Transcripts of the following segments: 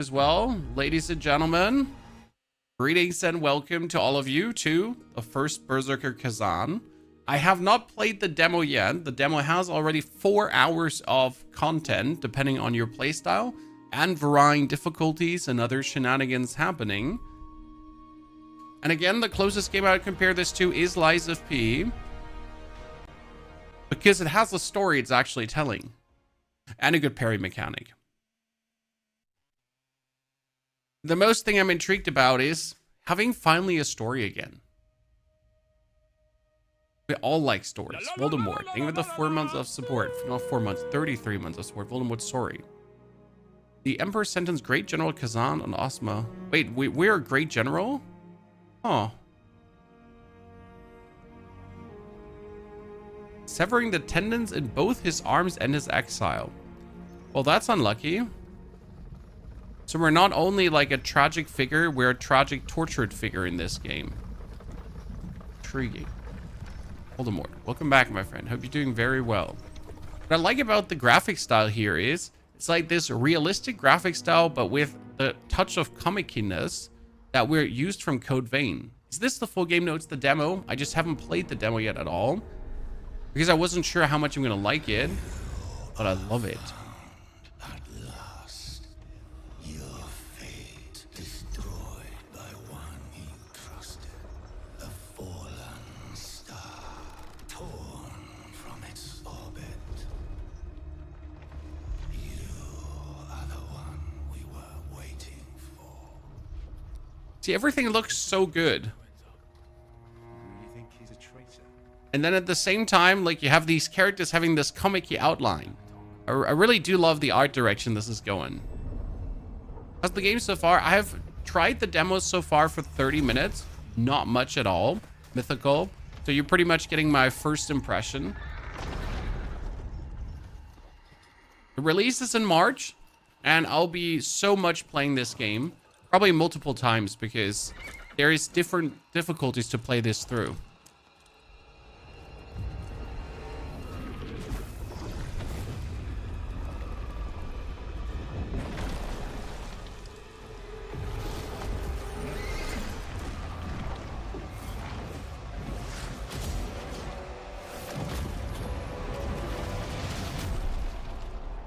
as well, ladies and gentlemen. Greetings and welcome to all of you to the First Berserker Khazan. I have not played the demo yet. The demo has already 4 hours of content, depending on your playstyle, and varying difficulties and other shenanigans happening. And again, the closest game I would compare this to is Lies of P, because it has a story it's actually telling, and a good parry mechanic. The most thing I'm intrigued about is having finally a story again. We all like stories. Voldemort. Think of the 4 months of support. Not 4 months, 33 months of support. Voldemort's story. The Emperor sentenced Great General Khazan on Osma. Wait, we're a Great General? Oh. Severing the tendons in both his arms and his exile. Well, that's unlucky. So we're not only like a tragic figure, we're a tragic tortured figure in this game. Intriguing. Voldemort, welcome back, my friend. Hope you're doing very well. What I like about the graphic style here is it's like this realistic graphic style, but with the touch of comiciness that we're used from Code Vein. Is this the full game? No, it's the demo. I just haven't played the demo yet at all because I wasn't sure how much I'm gonna like it, but I love it. See, everything looks so good. And then at the same time, like, you have these characters having this comic-y outline. I really do love the art direction this is going. How's the game so far? I have tried the demos so far for 30 minutes. Not much at all. Mythical. So you're pretty much getting my first impression. The release is in March, and I'll be so much playing this game. Probably multiple times, because there is different difficulties to play this through.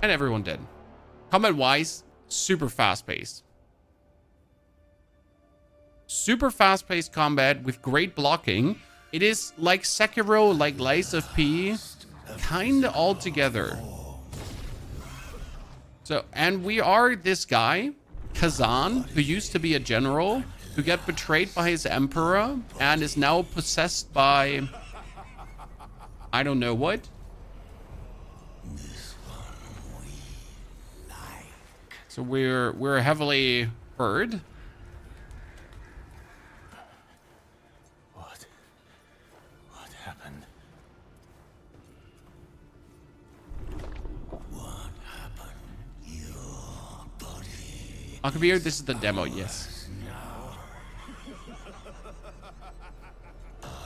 And everyone did. Combat-wise, super fast-paced. Super fast-paced combat with great blocking. It is like Sekiro, like Lies of P, kind of all together. So, and we are this guy, Khazan, who used to be a general, who got betrayed by his emperor and is now possessed by I don't know what. So we're heavily hurt. Akabir, this is the demo, yes.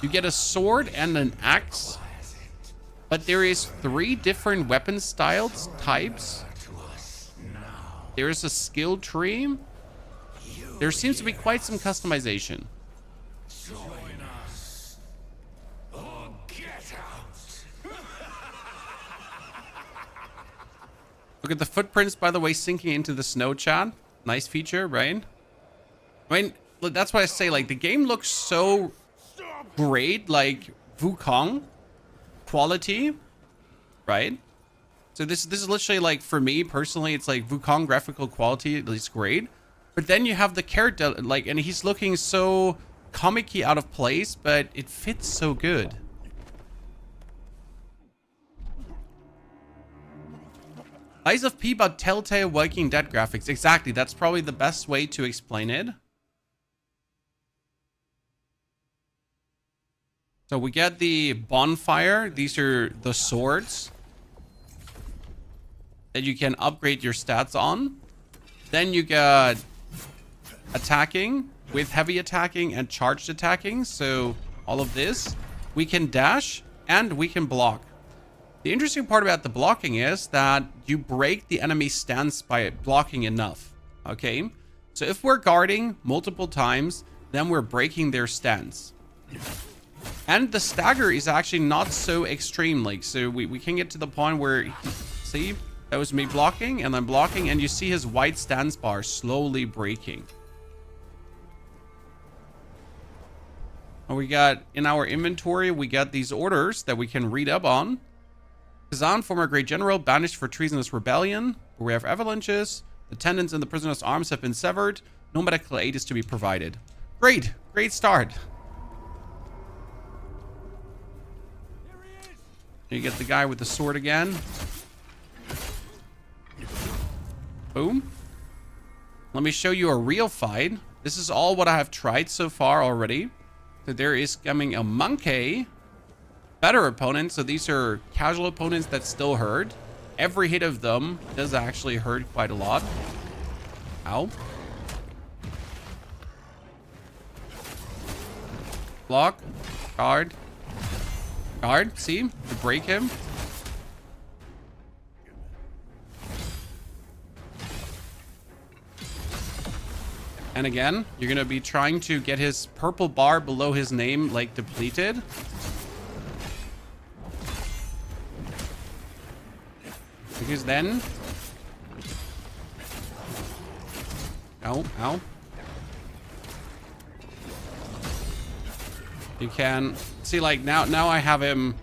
You get a sword and an axe, but there is 3 different weapon styles, types. There is a skill tree. There seems to be quite some customization. Look at the footprints, by the way, sinking into the snow, chat. Nice feature, right? I mean, that's why I say, like, the game looks so great, like Wukong quality, right? So this is literally, like, for me personally, it's like Wukong graphical quality, at least great. But then you have the character, like, and he's looking so comic-y out of place, but it fits so good. Lies of P, but Telltale Walking Dead graphics. Exactly, that's probably the best way to explain it. So we get the bonfire. These are the swords that you can upgrade your stats on. Then you got attacking with heavy attacking and charged attacking. So all of this, we can dash and we can block. The interesting part about the blocking is that you break the enemy's stance by blocking enough. Okay, so if we're guarding multiple times, then we're breaking their stance. And the stagger is actually not so extreme. Like, so we can get to the point where, see, that was me blocking and then blocking, and you see his white stance bar slowly breaking. And we got in our inventory, we got these orders that we can read up on. Khazan, former great general, banished for treasonous rebellion. Beware of avalanches. The tendons in the prisoner's arms have been severed. No medical aid is to be provided. Great, great start. You get the guy with the sword again. Boom. Let me show you a real fight. This is all what I have tried so far already. So there is coming a monkey. Better opponents. So these are casual opponents that still hurt. Every hit of them does actually hurt quite a lot. Ow. Block. Guard. Guard. See? To break him. And again, you're going to be trying to get his purple bar below his name, like, depleted. Because then... Ow, ow. You can... See, like, now I have him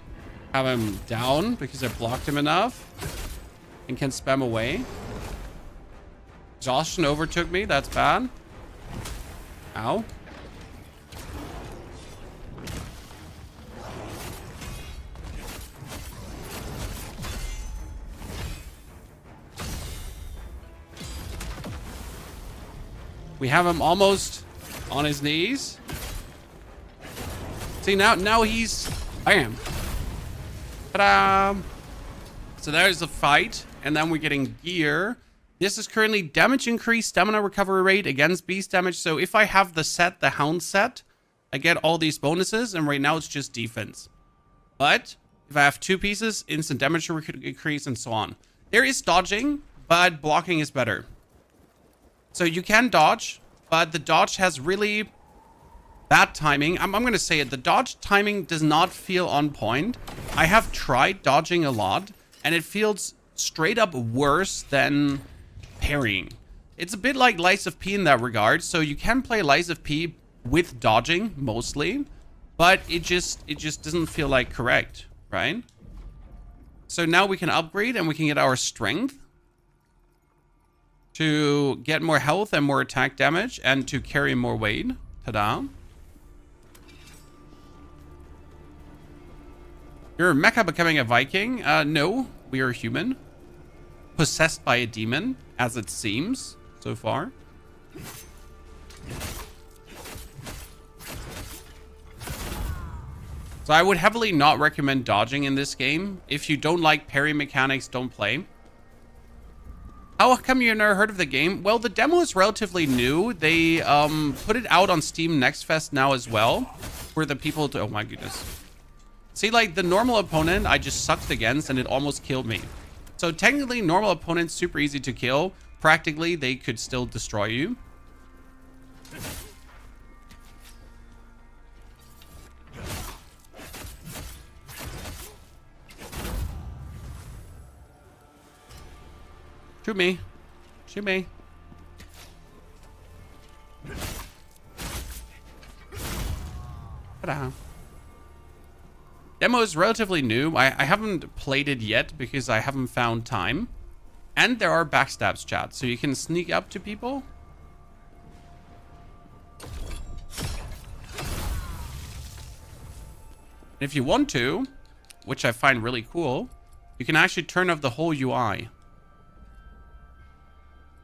down because I blocked him enough. And can spam away. Exhaustion overtook me. That's bad. Ow. We have him almost on his knees. See, now he's... Bam. Ta-da! So there's the fight. And then we're getting gear. This is currently damage increase, stamina recovery rate against beast damage. So if I have the set, the hound set, I get all these bonuses. And right now it's just defense. But if I have 2 pieces, instant damage increase and so on. There is dodging, but blocking is better. So you can dodge, but the dodge has really bad timing. I'm going to say it. The dodge timing does not feel on point. I have tried dodging a lot, and it feels straight up worse than parrying. It's a bit like Lies of P in that regard. So you can play Lies of P with dodging mostly, but it just doesn't feel like correct, right? So now we can upgrade and we can get our strength to get more health and more attack damage and to carry more weight. Ta-da. You're a mecha becoming a Viking? No, we are human. Possessed by a demon, as it seems so far. So I would heavily not recommend dodging in this game. If you don't like parry mechanics, don't play. How come you've never heard of the game? Well, the demo is relatively new. They put it out on Steam Next Fest now as well. For the people to... Oh my goodness. See, like, the normal opponent I just sucked against and it almost killed me. So technically, normal opponents super easy to kill. Practically, they could still destroy you. Shoot me. Shoot me. Ta-da. Demo is relatively new. I haven't played it yet because I haven't found time. And there are backstabs, chat, so you can sneak up to people. If you want to, which I find really cool, you can actually turn off the whole UI.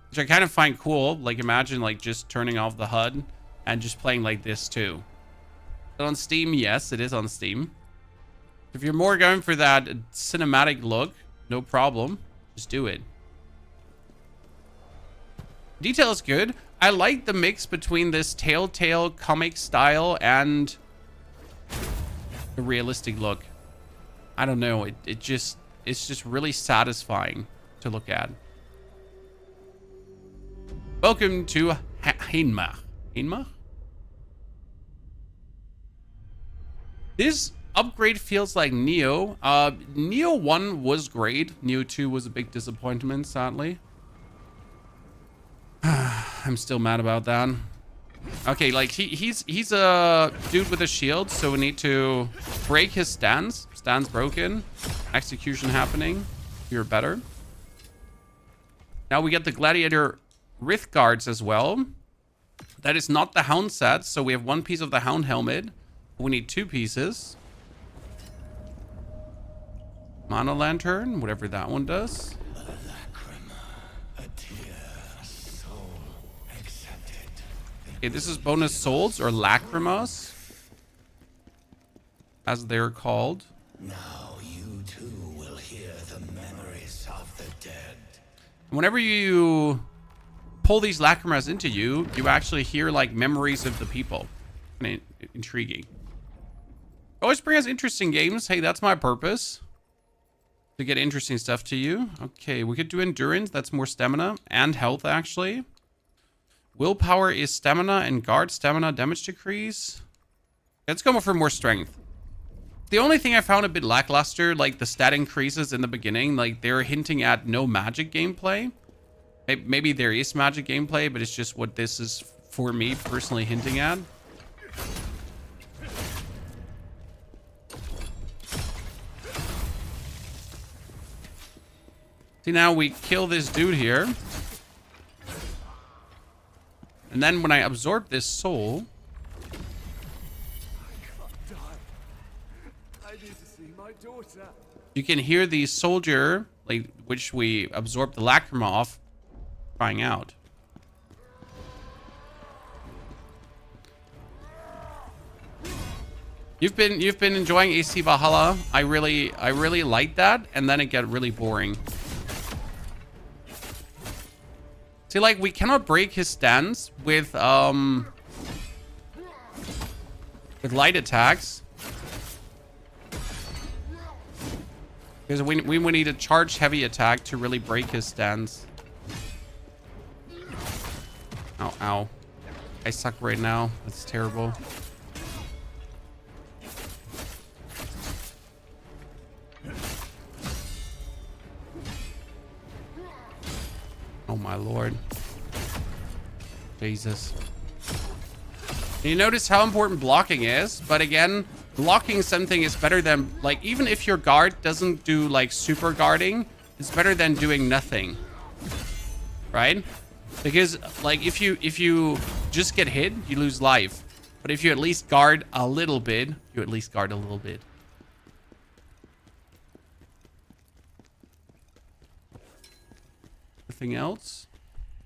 Which I kind of find cool. Like, imagine, like, just turning off the HUD and just playing like this, too. But on Steam, yes, it is on Steam. If you're more going for that cinematic look, no problem. Just do it. Detail is good. I like the mix between this Telltale comic style and the realistic look. I don't know. It's just really satisfying to look at. Welcome to Heinmach. Heinmach? This upgrade feels like Neo. Neo 1 was great. Neo 2 was a big disappointment, sadly. I'm still mad about that. Okay, like he's a dude with a shield, so we need to break his stance. Stance broken. Execution happening. You're better. Now we get the Gladiator Writh Guards as well. That is not the Hound set, so we have one piece of the Hound helmet. We need 2 pieces. Mana Lantern, whatever that one does. Okay, this is bonus souls, or lacrimas, as they're called. Now you too will hear the memories of the dead. Whenever you pull these lacrimas into you, you actually hear like memories of the people. Intriguing. Always bring us interesting games. Hey, that's my purpose. To get interesting stuff to you. Okay, we could do endurance. That's more stamina and health, actually. Willpower is stamina and guard stamina damage decrease. Let's go for more strength. The only thing I found a bit lackluster, like the stat increases in the beginning, like they're hinting at no magic gameplay. Maybe there is magic gameplay, but it's just what this is for me personally hinting at. See, now we kill this dude here. And then when I absorb this soul, you can hear the soldier, like which we absorbed the lacrima off, crying out. You've been enjoying AC Valhalla. I really like that, and then it got really boring. See, like, we cannot break his stance with light attacks. Because we need a charged heavy attack to really break his stance. Ow, ow. I suck right now. That's terrible. Oh my lord. Jesus. You notice how important blocking is, but again, blocking something is better than, like, even if your guard doesn't do like super guarding, it's better than doing nothing. Right? Because like if you just get hit, you lose life. But if you at least guard a little bit, you at least guard a little bit. Anything else?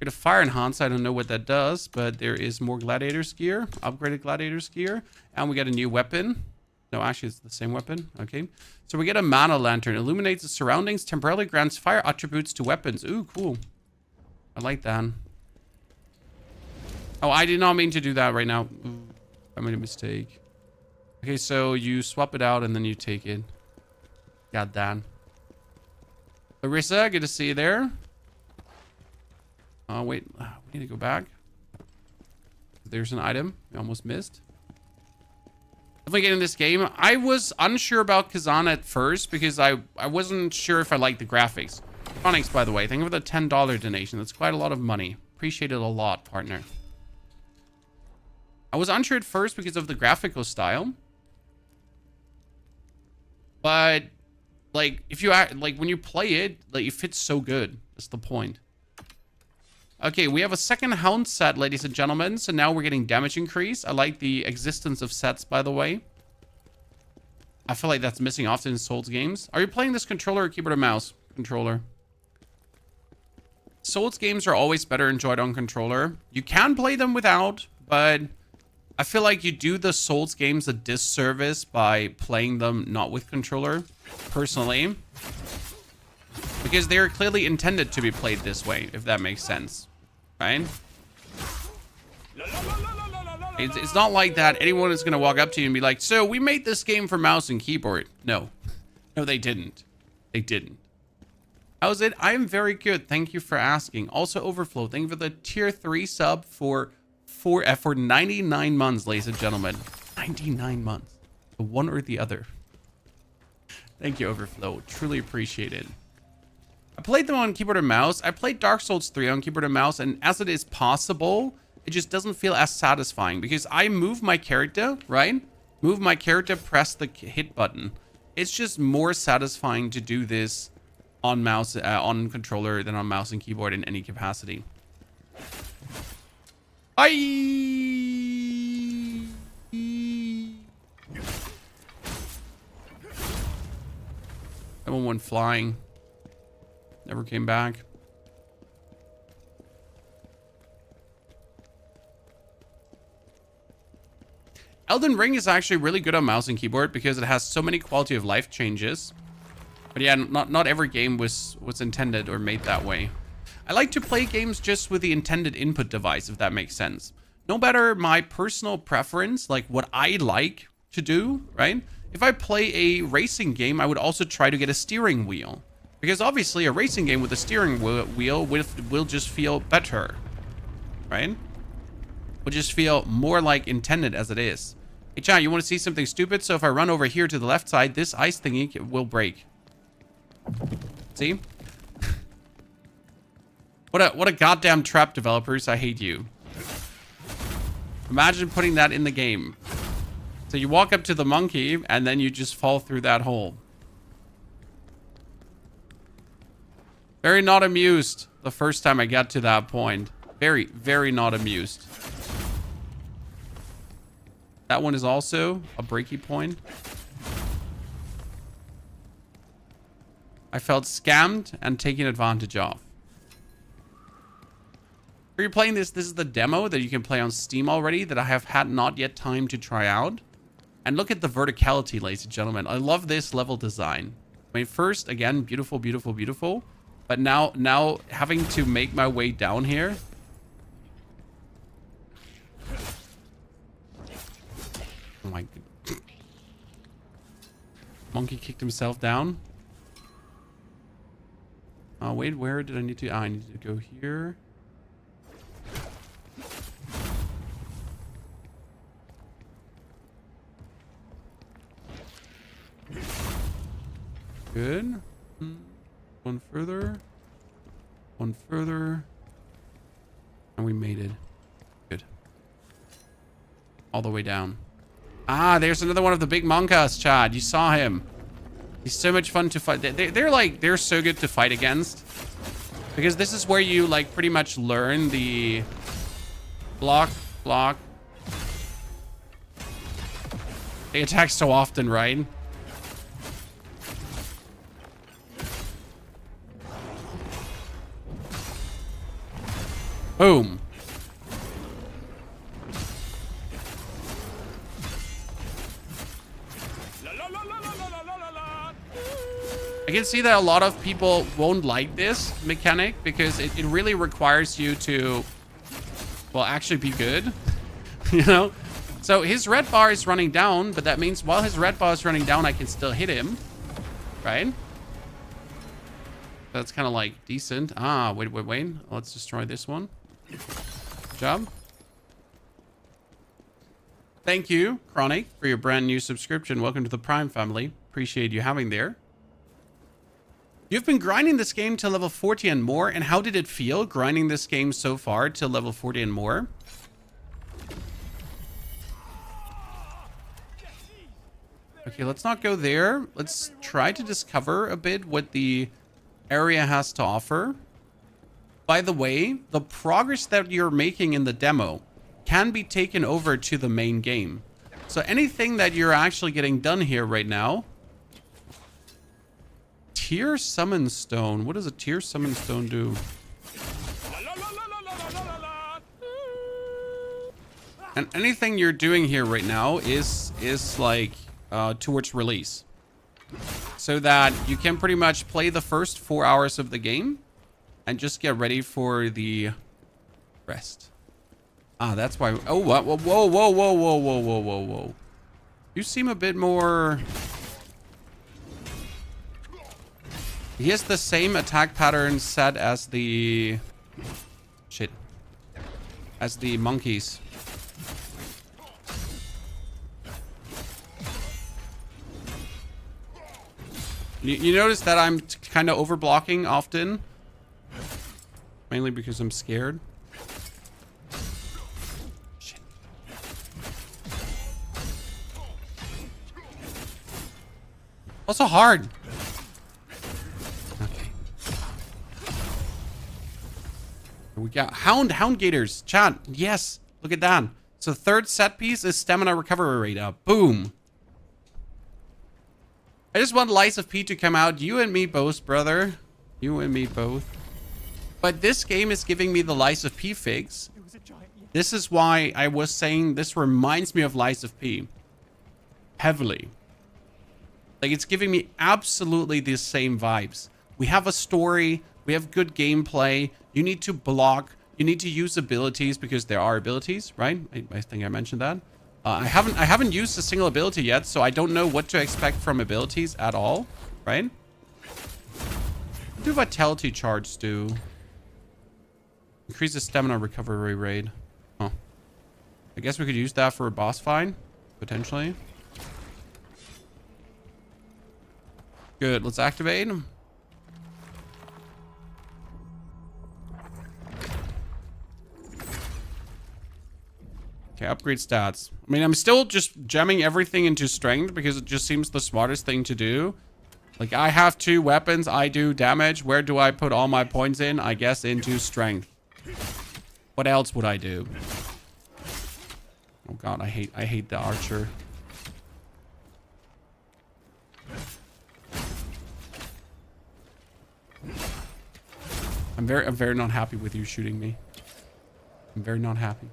Get a fire enhance. I don't know what that does, but there is more gladiator's gear, upgraded gladiator's gear, and we get a new weapon. No, actually, it's the same weapon. Okay, so we get a mana lantern. Illuminates the surroundings. Temporarily grants fire attributes to weapons. Ooh, cool. I like that. Oh, I did not mean to do that right now. Ooh, I made a mistake. Okay, so you swap it out and then you take it. Got that. Larissa, good to see you there. Oh, wait. We need to go back. There's an item we almost missed. Definitely getting this game. I was unsure about Khazan at first because I wasn't sure if I liked the graphics. Phonics, by the way. Thank you for the $10 donation. That's quite a lot of money. Appreciate it a lot, partner. I was unsure at first because of the graphical style. But, like, if you act, like, when you play it, like, it fits so good. That's the point. Okay, we have a second Hound set, ladies and gentlemen. So now we're getting damage increase. I like the existence of sets, by the way. I feel like that's missing often in Souls games. Are you playing this controller or keyboard or mouse? Controller. Souls games are always better enjoyed on controller. You can play them without, but I feel like you do the Souls games a disservice by playing them not with controller, personally. Because they are clearly intended to be played this way, if that makes sense. Right? It's not like that anyone is going to walk up to you and be like, so we made this game for mouse and keyboard. No. No, they didn't. They didn't. How's it? I am very good. Thank you for asking. Also, Overflow, thank you for the tier 3 sub for 99 months, ladies and gentlemen. 99 months. The one or the other. Thank you, Overflow. Truly appreciate it. I played them on keyboard and mouse. I played Dark Souls 3 on keyboard and mouse, and as it is possible, it just doesn't feel as satisfying because I move my character, right? Move my character, press the hit button. It's just more satisfying to do this on mouse, on controller than on mouse and keyboard in any capacity. That one went flying. Never came back. Elden Ring is actually really good on mouse and keyboard because it has so many quality of life changes. But yeah, not every game was intended or made that way. I like to play games just with the intended input device, if that makes sense. No matter my personal preference, like what I like to do, right? If I play a racing game, I would also try to get a steering wheel. Because obviously a racing game with a steering wheel will just feel better, right? Will just feel more like intended as it is. Hey, chat, you want to see something stupid? So if I run over here to the left side, this ice thingy will break. See? What a goddamn trap, developers. I hate you. Imagine putting that in the game. So you walk up to the monkey, and then you just fall through that hole. Very not amused the first time I got to that point. Very, very not amused. That one is also a breaky point. I felt scammed and taken advantage of. Are you playing this? This is the demo that you can play on Steam already that I have had not yet time to try out. And look at the verticality, ladies and gentlemen. I love this level design. I mean, first, again, beautiful, beautiful, beautiful. But now having to make my way down here. Oh my god. Monkey kicked himself down. Oh, wait, where did I need to... I need to go here. Good. One further. One further. And we made it. Good. All the way down. Ah, there's another one of the big monkas, Chad. You saw him. He's so much fun to fight. They're so good to fight against. Because this is where you, like, pretty much learn the block. They attack so often, right? Boom. I can see that a lot of people won't like this mechanic because it really requires you to, well, actually be good, you know? So his red bar is running down, but that means while his red bar is running down, I can still hit him, right? That's kind of like decent. Ah, wait. Let's destroy this one. Good job. Thank you, Chronic, for your brand new subscription. Welcome to the Prime family. Appreciate you having there. You've been grinding this game to level 40 and more, and how did it feel grinding this game so far to level 40 and more? Okay, let's not go there. Let's try to discover a bit what the area has to offer. By the way, the progress that you're making in the demo can be taken over to the main game. So anything that you're actually getting done here right now. Tier Summon Stone. What does a Tier Summon Stone do? And anything you're doing here right now is like towards release. So that you can pretty much play the first 4 hours of the game and just get ready for the rest. Ah, that's why. Oh, what? Whoa. You seem a bit more. He has the same attack pattern set as the... Shit. As the monkeys. You notice that I'm kind of overblocking often? Mainly because I'm scared. Shit. Also hard. Okay. Here we got Hound Gators. Chat. Yes. Look at that. So third set piece is stamina recovery rate up. Boom. I just want Lies of P to come out. You and me both, brother. You and me both. But this game is giving me the Lies of P figs. This is why I was saying this reminds me of Lies of P. Heavily. Like, it's giving me absolutely the same vibes. We have a story. We have good gameplay. You need to block. You need to use abilities because there are abilities, right? I think I mentioned that. I haven't used a single ability yet, so I don't know what to expect from abilities at all, right? What do Vitality Charge do? Increases stamina recovery rate. Huh. I guess we could use that for a boss fight, potentially. Good, let's activate. Okay, upgrade stats. I mean, I'm still just jamming everything into strength because it just seems the smartest thing to do. Like, I have 2 weapons. I do damage. Where do I put all my points in? I guess into strength. What else would I do? Oh god, I hate the archer. I'm very not happy with you shooting me. I'm very not happy.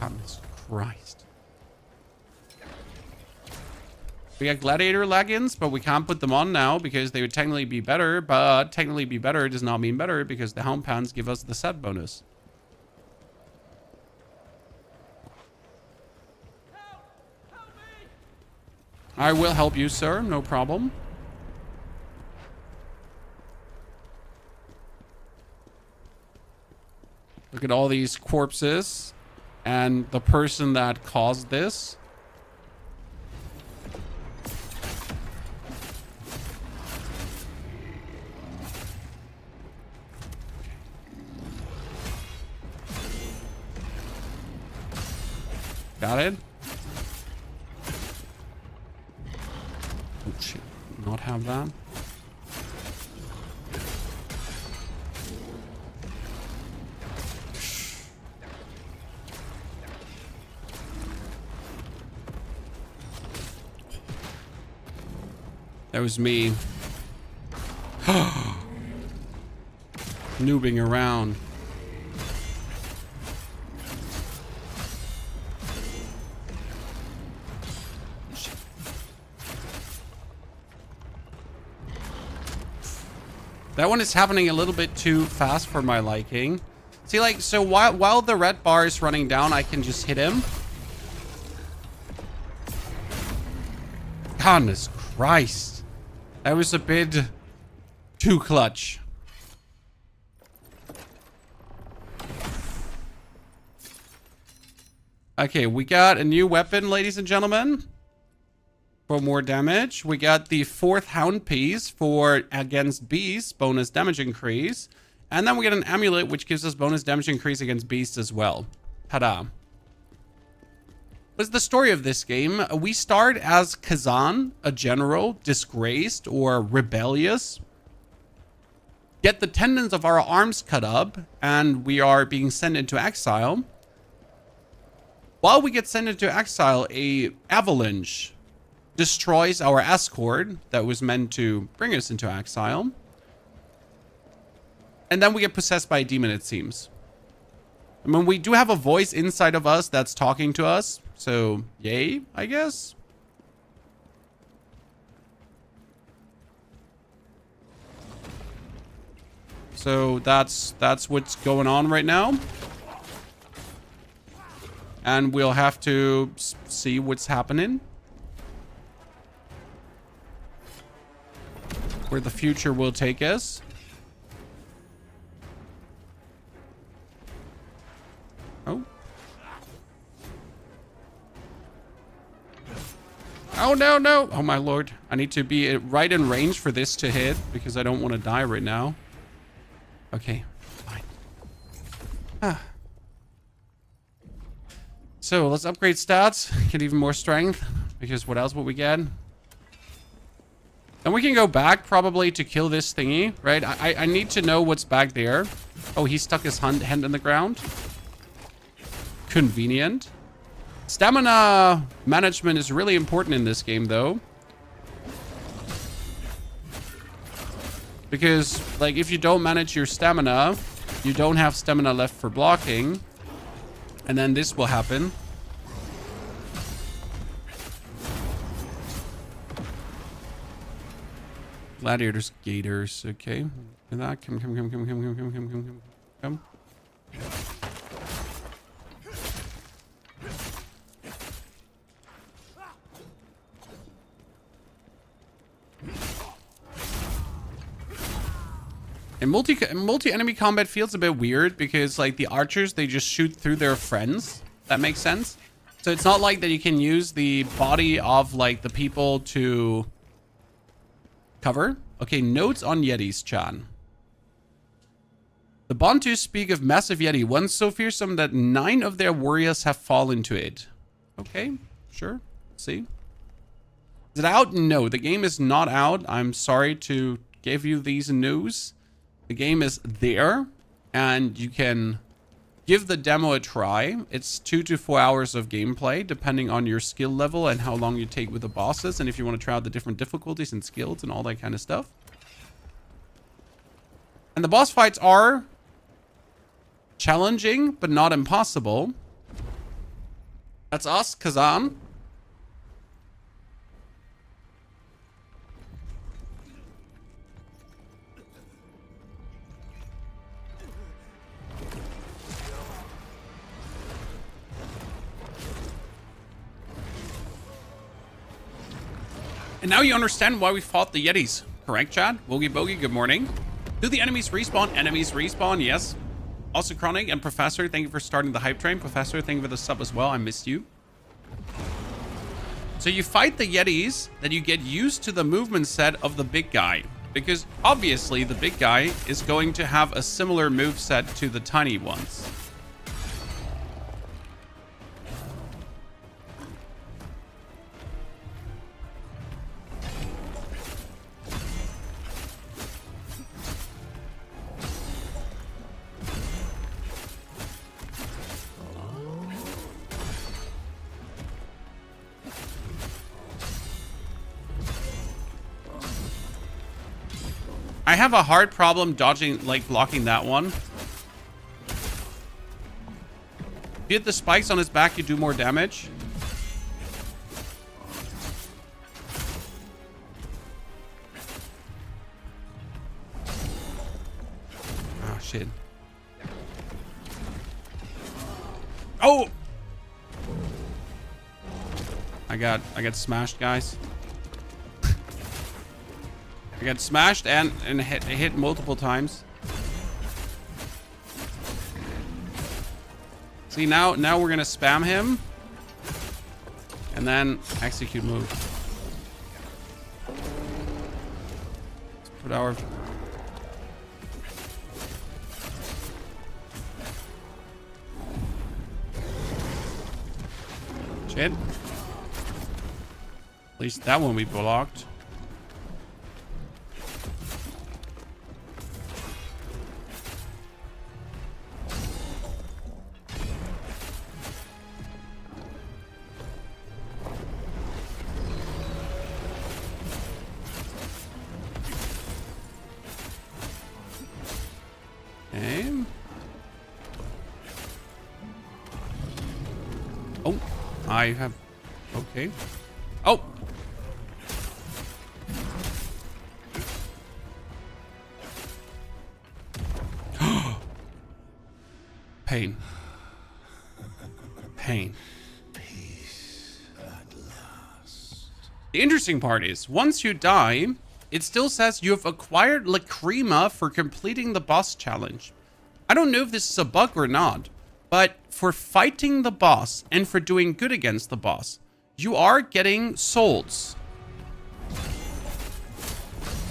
Goodness Christ. We got gladiator leggings, but we can't put them on now because they would technically be better, but technically be better does not mean better because the helm pants give us the set bonus. I will help you, sir. No problem. Look at all these corpses and the person that caused this. Got it? Oh shit, not have that. That was me. Noobing around. That one is happening a little bit too fast for my liking. See, like, so while the red bar is running down, I can just hit him. Goodness Christ. That was a bit too clutch. Okay, we got a new weapon, ladies and gentlemen. For more damage. We got the 4th Hound piece for against beasts, bonus damage increase. And then we get an amulet, which gives us bonus damage increase against beasts as well. Ta-da. What's the story of this game? We start as Khazan, a general, disgraced or rebellious. Get the tendons of our arms cut up, and we are being sent into exile. While we get sent into exile, a avalanche destroys our escort that was meant to bring us into exile. And then we get possessed by a demon, it seems. I mean, we do have a voice inside of us that's talking to us. So, yay, I guess. So that's what's going on right now. And we'll have to see what's happening. where the future will take us. Oh. Oh, no, no. Oh, my lord. I need to be right in range for this to hit because I don't want to die right now. Okay, fine. Ah. So let's upgrade stats, get even more strength, because what else would we get? And we can go back probably to kill this thingy, right? I need to know what's back there. Oh, he stuck his hand in the ground. Convenient. Stamina management is really important in this game, though. Because, like, if you don't manage your stamina, you don't have stamina left for blocking. And then this will happen. Gladiators, gators, okay. Look at that. Come. And multi-enemy combat feels a bit weird because, like, the archers, they just shoot through their friends. That makes sense. So it's not like that you can use the body of, like, the people to cover. Okay, notes on Yetis, Chan. The Bantu speak of massive Yeti, one so fearsome that 9 of their warriors have fallen to it. Okay, sure. Let's see. Is it out? No, the game is not out. I'm sorry to give you these news. The game is there, and you can give the demo a try. It's 2 to 4 hours of gameplay, depending on your skill level and how long you take with the bosses, and if you want to try out the different difficulties and skills and all that kind of stuff. And the boss fights are challenging, but not impossible. That's us, Khazan. And now you understand why we fought the Yetis. Correct, Chad? Woogie Bogey, good morning. Do the enemies respawn? Enemies respawn, yes. Also, Chronic and Professor, thank you for starting the hype train. Professor, thank you for the sub as well. I missed you. So you fight the Yetis, then you get used to the movement set of the big guy. Because obviously the big guy is going to have a similar move set to the tiny ones. I have a hard problem dodging, like, blocking that one. If you hit the spikes on his back, you do more damage. Oh, shit. Oh! I got smashed, guys. I got smashed and hit multiple times. See, now we're gonna spam him and then execute move. Let's put our shit. At least that one we blocked. I have... Okay. Oh! Pain. Pain. Peace at last. The interesting part is, once you die, it still says you have acquired Lacrima for completing the boss challenge. I don't know if this is a bug or not, but for fighting the boss and for doing good against the boss, you are getting souls.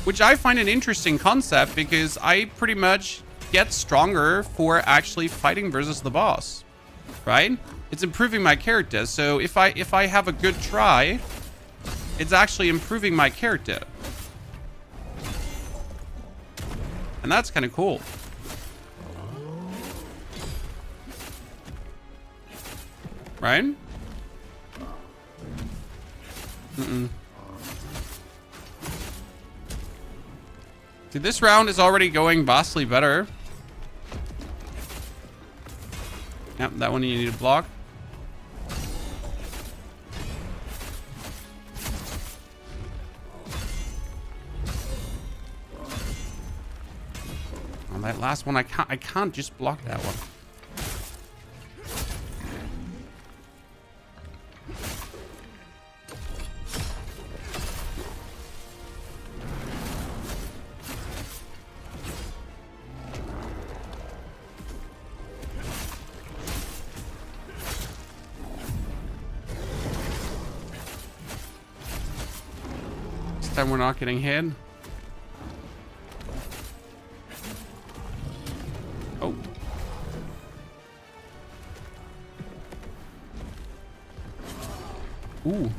Which I find an interesting concept because I pretty much get stronger for actually fighting versus the boss, right? It's improving my character. So if I have a good try, it's actually improving my character. And that's kind of cool. Right? See, this round is already going vastly better. Yep, that one you need to block. Oh, that last one, I can't just block that one. We're not getting hit. Oh. Ooh.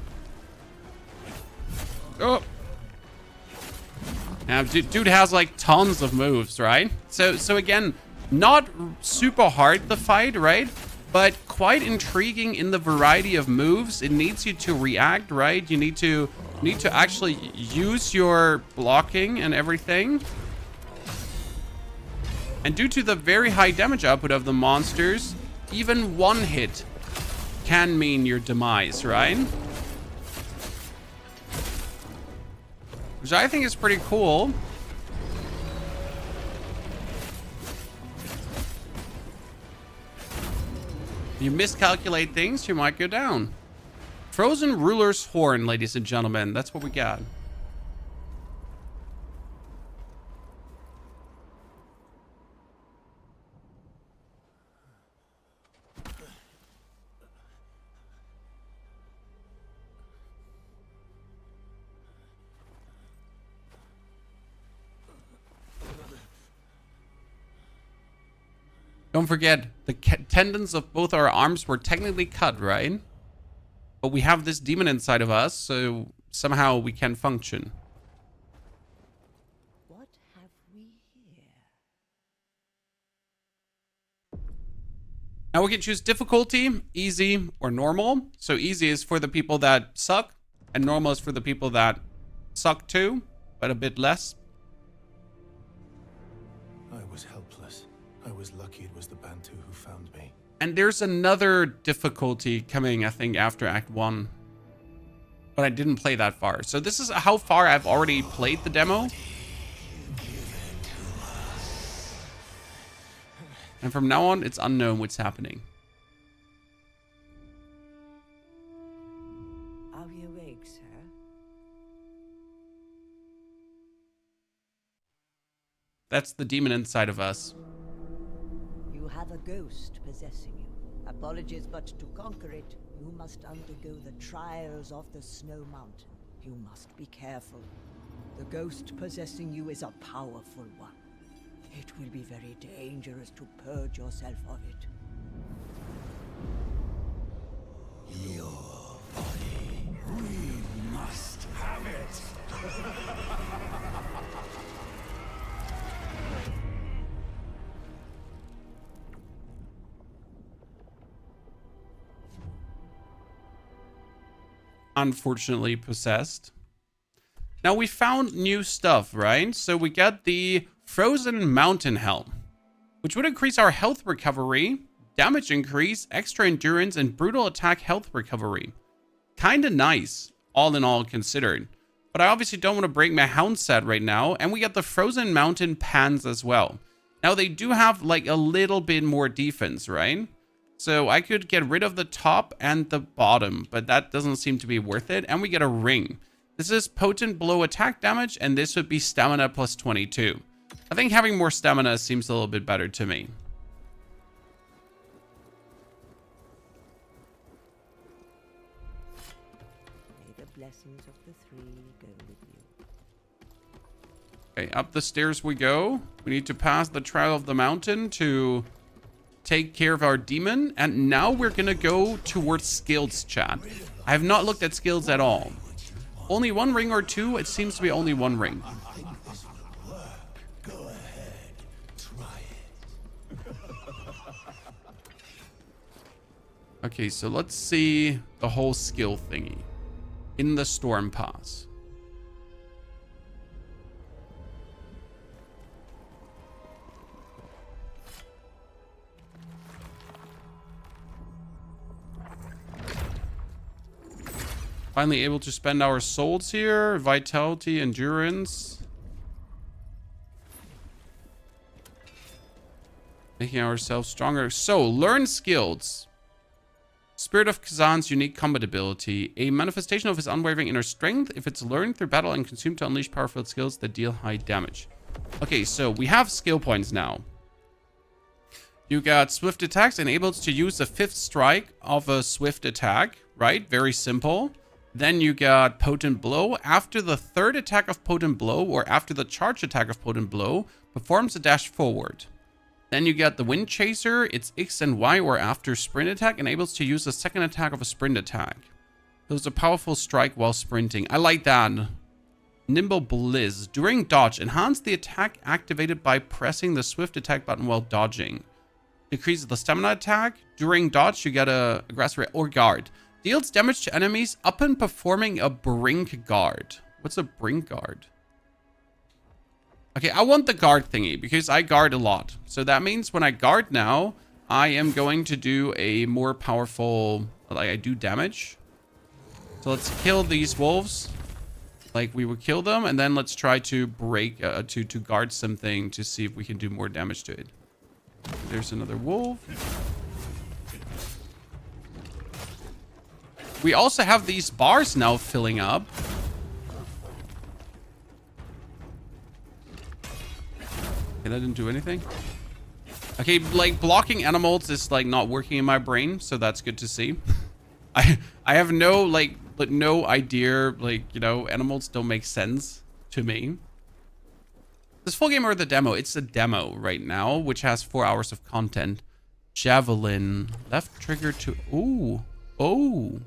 Oh. Now, dude has like tons of moves, right? So again, not super hard the fight, right? But quite intriguing in the variety of moves. It needs you to react, right? You need to actually use your blocking and everything. And due to the very high damage output of the monsters, even one hit can mean your demise, right? Which I think is pretty cool. You miscalculate things, you might go down. Frozen Ruler's Horn, ladies and gentlemen. That's what we got. Don't forget, the tendons of both our arms were technically cut, right? But we have this demon inside of us, so somehow we can function. What have we here? Now we can choose difficulty, easy, or normal. So easy is for the people that suck, and normal is for the people that suck too, but a bit less. I was helpless. I was lucky it was the Bantu who found me. And there's another difficulty coming, I think, after Act 1. But I didn't play that far. So this is how far I've already played the demo. And from now on, it's unknown what's happening. Are we awake, sir? That's the demon inside of us. You have a ghost possessing you. Apologies, but to conquer it, you must undergo the trials of the Snow Mountain. You must be careful. The ghost possessing you is a powerful one. It will be very dangerous to purge yourself of it. Your body. We must have it. Unfortunately possessed. Now we found new stuff, right? So we got the Frozen Mountain Helm, which would increase our health recovery, damage increase, extra endurance, and brutal attack health recovery. Kinda nice, all in all considered. But I obviously don't want to break my hound set right now, and we got the Frozen Mountain Pans as well. Now they do have like a little bit more defense, right? So I could get rid of the top and the bottom, but that doesn't seem to be worth it. And we get a ring. This is potent blow attack damage, and this would be stamina plus 22. I think having more stamina seems a little bit better to me. May the blessings of the three go with you. Okay, up the stairs we go. We need to pass the trial of the mountain to take care of our demon. And now we're gonna go towards skills, chat. I have not looked at skills at all. Only one ring or two? It seems to be only one ring. Go ahead, try it. Okay, so let's see the whole skill thingy. In the Storm Pass. Finally able to spend our souls here. Vitality, endurance. Making ourselves stronger. So, learn skills. Spirit of Khazan's unique combat ability. A manifestation of his unwavering inner strength. If it's learned through battle and consumed to unleash powerful skills that deal high damage. Okay, so we have skill points now. You got swift attacks, enables to use a 5th strike of a swift attack. Right? Very simple. Then you got Potent Blow. After the 3rd attack of Potent Blow, or after the charge attack of Potent Blow, performs a dash forward. Then you get the Wind Chaser. It's X and Y, or after sprint attack, enables to use a 2nd attack of a sprint attack. It was a powerful strike while sprinting. I like that. Nimble Blizz. During dodge, enhance the attack activated by pressing the swift attack button while dodging. Decreases the stamina attack. During dodge, you get a aggressor or guard. Deals damage to enemies upon performing a brink guard. What's a brink guard? Okay, I want the guard thingy because I guard a lot. So that means when I guard now, I am going to do a more powerful, like I do damage. So let's kill these wolves. Like we would kill them, and then let's try to break, to guard something to see if we can do more damage to it. There's another wolf. We also have these bars now filling up. Okay, that didn't do anything. Okay, like blocking animals is like not working in my brain, so that's good to see. I have no like no idea, like, you know, animals don't make sense to me. This full game or the demo? It's a demo right now, which has 4 hours of content. Javelin, left trigger to oh.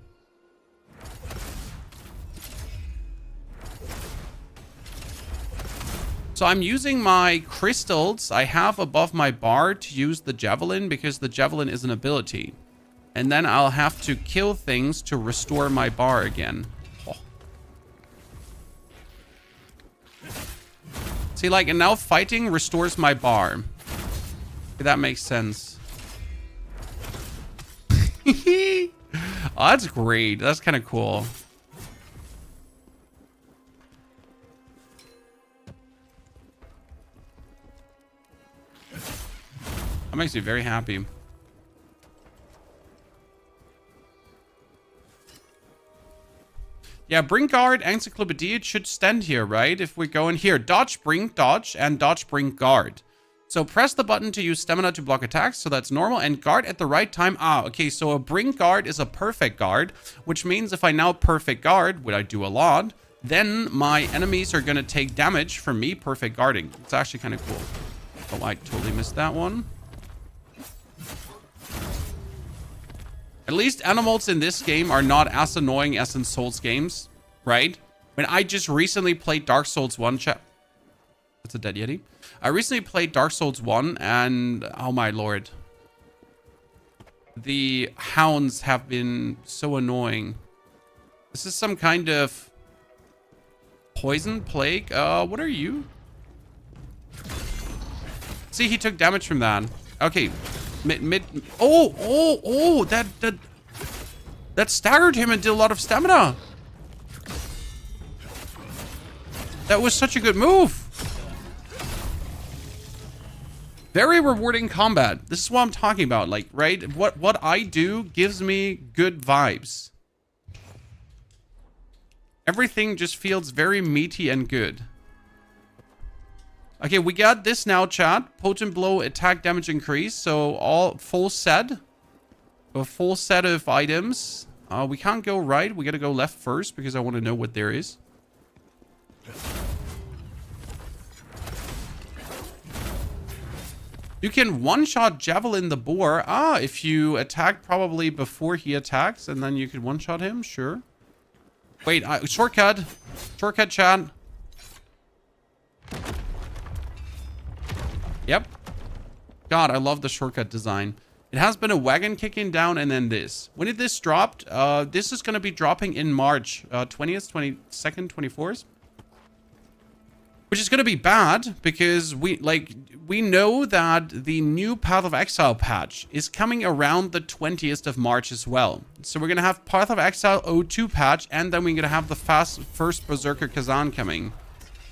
So I'm using my crystals I have above my bar to use the javelin because the javelin is an ability. And then I'll have to kill things to restore my bar again. Oh. See, like, and now fighting restores my bar. Okay, that makes sense. Oh, that's great. That's kind of cool. That makes me very happy. Yeah, Brink Guard, Encyclopedia, it should stand here, right? If we go in here, dodge, Brink, dodge, and dodge, Brink, guard. So press the button to use stamina to block attacks, so that's normal, and guard at the right time. Ah, okay, so a Brink Guard is a perfect guard, which means if I now perfect guard, which I do a lot, then my enemies are going to take damage from me perfect guarding. It's actually kind of cool. Oh, I totally missed that one. At least animals in this game are not as annoying as in Souls games, right? When I just recently played Dark Souls 1, that's a dead Yeti. I recently played Dark Souls 1 and, oh my lord. The hounds have been so annoying. This is some kind of poison plague. What are you? See, he took damage from that. Okay. Oh, that staggered him and did a lot of stamina. That was such a good move. Very rewarding combat. This is what I'm talking about. Like, right? What I do gives me good vibes. Everything just feels very meaty and good. Okay, we got this now, chat. Potent blow, attack damage increase. So all full set. A full set of items. We can't go right. We gotta go left first because I want to know what there is. You can one-shot Javelin the Boar. If you attack probably before he attacks, and then you can one-shot him. Sure. Wait, shortcut. Shortcut, chat. Yep. God, I love the shortcut design. It has been a wagon kicking down and then this. When did this dropped? This is going to be dropping in March 20th, 22nd, 24th. Which is going to be bad because we know that the new Path of Exile patch is coming around the 20th of March as well. So we're going to have Path of Exile 02 patch, and then we're going to have the First Berserker Khazan coming.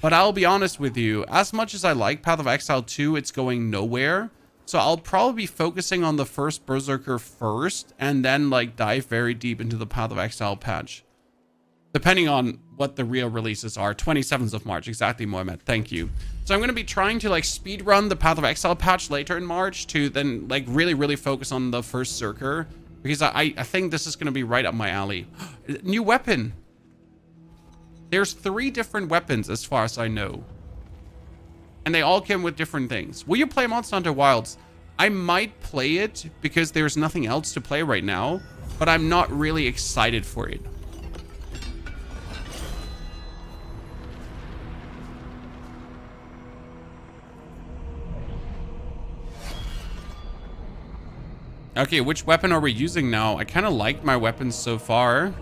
But I'll be honest with you, as much as I like Path of Exile 2, it's going nowhere. So I'll probably be focusing on the First Berserker first, and then like dive very deep into the Path of Exile patch. Depending on what the real releases are. 27th of March, exactly, Mohamed. Thank you. So I'm going to be trying to like speed run the Path of Exile patch later in March to then like really focus on the First Berserker. Because I think this is going to be right up my alley. New weapon. There's 3 different weapons as far as I know. And they all come with different things. Will you play Monster Hunter Wilds? I might play it because there's nothing else to play right now. But I'm not really excited for it. Okay, which weapon are we using now? I kind of like my weapons so far.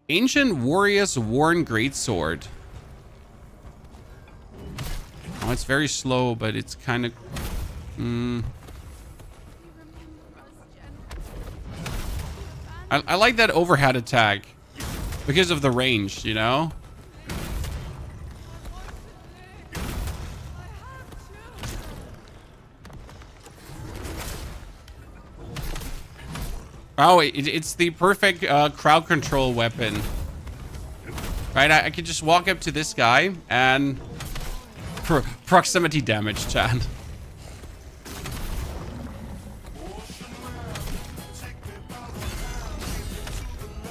Ancient Warrior's Worn Greatsword. Oh, it's very slow, but it's kind of... I like that overhead attack because of the range, you know? Oh, it's the perfect crowd control weapon. Right, I could just walk up to this guy and... proximity damage, chat.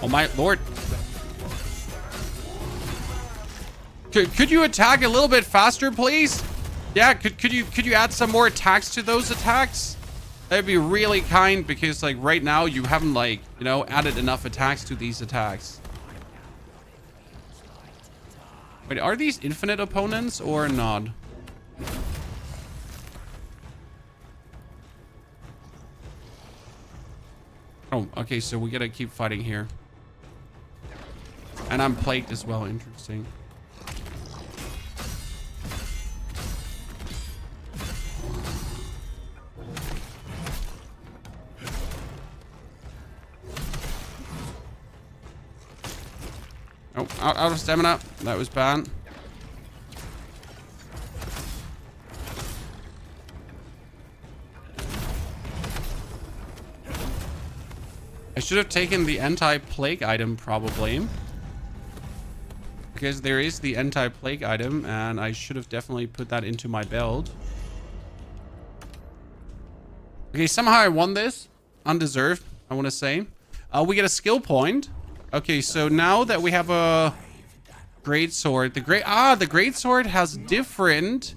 Oh my lord. Could you attack a little bit faster, please? Yeah, could you add some more attacks to those attacks? That'd be really kind because like right now you haven't like, you know, added enough attacks to these attacks. Wait, are these infinite opponents or not? Oh, okay, so we gotta keep fighting here. And I'm plagued as well, interesting. Oh, out of stamina. That was bad. I should have taken the anti-plague item probably. Because there is the anti-plague item and I should have definitely put that into my belt. Okay, somehow I won this. Undeserved, I want to say. We get a skill point. Okay, so now that we have a great sword, the great sword has different.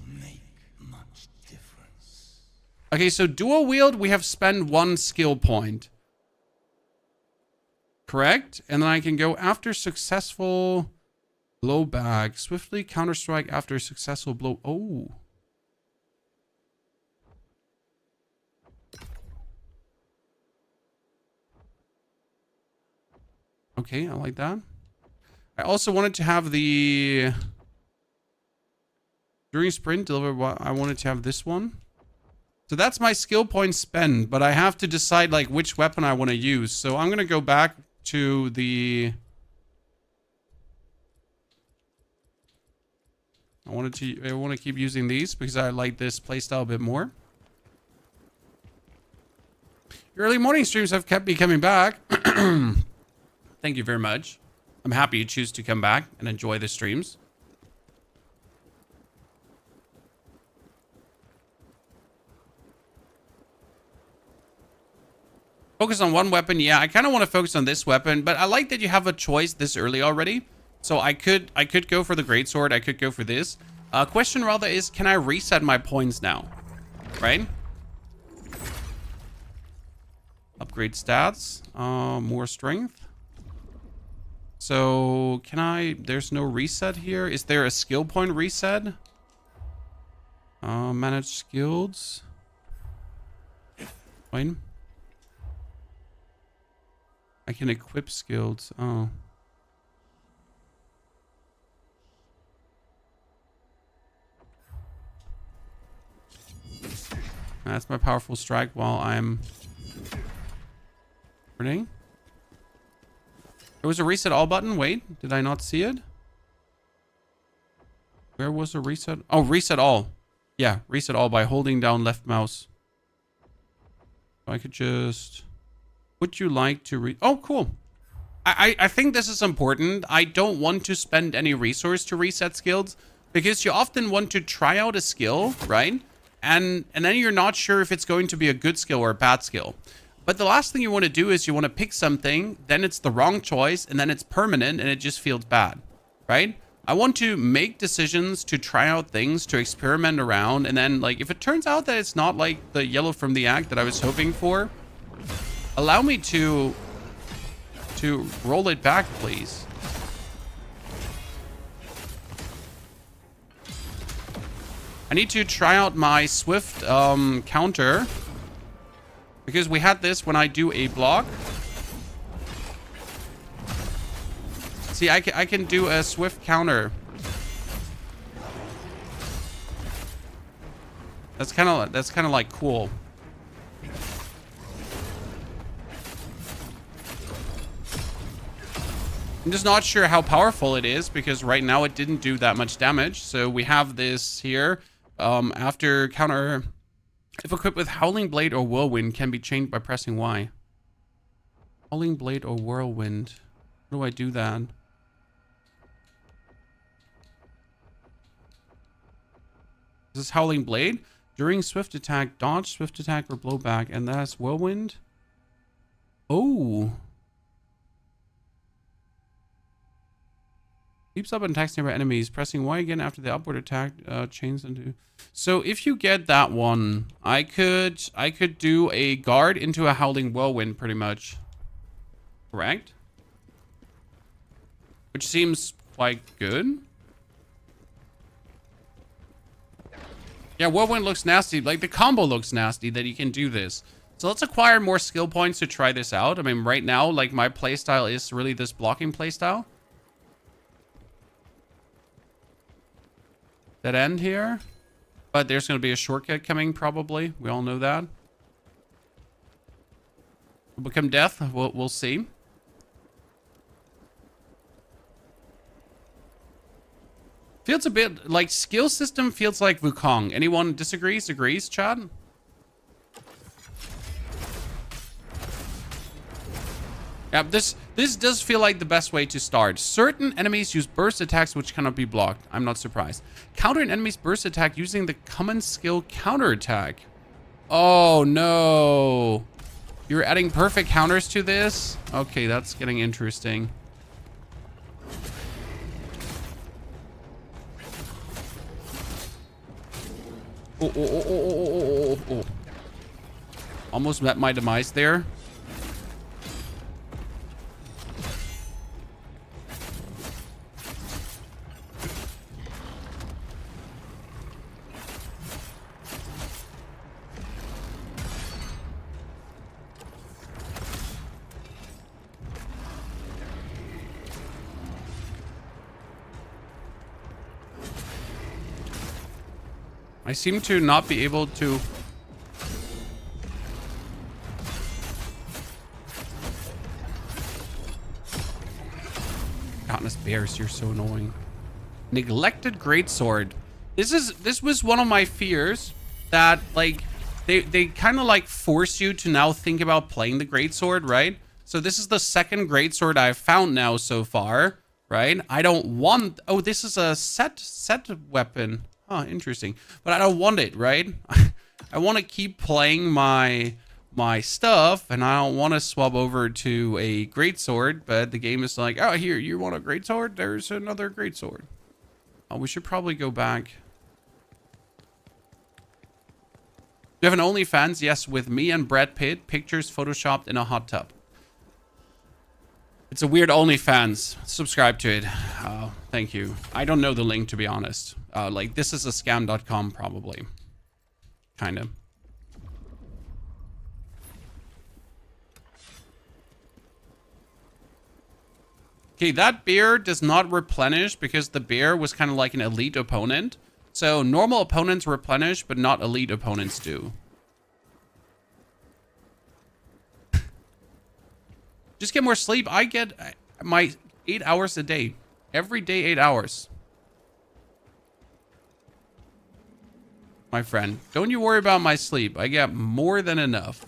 Okay, so dual wield, we have spent 1 skill point. Correct? And then I can go after successful blowback, swiftly counter strike after successful blow. Oh. Okay, I like that. I also wanted to have the... During sprint, deliver what I wanted to have this one. So that's my skill point spend, but I have to decide like which weapon I want to use. So I'm going to go back to the... I want to keep using these because I like this playstyle a bit more. Your early morning streams have kept me coming back. Thank you very much. I'm happy you choose to come back and enjoy the streams. Focus on one weapon. Yeah, I kind of want to focus on this weapon, but I like that you have a choice this early already. So I could go for the greatsword. I could go for this. Question rather is, can I reset my points now? Right? Upgrade stats. More strength. So can I? There's no reset here. Is there a skill point reset? Manage skills. Fine. I can equip skills. Oh. That's my powerful strike while I'm burning. There was a reset all button. Wait, did I not see it? Where was the reset? Oh, reset all. Yeah, reset all by holding down left mouse. So I could just... Would you like to oh, cool. I think this is important. I don't want to spend any resource to reset skills because you often want to try out a skill, right? And then you're not sure if it's going to be a good skill or a bad skill. But the last thing you want to do is you want to pick something, then it's the wrong choice, and then it's permanent and it just feels bad, right? I want to make decisions to try out things, to experiment around, and then like if it turns out that it's not like the yellow from the act that I was hoping for, allow me to roll it back, please. I need to try out my swift counter because we had this when I do a block. See, I can do a swift counter. That's kind of like cool. I'm just not sure how powerful it is because right now it didn't do that much damage. So we have this here. After counter, if equipped with Howling Blade or Whirlwind, can be changed by pressing Y. Howling Blade or Whirlwind. How do I do that? This is Howling Blade. During swift attack, dodge, swift attack, or blowback. And that's Whirlwind. Oh. Leaps up and attacks nearby enemies. Pressing Y again after the upward attack chains into... So if you get that one, I could do a guard into a Howling Whirlwind pretty much. Correct? Which seems quite good. Yeah, Whirlwind looks nasty. Like the combo looks nasty that you can do this. So let's acquire more skill points to try this out. I mean, right now, like my playstyle is really this blocking playstyle. That end here, but there's going to be a shortcut coming probably. We all know that. Will become death. We'll see. Feels a bit like skill system. Feels like Wukong. Anyone disagrees? Agrees, Chad? Yeah, this does feel like the best way to start. Certain enemies use burst attacks which cannot be blocked. I'm not surprised. Counter an enemy's burst attack using the common skill counter attack. Oh no. You're adding perfect counters to this? Okay, that's getting interesting. Oh. Almost met my demise there. I seem to not be able to... Goodness bears, you're so annoying. Neglected greatsword. This was one of my fears that like they kind of like force you to now think about playing the greatsword, right? So this is the second greatsword I've found now so far, right? I don't want... Oh, this is a set weapon. Huh, interesting. But I don't want it, right? I want to keep playing my stuff, and I don't want to swap over to a greatsword, but the game is like, oh, here, you want a greatsword? There's another greatsword. Oh, we should probably go back. You have an OnlyFans? Yes, with me and Brad Pitt. Pictures photoshopped in a hot tub. It's a weird OnlyFans. Subscribe to it. Thank you. I don't know the link, to be honest. Like, this is a scam.com, probably. Kind of. Okay, that bear does not replenish because the bear was kind of like an elite opponent. So normal opponents replenish, but not elite opponents do. Just get more sleep. I get my 8 hours a day. Every day, 8 hours. My friend, don't you worry about my sleep. I get more than enough.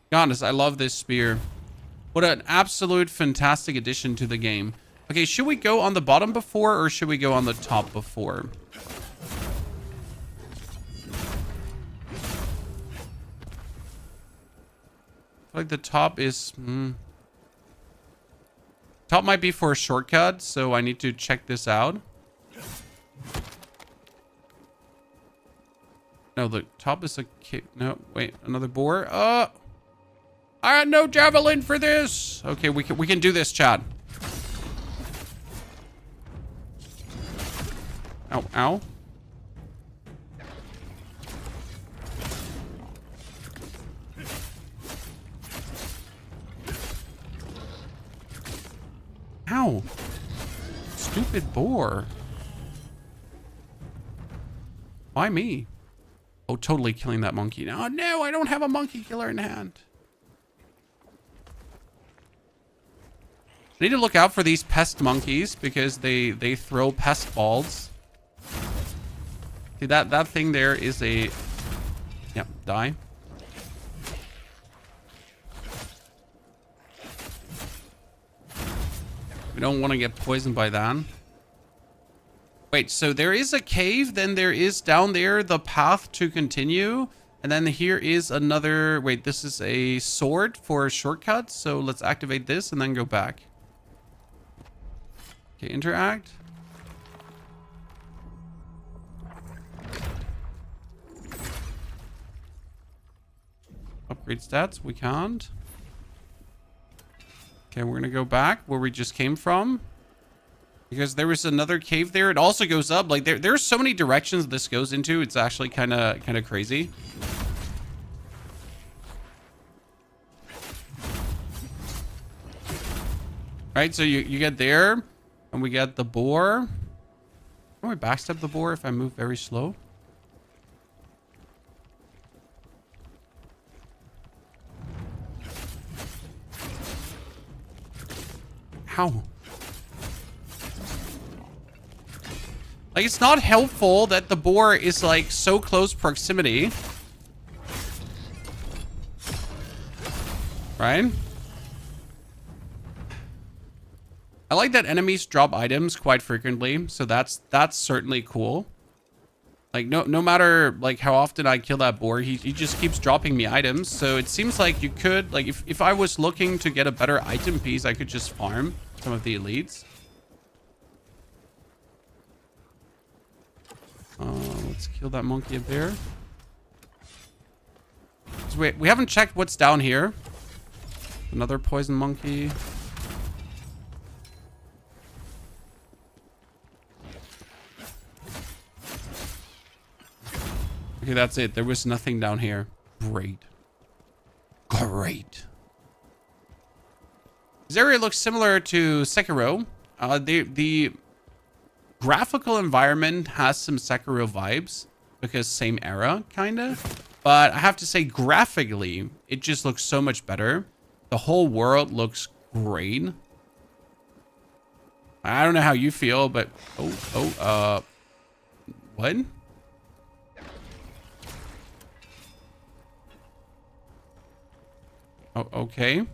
Be honest, I love this spear. What an absolute fantastic addition to the game. Okay, should we go on the bottom before, or should we go on the top before? I feel like the top is... Top might be for a shortcut, so I need to check this out. No, the top is a... No, wait, another boar. I had no javelin for this. Okay, we can do this, Chad. Ow, ow. Ow. Stupid boar. Why me? Oh, totally killing that monkey. No, no, I don't have a monkey killer in hand. I need to look out for these pest monkeys because they throw pest balls. See, that thing there is a... Yep, die. We don't want to get poisoned by that. Wait, so there is a cave, then there is down there the path to continue. And then here is another... Wait, this is a sword for a shortcut. So let's activate this and then go back. Okay, interact. Upgrade stats, we can't. Okay, we're gonna go back where we just came from. Because there was another cave there. It also goes up. Like, there's so many directions this goes into. It's actually kind of crazy. Alright, so you get there. And we get the boar. Can we backstab the boar if I move very slow? Ow. Like, it's not helpful that the boar is, like, so close proximity. Right? I like that enemies drop items quite frequently, so that's certainly cool. Like, no matter, like, how often I kill that boar, he just keeps dropping me items. So it seems like you could, like, if I was looking to get a better item piece, I could just farm some of the elites. Let's kill that monkey up there. So we haven't checked what's down here. Another poison monkey. Okay, that's it. There was nothing down here. Great. Great. This area looks similar to Sekiro. The graphical environment has some Sekiro vibes because same era, kind of. But I have to say, graphically, it just looks so much better. The whole world looks great. I don't know how you feel, but... What? Oh, okay.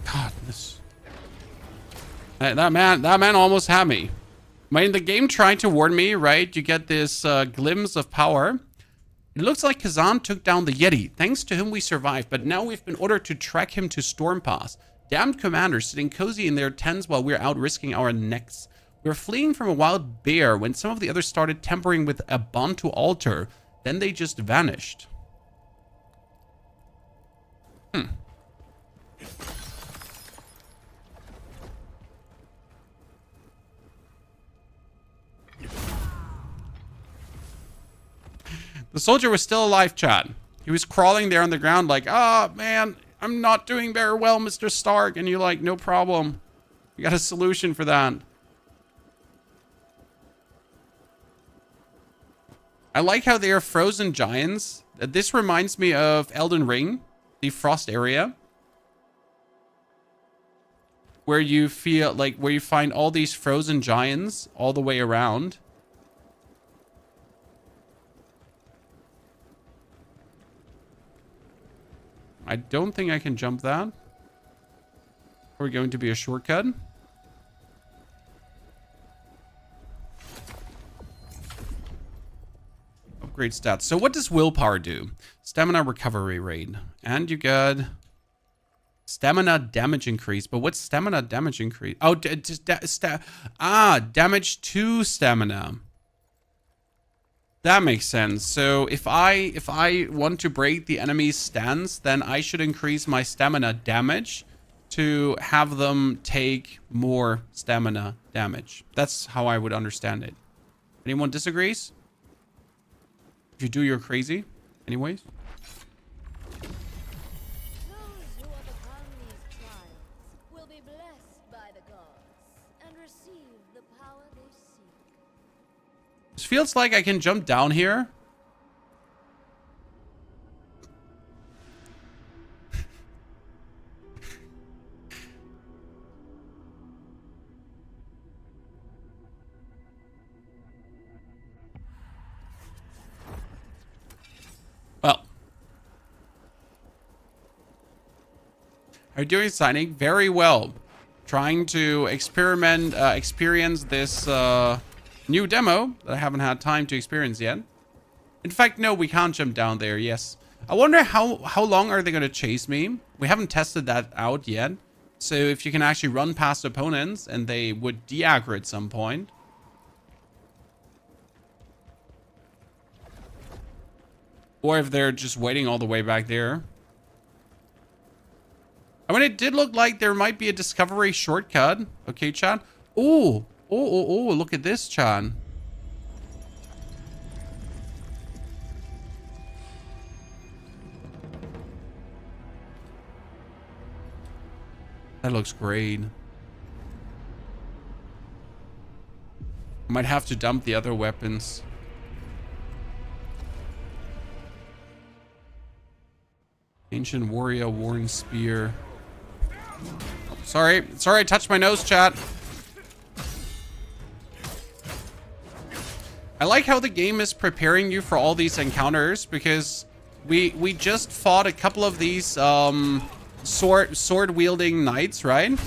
God, this... That man almost had me. I mean, the game tried to warn me, right? You get this glimpse of power. It looks like Khazan took down the Yeti, thanks to whom we survived, but now we've been ordered to track him to Storm Pass. Damned commanders sitting cozy in their tents while we're out risking our necks. We're fleeing from a wild bear when some of the others started tampering with a Bantu altar. Then they just vanished. The soldier was still alive, chat. He was crawling there on the ground like, ah, man, I'm not doing very well, Mr. Stark. And you're like, no problem. We got a solution for that. I like how they are frozen giants. This reminds me of Elden Ring, the frost area. Where you feel like, where you find all these frozen giants all the way around. I don't think I can jump that. Are we going to be a shortcut? Upgrade stats. So what does willpower do? Stamina recovery rate. And you got stamina damage increase. But what's stamina damage increase? Oh, damage to stamina. That makes sense. So if I want to break the enemy's stance, then I should increase my stamina damage to have them take more stamina damage. That's how I would understand it. Anyone disagrees? If you do, you're crazy. Anyways. Those who overcome these trials will be blessed by the gods and receive the power they seek. This feels like I can jump down here. Well. How are you doing, signing? Very well. Trying to experience this new demo that I haven't had time to experience yet. In fact, no, we can't jump down there. Yes. I wonder how long are they going to chase me? We haven't tested that out yet. So if you can actually run past opponents and they would de-aggro at some point. Or if they're just waiting all the way back there. I mean, it did look like there might be a discovery shortcut. Okay, chat. Oh, look at this, chat. That looks great. Might have to dump the other weapons. Ancient warrior, warring spear. Oh, sorry, I touched my nose, chat. I like how the game is preparing you for all these encounters because we just fought a couple of these sword wielding knights, right?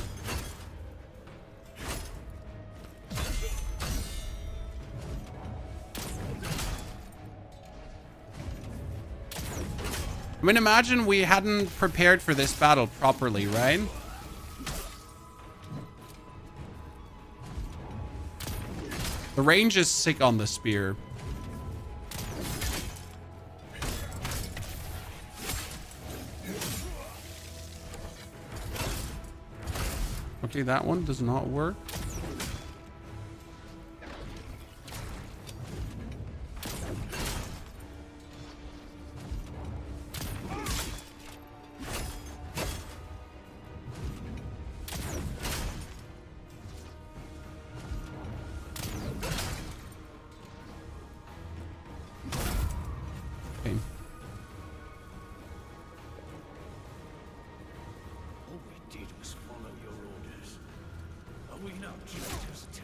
I mean, imagine we hadn't prepared for this battle properly, right? The range is sick on the spear. Okay, that one does not work.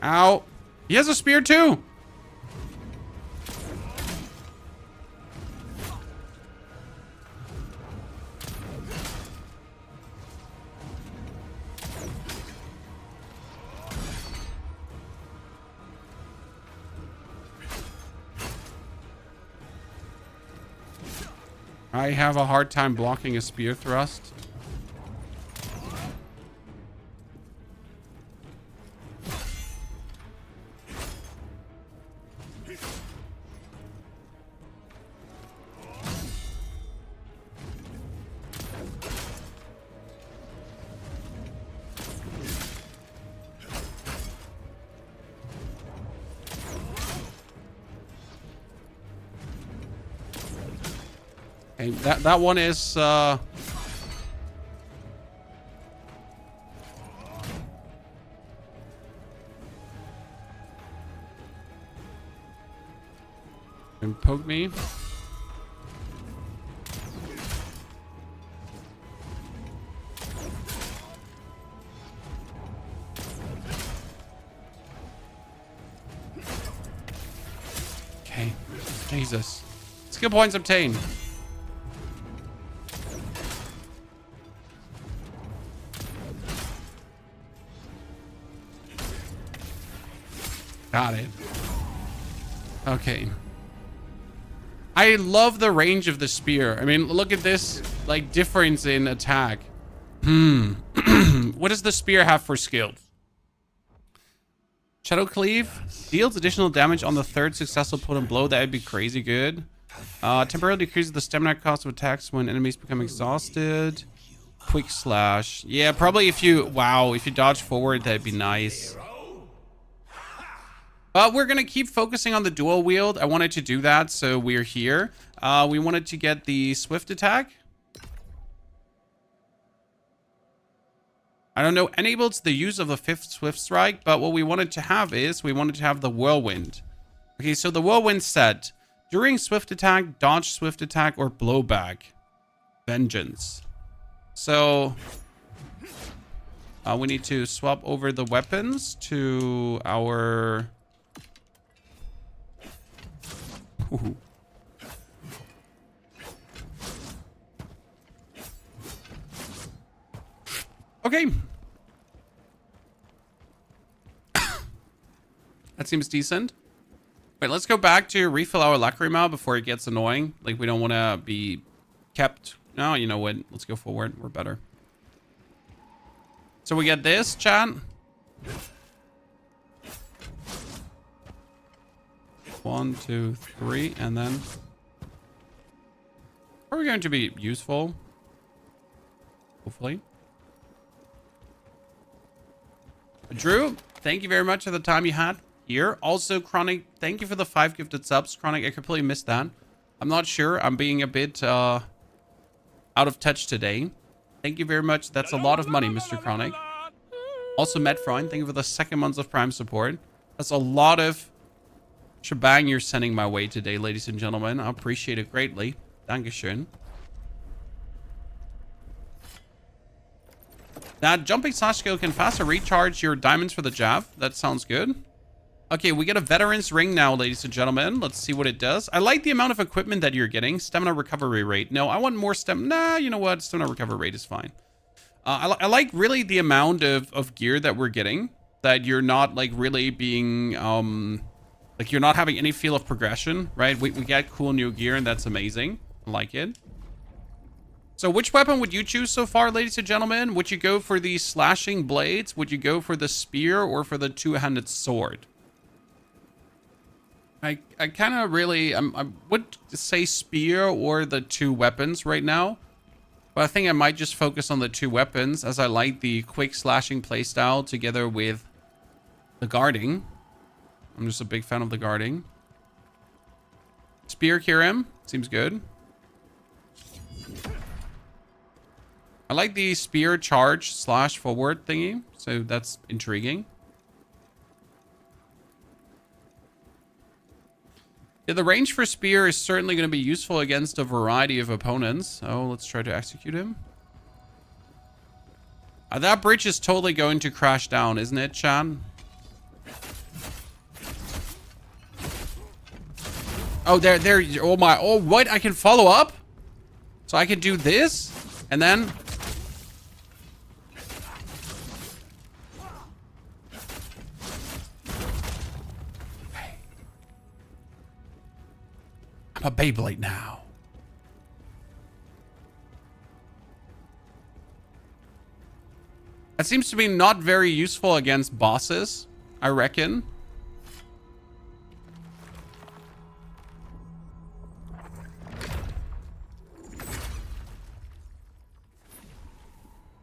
Ow. He has a spear too. I have a hard time blocking a spear thrust. Okay, that one is and poke me. Okay, Jesus. Skill points obtained. Got it. Okay. I love the range of the spear. I mean, look at this, like, difference in attack. What does the spear have for skills? Shadow Cleave deals additional damage on the third successful opponent blow. That would be crazy good. Temporarily decreases the stamina cost of attacks when enemies become exhausted. Quick Slash. Yeah, probably if you... Wow, if you dodge forward, that'd be nice. But we're going to keep focusing on the dual wield. I wanted to do that, so we're here. We wanted to get the swift attack. I don't know, enables the use of the 5th swift strike, but what we wanted to have is, we wanted to have the whirlwind. Okay, so the whirlwind set. During swift attack, dodge swift attack, or blowback. Vengeance. So... we need to swap over the weapons to our... Ooh. Okay. That seems decent. Wait, let's go back to refill our lacrima before it gets annoying. Like, we don't want to be kept... No, you know what? Let's go forward. We're better. So we get this, chat. 1, 2, 3, and then... Are we going to be useful? Hopefully. Drew, thank you very much for the time you had here. Also, Chronic, thank you for the 5 gifted subs. Chronic, I completely missed that. I'm not sure. I'm being a bit out of touch today. Thank you very much. That's a lot of money, Mr. Chronic. Also, Metfreund, thank you for the 2nd month of Prime support. That's a lot of shebang you're sending my way today, ladies and gentlemen. I appreciate it greatly. Dankeschön. That jumping slash skill can faster recharge your diamonds for the jab. That sounds good. Okay, we get a veteran's ring now, ladies and gentlemen. Let's see what it does. I like the amount of equipment that you're getting. Stamina recovery rate. No, I want more stamina. Nah, you know what? Stamina recovery rate is fine. I like really the amount of gear that we're getting. That you're not like really being... like you're not having any feel of progression, right? We get cool new gear and that's amazing. I like it. So which weapon would you choose so far, ladies and gentlemen? Would you go for the slashing blades? Would you go for the spear or for the two-handed sword? I kind of really... I would say spear or the 2 weapons right now. But I think I might just focus on the 2 weapons as I like the quick slashing playstyle together with the guarding. I'm just a big fan of the guarding. Spear Kirim. Seems good. I like the spear charge slash forward thingy. So that's intriguing. Yeah, the range for spear is certainly going to be useful against a variety of opponents. Oh, let's try to execute him. That bridge is totally going to crash down, isn't it, Chan? Oh, there. Oh my. Oh, what? I can follow up? So I can do this? And then... I'm a Beyblade now. That seems to be not very useful against bosses, I reckon.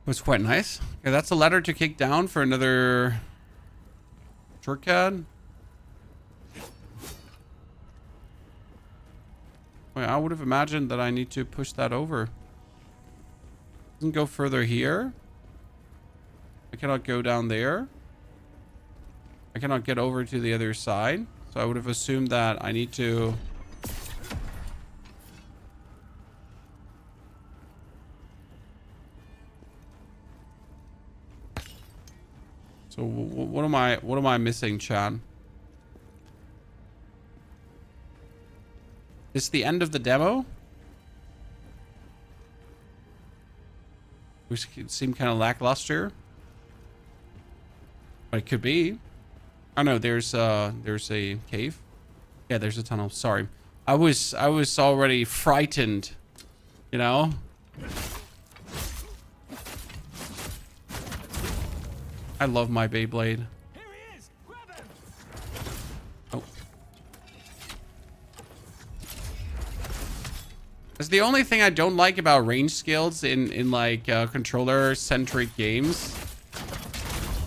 Was quite nice. Okay, that's a ladder to kick down for another shortcut. Wait, I would have imagined that I need to push that over. Doesn't go further here. I cannot go down there. I cannot get over to the other side. So I would have assumed that I need to... So what am I missing, Chan? Is this the end of the demo? Which seemed kind of lackluster. But it could be. Oh no, there's a cave. Yeah, there's a tunnel. Sorry. I was already frightened, you know? I love my Beyblade. Here he is! Grab him! Oh. That's the only thing I don't like about range skills in like controller-centric games.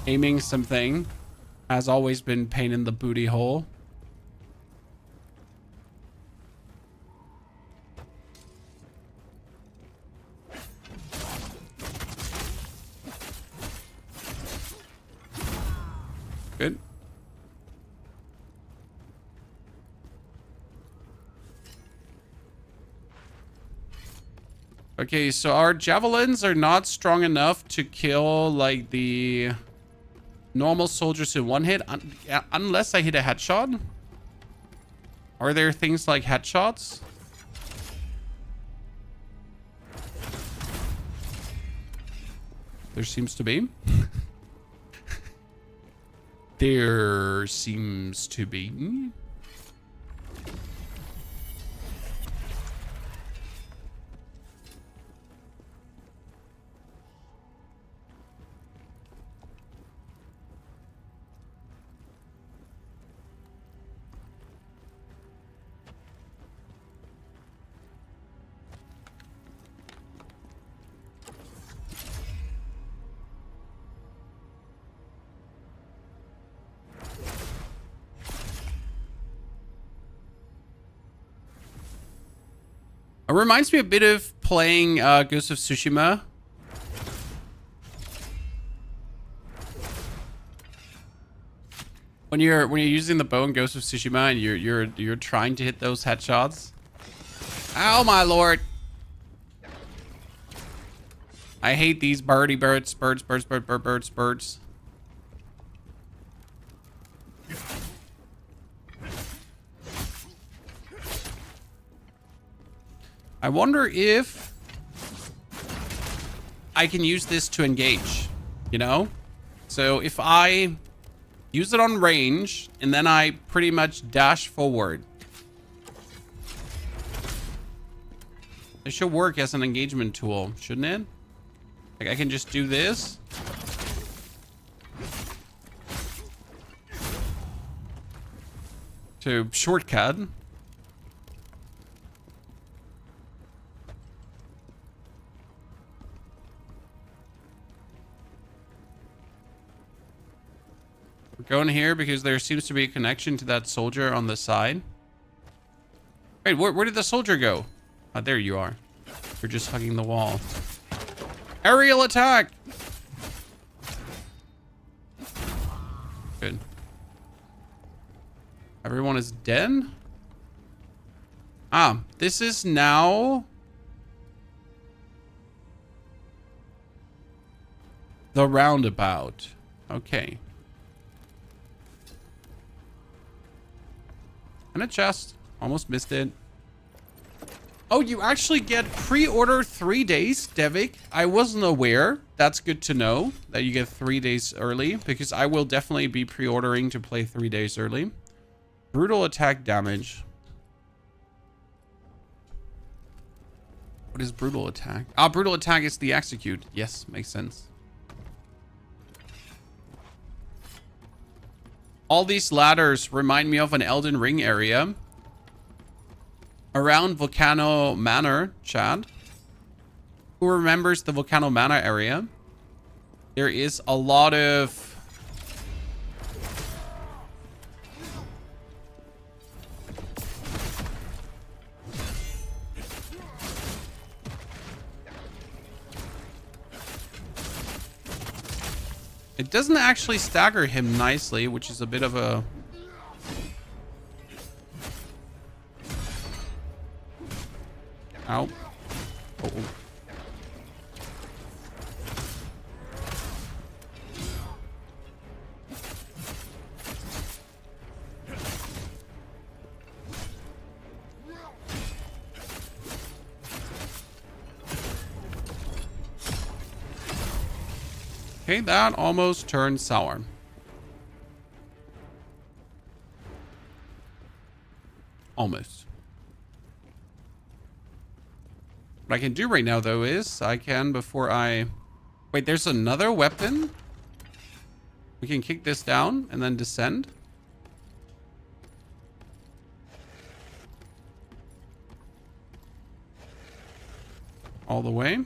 Aiming something has always been pain in the booty hole. Good. Okay, so our javelins are not strong enough to kill like the normal soldiers in one hit, unless I hit a headshot. Are there things like headshots? There seems to be. There seems to be. It reminds me a bit of playing Ghost of Tsushima. When you're using the bow in Ghost of Tsushima and you're trying to hit those headshots. Ow, my lord! I hate these birds. I wonder if I can use this to engage, you know? So if I use it on range and then I pretty much dash forward, it should work as an engagement tool, shouldn't it? Like I can just do this. To shortcut. Going here because there seems to be a connection to that soldier on the side. Wait, where did the soldier go? Oh, there you are. You're just hugging the wall. Aerial attack! Good. Everyone is dead? Ah, this is now... The roundabout. Okay. And a chest. Almost missed it. Oh, you actually get pre-order 3 days, Devik. I wasn't aware. That's good to know that you get 3 days early, because I will definitely be pre-ordering to play 3 days early. Brutal attack damage. What is brutal attack? Ah, brutal attack is the execute. Yes, makes sense. All these ladders remind me of an Elden Ring area. Around Volcano Manor, Chad. Who remembers the Volcano Manor area? There is a lot of... It doesn't actually stagger him nicely, which is a bit of a... Ow. Oh. Okay, that almost turned sour. Almost. What I can do right now, though, is I can, before I... Wait, there's another weapon? We can kick this down and then descend. All the way.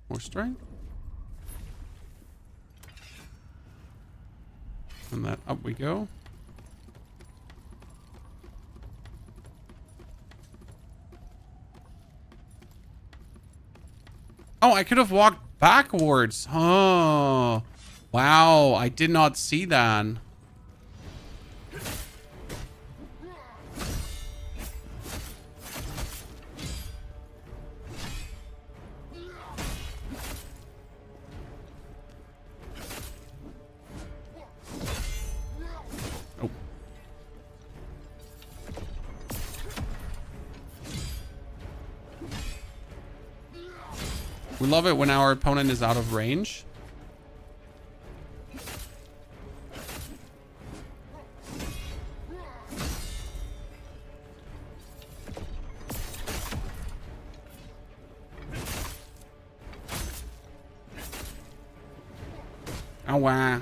More strength. And that up we go. Oh, I could have walked backwards. Oh, wow. I did not see that. We love it when our opponent is out of range. Oh, wow.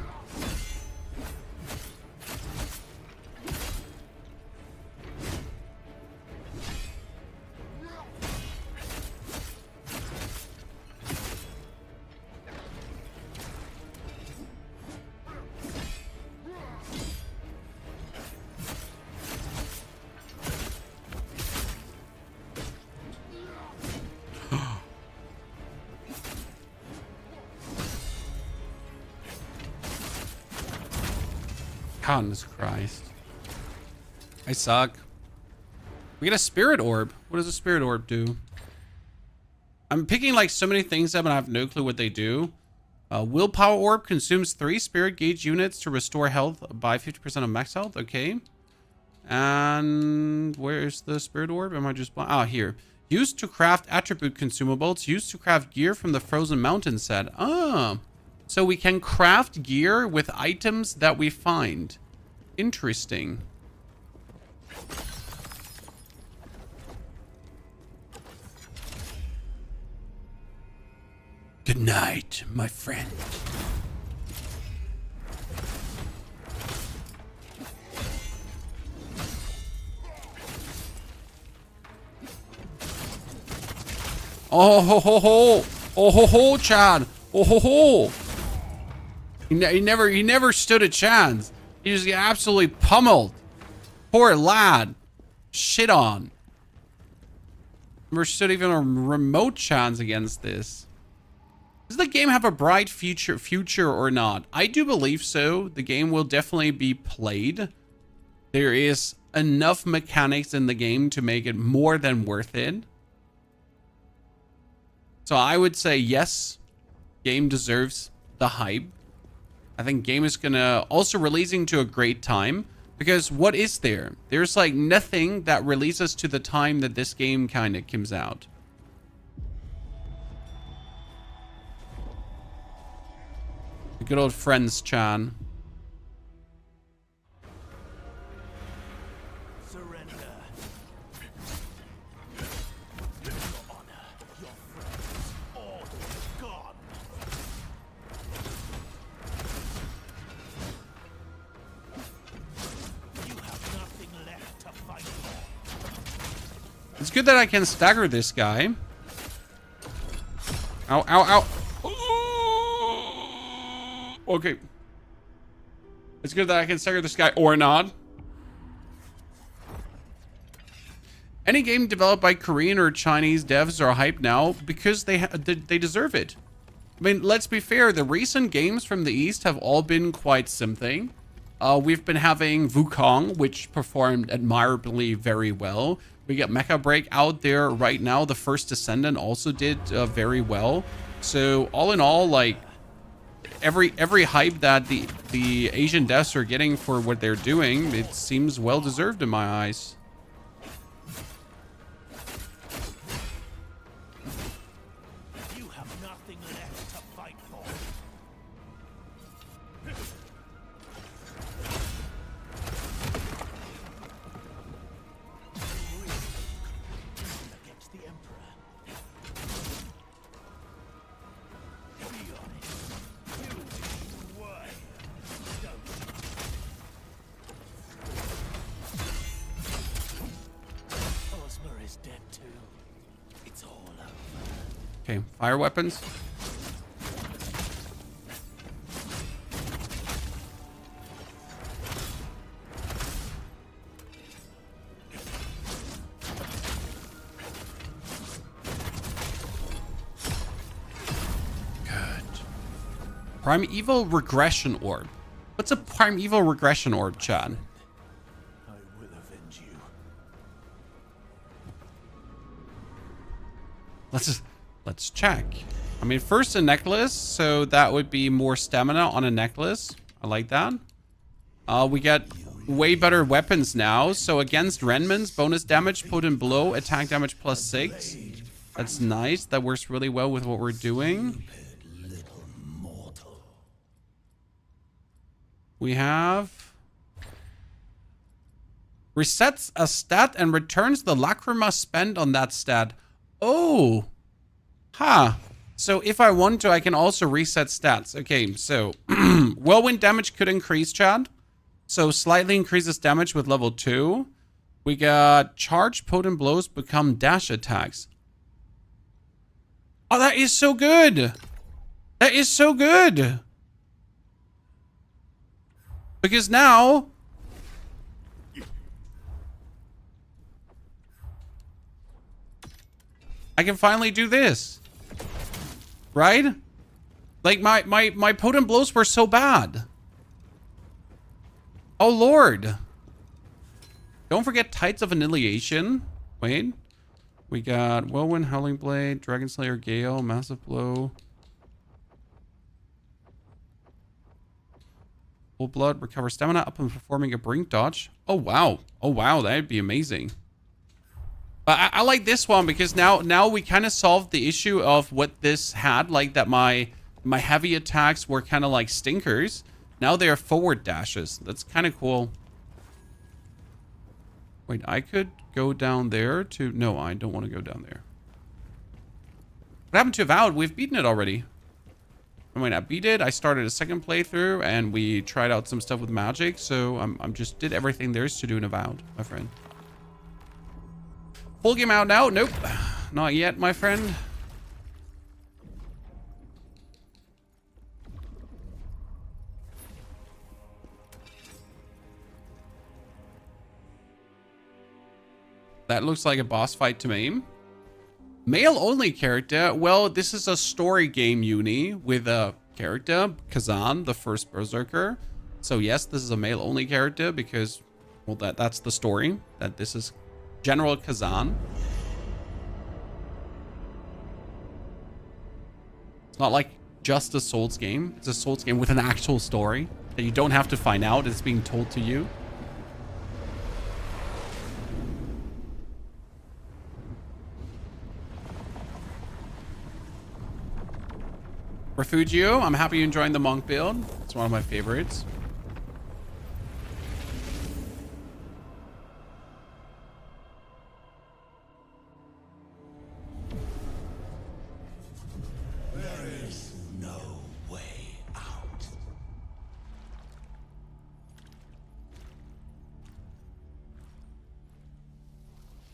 Jesus Christ. I suck. We get a spirit orb. What does a spirit orb do? I'm picking like so many things up and I have no clue what they do. Willpower orb consumes 3 spirit gauge units to restore health by 50% of max health. Okay. And where's the spirit orb? Am I just... Ah, here. Used to craft attribute consumables. Used to craft gear from the Frozen Mountain set. Ah. So we can craft gear with items that we find. Interesting. Good night, my friend. Oh ho ho ho! Oh ho ho, Chad! Oh ho ho! He never stood a chance. He just got absolutely pummeled. Poor lad. Shit on. Never stood even a remote chance against this. Does the game have a bright future or not? I do believe so. The game will definitely be played. there is enough mechanics in the game to make it more than worth it. So I would say yes, game deserves the hype. I think game is gonna also releasing to a great time, because what is there? There's like nothing that releases to the time that this game kind of comes out. The good old friends, Chan. Surrender. Your honor, your friends, all gone. You have nothing left to fight for. It's good that I can stagger this guy. Ow, ow, ow. Okay. It's good that I can stagger this guy or not. Any game developed by Korean or Chinese devs are hyped now because they deserve it. I mean, let's be fair. The recent games from the East have all been quite something. We've been having Wukong, which performed admirably very well. We got Mecha Break out there right now. The First Descendant also did very well. So all in all, like every hype that the Asian devs are getting for what they're doing, it seems well deserved in my eyes. You have nothing left to fight for. Against the Emperor. Be honest. You why? Ozma is dead too. It's all over. Okay, fire weapons. Primeval regression orb. What's a primeval regression orb, Chad? I will avenge you. Let's check. I mean, first a necklace, so that would be more stamina on a necklace. I like that. We get way better weapons now. So against Renmans, bonus damage, potent blow, attack damage +6. That's nice. That works really well with what we're doing. Little mortal. We have resets a stat and returns the lacrima spent on that stat. Oh, huh. So if I want to, I can also reset stats. Okay, so whirlwind damage could increase, Chad. So slightly increases damage with level 2. We got charged potent blows become dash attacks. Oh, that is so good. That is so good. Because now I can finally do this. Right? Like my potent blows were so bad. Oh Lord. Don't forget Tides of Annihilation. Wait. We got Whirlwind, Howling Blade, Dragon Slayer, Gale, Massive Blow. Full Blood, recover stamina upon performing a brink dodge. Oh wow. Oh wow, that'd be amazing. But I like this one because now we kind of solved the issue of what this had, like that my heavy attacks were kind of like stinkers. Now they are forward dashes. That's kind of cool. Wait, I could go down there to... No, I don't want to go down there. What happened to Avowed? We've beaten it already. I mean, I beat it. I started a second playthrough and we tried out some stuff with magic. So I'm just did everything there is to do in Avowed, my friend. Full game out now? Nope. Not yet, my friend. That looks like a boss fight to me. Male only character. Well, this is a story game uni with a character, Khazan, the first Berserker. So yes, this is a male only character because Well, that's the story. That this is General Khazan. It's not like just a Souls game. It's a Souls game with an actual story that you don't have to find out. It's being told to you. Refugio, I'm happy you're enjoying the monk build. It's one of my favorites. There is no way out.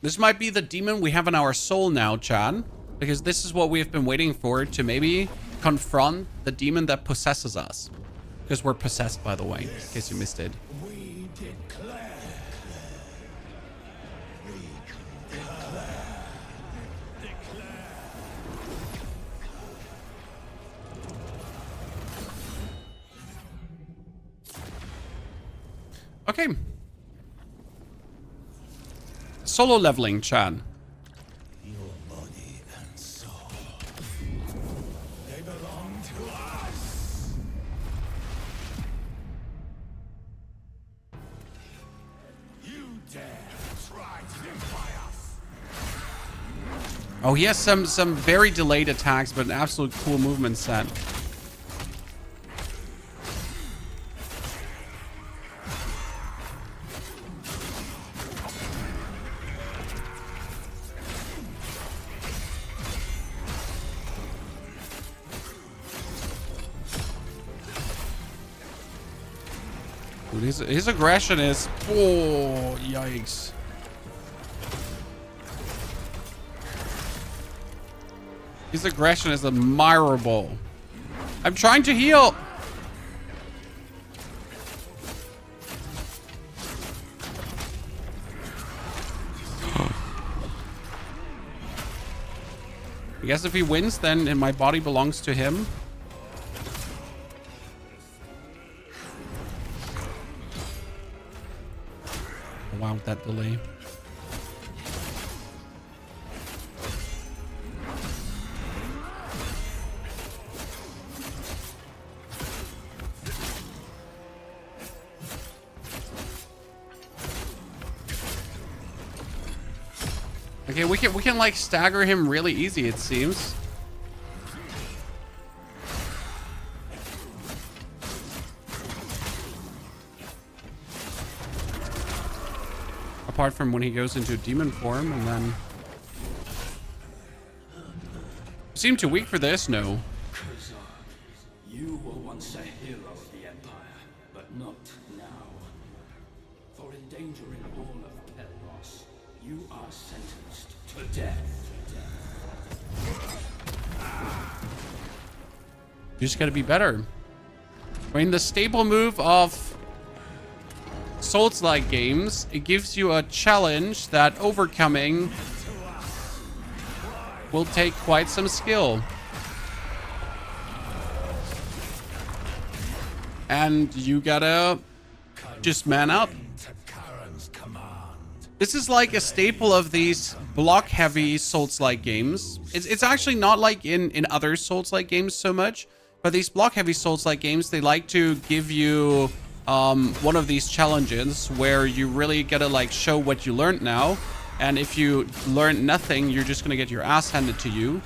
This might be the demon we have in our soul now, Chad. Because this is what we've been waiting for, to maybe confront the demon that possesses us. Because we're possessed, by the way, in case you missed it. We declare. Okay. Solo leveling, Chad. Your body and soul. They belong to us. You dare try to defy us. Oh, he has some very delayed attacks, but an absolute cool movement set. Dude, his aggression is... Oh, yikes. His aggression is admirable. I'm trying to heal. I guess if he wins, then my body belongs to him. Wow, that delay. Okay, we can like stagger him really easy, it seems. Apart from when he goes into demon form, and then... Seem too weak for this? No. Khazan, you were once a hero of the Empire, but not now. For endangering all of Pelros, you are sentenced to death. You just gotta be better. I mean, the staple move of Souls-like games, it gives you a challenge that overcoming will take quite some skill. And you gotta just man up. This is like a staple of these block-heavy Souls-like games. It's actually not like in other Souls-like games so much, but these block-heavy Souls-like games, they like to give you one of these challenges where you really gotta like show what you learned now. And if you learn nothing, you're just gonna get your ass handed to you.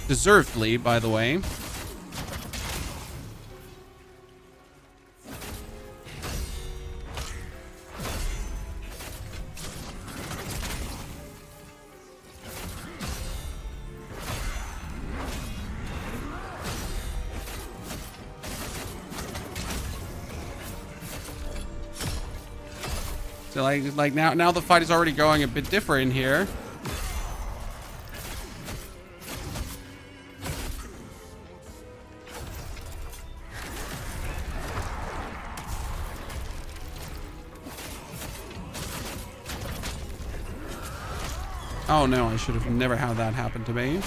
Deservedly, by the way. So like now the fight is already going a bit different here. Oh no, I should have never had that happen to me.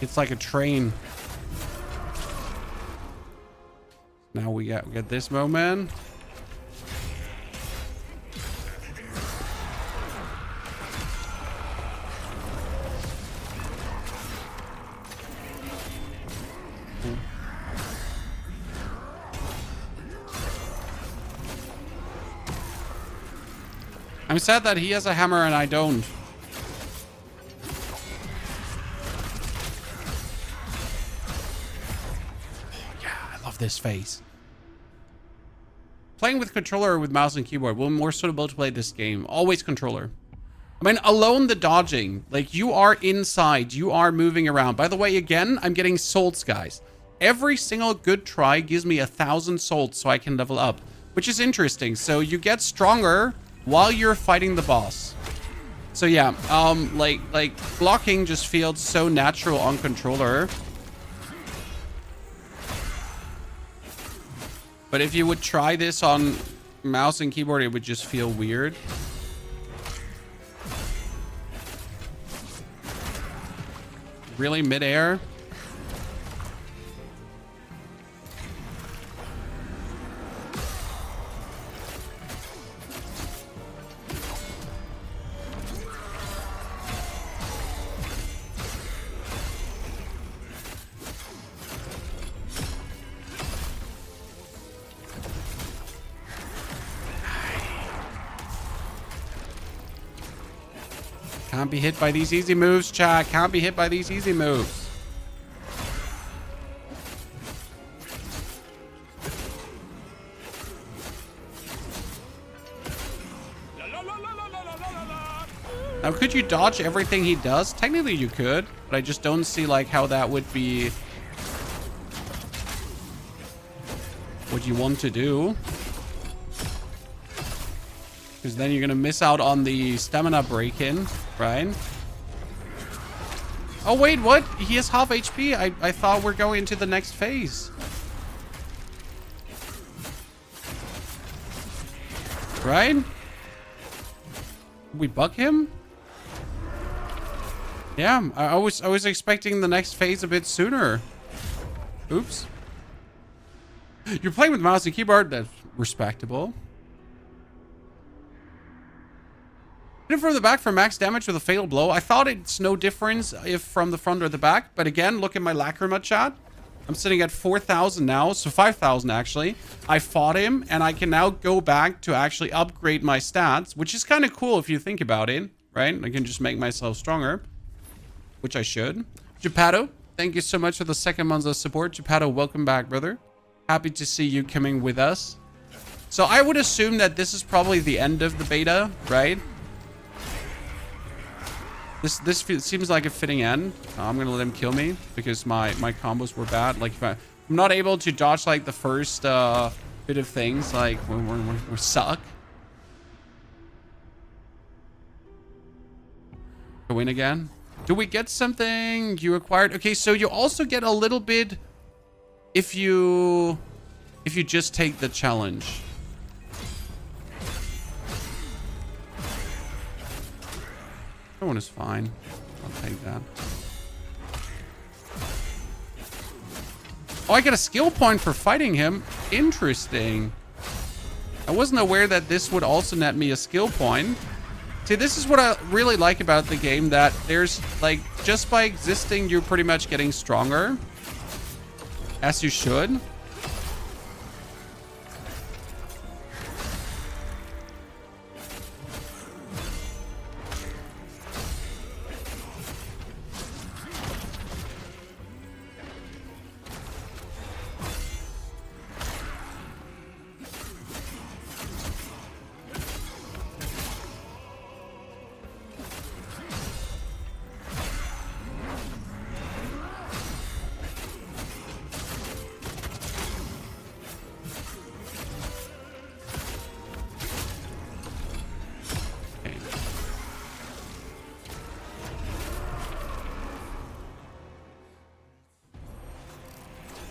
it's like a train. Now we get this moment. I'm sad that he has a hammer and I don't. Yeah, I love this phase. Playing with controller or with mouse and keyboard will be more suitable to play this game. Always controller. I mean, alone the dodging. Like, you are inside. You are moving around. By the way, again, I'm getting souls, guys. Every single good try gives me 1,000 souls so I can level up. Which is interesting. So you get stronger while you're fighting the boss. So yeah, like blocking just feels so natural on controller. But if you would try this on mouse and keyboard, it would just feel weird. Really, midair? Can't be hit by these easy moves, chat. Can't be hit by these easy moves. Now, could you dodge everything he does? Technically, you could, but I just don't see like how that would be what you want to do. Because then you're going to miss out on the stamina break-in, right? Oh, wait, what? He has half HP? I thought we're going into the next phase. Right? We bug him? Yeah, I was expecting the next phase a bit sooner. Oops. You're playing with mouse and keyboard? That's respectable. Hit him from the back for max damage with a fatal blow. I thought it's no difference if from the front or the back. But again, look at my Lacrima chat. I'm sitting at 4,000 now. So 5,000 actually. I fought him and I can now go back to actually upgrade my stats. Which is kind of cool if you think about it. Right? I can just make myself stronger. Which I should. Geppetto, thank you so much for the second month of support. Geppetto, welcome back, brother. Happy to see you coming with us. So I would assume that this is probably the end of the beta, right? This seems like a fitting end. I'm gonna let him kill me because my combos were bad. Like if I'm not able to dodge like the first bit of things, like we suck. Go in again. Do we get something you acquired? Okay, so you also get a little bit if you just take the challenge. That one is fine. I'll take that. Oh, I get a skill point for fighting him. Interesting. I wasn't aware that this would also net me a skill point. See, this is what I really like about the game, that there's, like, just by existing, you're pretty much getting stronger. As you should.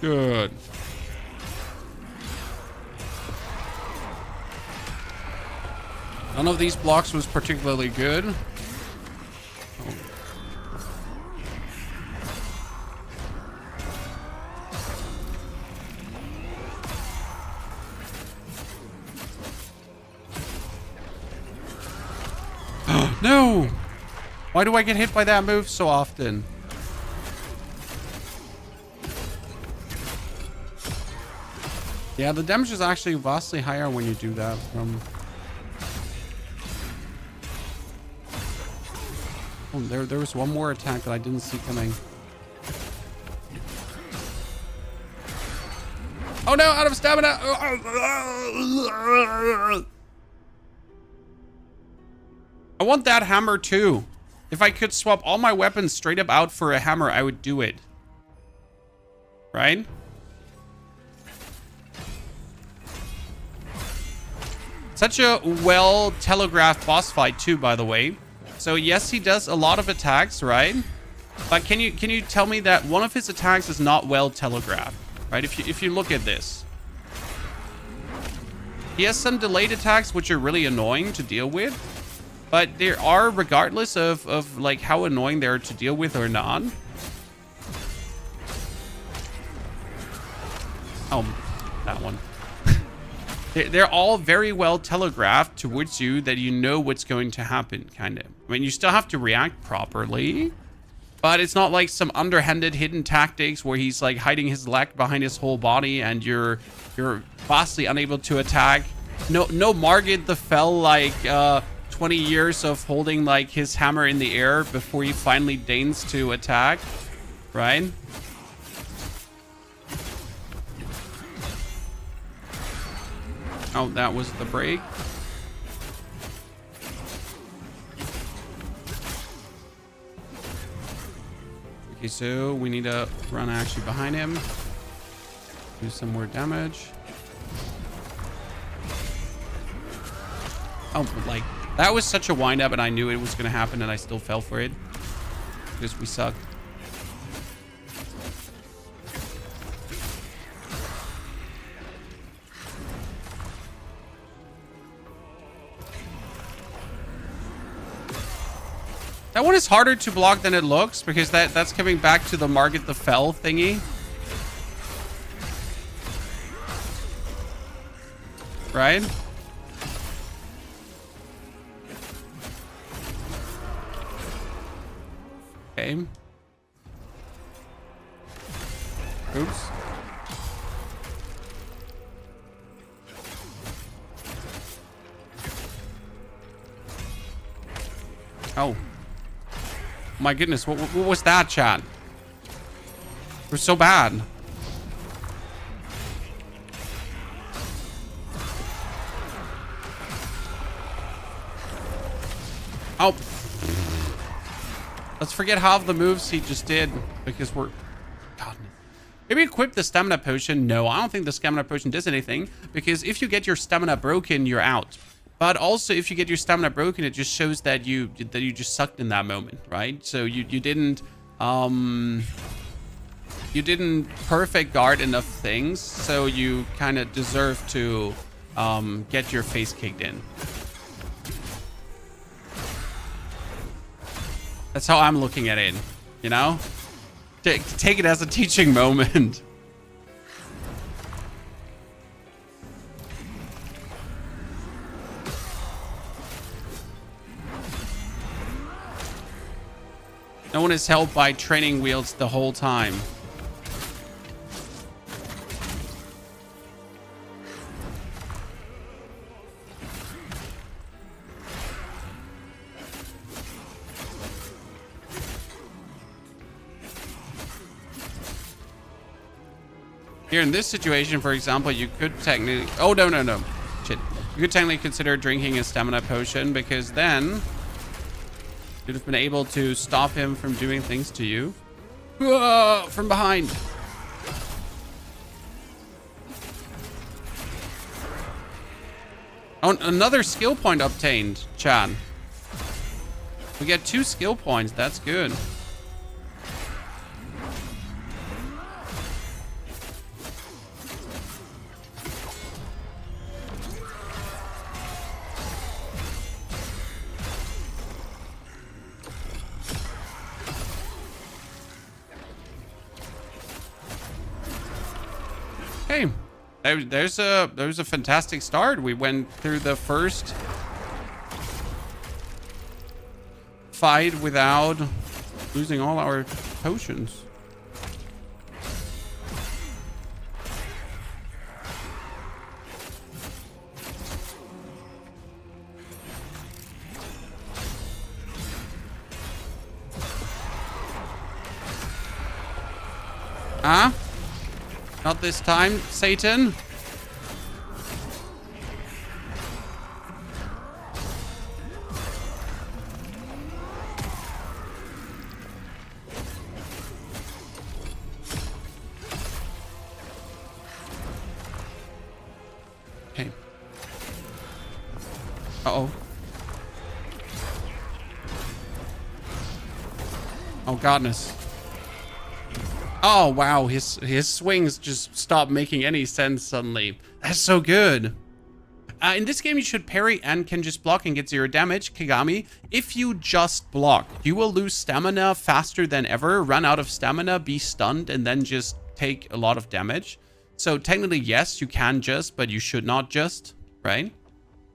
Good. None of these blocks was particularly good. Oh. No! Why do I get hit by that move so often? Yeah, the damage is actually vastly higher when you do that from... Oh, there was one more attack that I didn't see coming. Oh no, out of stamina! I want that hammer too. If I could swap all my weapons straight up out for a hammer, I would do it. Right? Such a well telegraphed boss fight too, by the way. So yes, he does a lot of attacks, right? But can you tell me that one of his attacks is not well telegraphed, right? If you look at this, he has some delayed attacks which are really annoying to deal with, but there are, regardless of like how annoying they are to deal with or not. Oh, that one. They're all very well telegraphed towards you that you know what's going to happen, kind of. I mean, you still have to react properly, but it's not like some underhanded hidden tactics where he's like hiding his leg behind his whole body and you're vastly unable to attack. No Margit the Fell like 20 years of holding like his hammer in the air before he finally deigns to attack, right? Oh, that was the break. Okay, so we need to run actually behind him. Do some more damage. Oh, like, that was such a wind up and I knew it was going to happen and I still fell for it. Because we suck. That one is harder to block than it looks because that's coming back to the Margit the Fell thingy. Right? Okay. Oops. Oh. My goodness, what was that, chat? It was so bad. Oh. Let's forget half of the moves he just did because we're... God. Maybe equip the stamina potion. No, I don't think the stamina potion does anything because if you get your stamina broken, you're out. But also, if you get your stamina broken, it just shows that you just sucked in that moment, right? So you didn't perfect guard enough things, so you kind of deserve to get your face kicked in. That's how I'm looking at it, you know? Take it as a teaching moment. No one is held by training wheels the whole time. Here in this situation, for example, you could technically... Oh, no. Shit. You could technically consider drinking a stamina potion because then... you'd have been able to stop him from doing things to you. From behind. Oh, another skill point obtained, Chan. We get 2 skill points. That's good. Hey, there's a fantastic start. We went through the first fight without losing all our potions. Huh? Not this time, Satan. Okay. Uh-oh. Oh, godness. Oh, wow. His swings just stopped making any sense suddenly. That's so good. In this game, you should parry and can just block and get 0 damage, Kagami. If you just block, you will lose stamina faster than ever, run out of stamina, be stunned, and then just take a lot of damage. So technically, yes, you can just, but you should not just, right?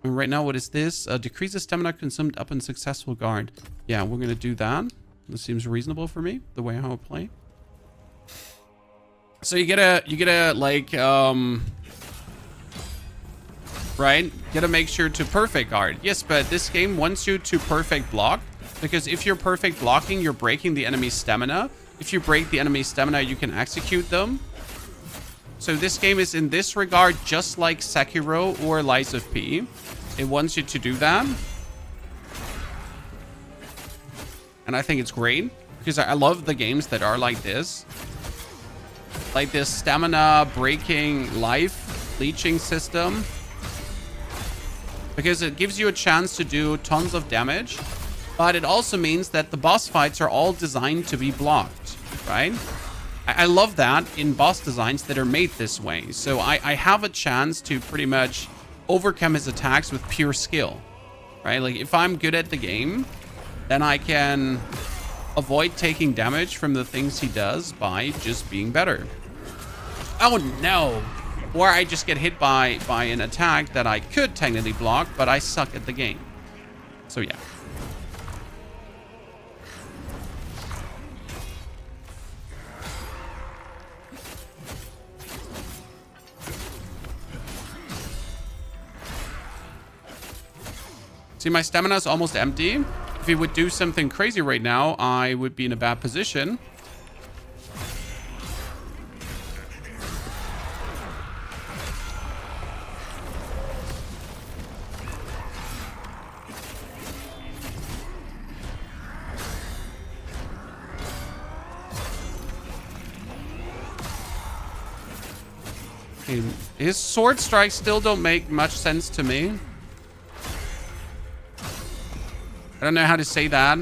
And right now, what is this? Decreases stamina consumed up in successful guard. Yeah, we're going to do that. This seems reasonable for me, the way how I play. So you gotta like, right? You gotta make sure to perfect guard. Yes, but this game wants you to perfect block, because if you're perfect blocking, you're breaking the enemy's stamina. If you break the enemy's stamina, you can execute them. So this game is in this regard just like Sekiro or Lies of P. It wants you to do that. And I think it's great, because I love the games that are like this. Like this stamina breaking life leeching system. Because it gives you a chance to do tons of damage. But it also means that the boss fights are all designed to be blocked, right? I love that in boss designs that are made this way. So I have a chance to pretty much overcome his attacks with pure skill, right? Like if I'm good at the game, then I can avoid taking damage from the things he does by just being better. Oh no! Or I just get hit by an attack that I could technically block, but I suck at the game. So yeah. See, my stamina is almost empty. If he would do something crazy right now, I would be in a bad position. Okay, his sword strikes still don't make much sense to me. I don't know how to say that.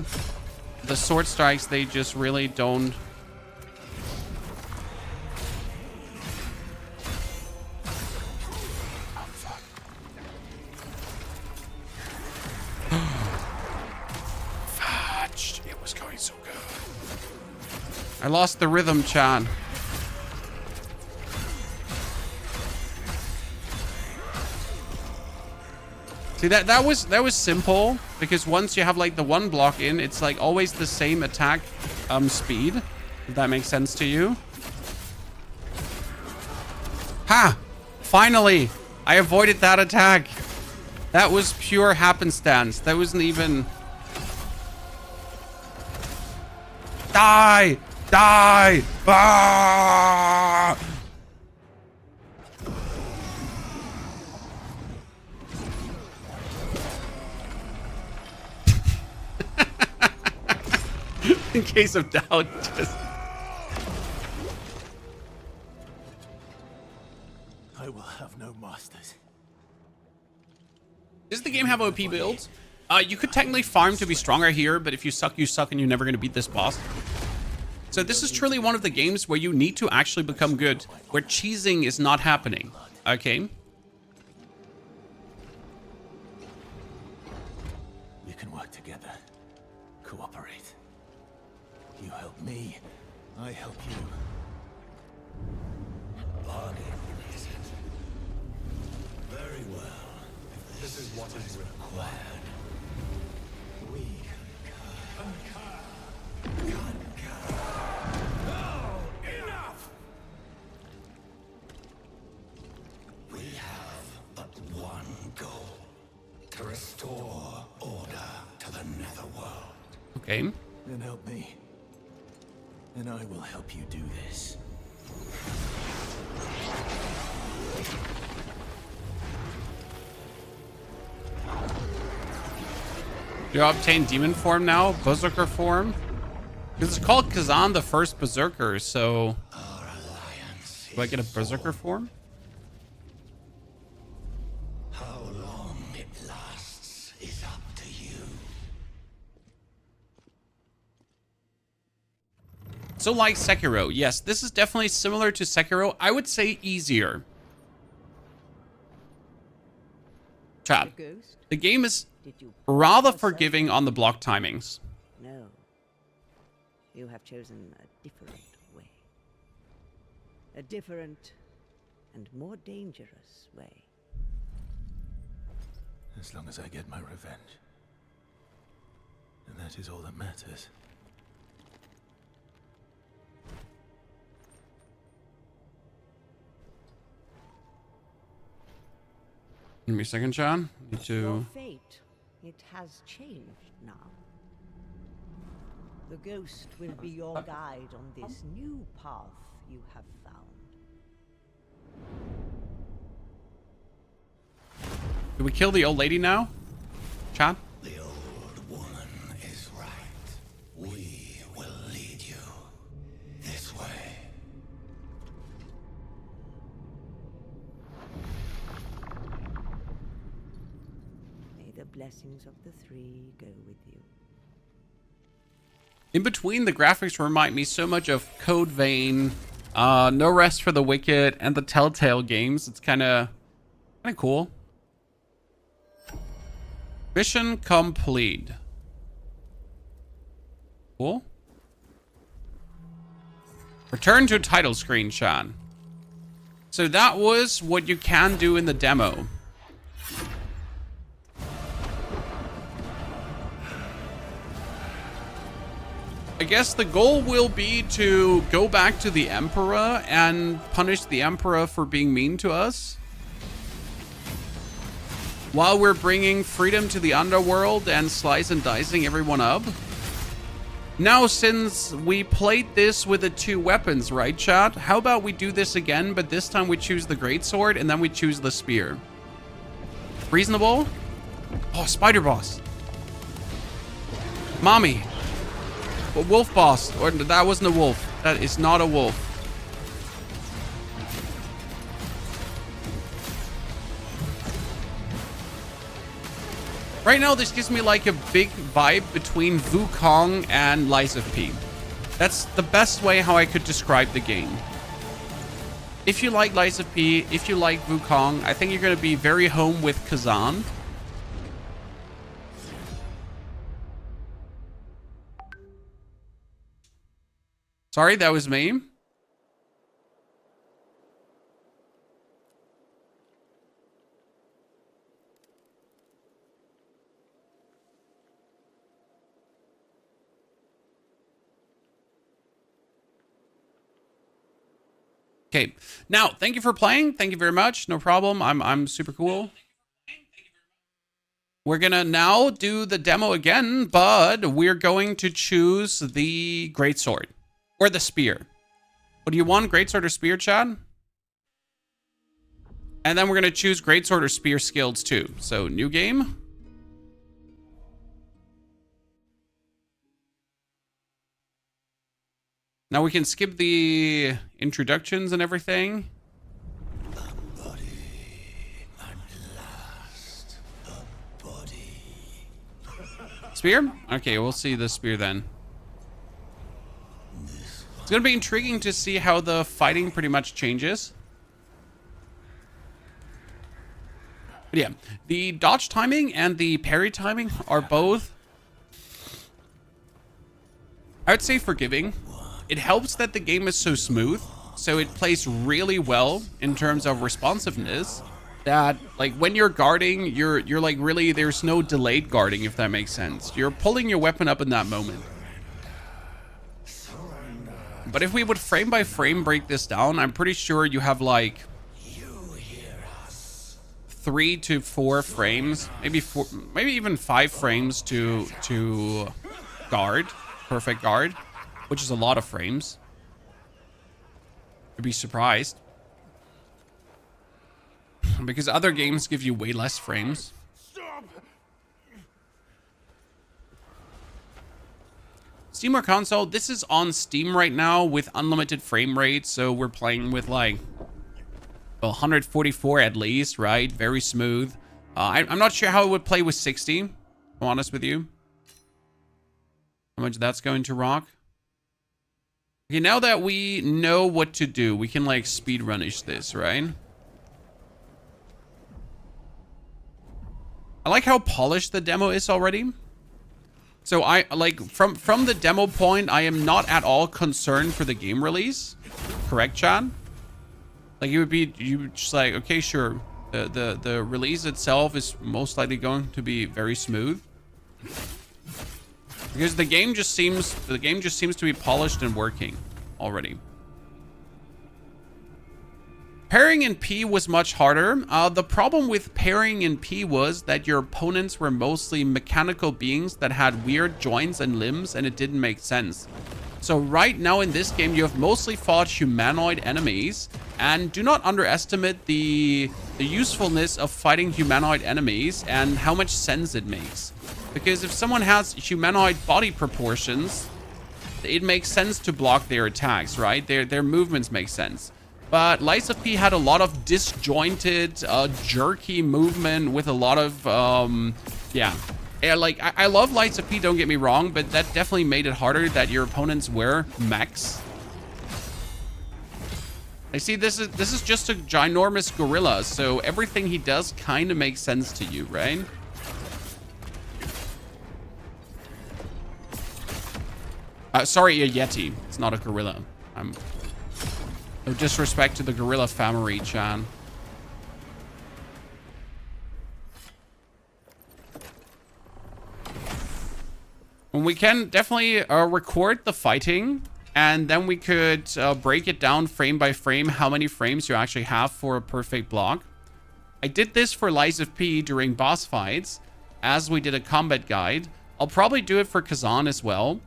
The sword strikes, they just really don't. Oh, fuck. Fudge. It was going so good. I lost the rhythm, Chan. See, that was simple, because once you have like the one block in, it's like always the same attack speed, if that makes sense to you. Ha! Finally! I avoided that attack. That was pure happenstance. That wasn't even... Die! Die! Ah! In case of doubt, just... I will have no masters. Does the game have OP builds? You could technically farm to be stronger here, but if you suck, and you're never going to beat this boss. So this is truly one of the games where you need to actually become good, where cheesing is not happening. Okay? We can work together. Cooperate. You help me, I help you. Bargain, is it? Very well. This is what is required. We concur. Okay. Then help me. And I will help you do this. Do I obtain demon form now? Berserker form? Because it's called Khazan the First Berserker, so... Do I get a Berserker form? How long it lasts is up to you. So like Sekiro, yes, this is definitely similar to Sekiro. I would say easier. Chat. The ghost? The game is Did you rather yourself? forgiving on the block timings. No. You have chosen a different way. A different and more dangerous way. As long as I get my revenge. And that is all that matters. Give me a second, John. Need Your to... fate, it has changed now. The ghost will be your guide on this new path you have found. Do we kill the old lady now? Chat? The old woman is right. We will lead you this way. May the blessings of the three go with you. In between, the graphics remind me so much of Code Vein, No Rest for the Wicked, and the Telltale games. It's kind of cool. Mission complete. Cool. Return to title screen, Sean. So that was what you can do in the demo. I guess the goal will be to go back to the Emperor and punish the Emperor for being mean to us, while we're bringing freedom to the underworld and slice and dicing everyone up. Now, since we played this with the two weapons, right, chat? How about we do this again, but this time we choose the greatsword and then we choose the spear. Reasonable? Oh, spider boss. Mommy. A wolf boss. Or that wasn't a wolf. That is not a wolf. Right now, this gives me like a big vibe between Wukong and Lies of P. That's the best way how I could describe the game. If you like Lies of P, if you like Wukong, I think you're going to be very home with Khazan. Sorry, that was me. Okay, now thank you for playing. Thank you very much. No problem. I'm super cool. We're gonna now do the demo again, but we're going to choose the greatsword or the spear. What do you want, greatsword or spear, Chad? And then we're gonna choose greatsword or spear skills too. So new game. Now we can skip the introductions and everything. A body at last. A body. Spear? Okay, we'll see the spear then. It's gonna be intriguing to see how the fighting pretty much changes. But yeah, the dodge timing and the parry timing are both, I would say, forgiving. It helps that the game is so smooth, so it plays really well in terms of responsiveness. That like when you're guarding, you're like really, there's no delayed guarding, if that makes sense. You're pulling your weapon up in that moment. But if we would frame by frame break this down, I'm pretty sure you have like 3 to 4 frames, maybe 4, maybe even 5 frames to guard, perfect guard, which is a lot of frames. I'd be surprised. Because other games give you way less frames. Steam or console? This is on Steam right now with unlimited frame rate, so we're playing with like 144 at least, right? Very smooth. I'm not sure how it would play with 60. I'm honest with you. How much that's going to rock. Okay, now that we know what to do, we can like speedrunish this, right? I like how polished the demo is already. So I like from the demo point, I am not at all concerned for the game release. Correct, Chan? Like you would be, you just like, okay, sure. The release itself is most likely going to be very smooth. Because the game just seems to be polished and working already. Parrying in P was much harder. The problem with parrying in P was that your opponents were mostly mechanical beings that had weird joints and limbs, and it didn't make sense. So right now in this game, you have mostly fought humanoid enemies, and do not underestimate the usefulness of fighting humanoid enemies and how much sense it makes. Because if someone has humanoid body proportions, it makes sense to block their attacks, right? Their movements make sense. But Lies of P had a lot of disjointed, jerky movement with a lot of, yeah. Like, I love Lies of P, don't get me wrong, but that definitely made it harder that your opponents were mechs. I see this is just a ginormous gorilla, so everything he does kind of makes sense to you, right? Sorry, a Yeti. It's not a gorilla. No disrespect to the gorilla family, Chan. And we can definitely record the fighting, and then we could break it down frame by frame how many frames you actually have for a perfect block. I did this for Lies of P during boss fights, as we did a combat guide. I'll probably do it for Khazan as well,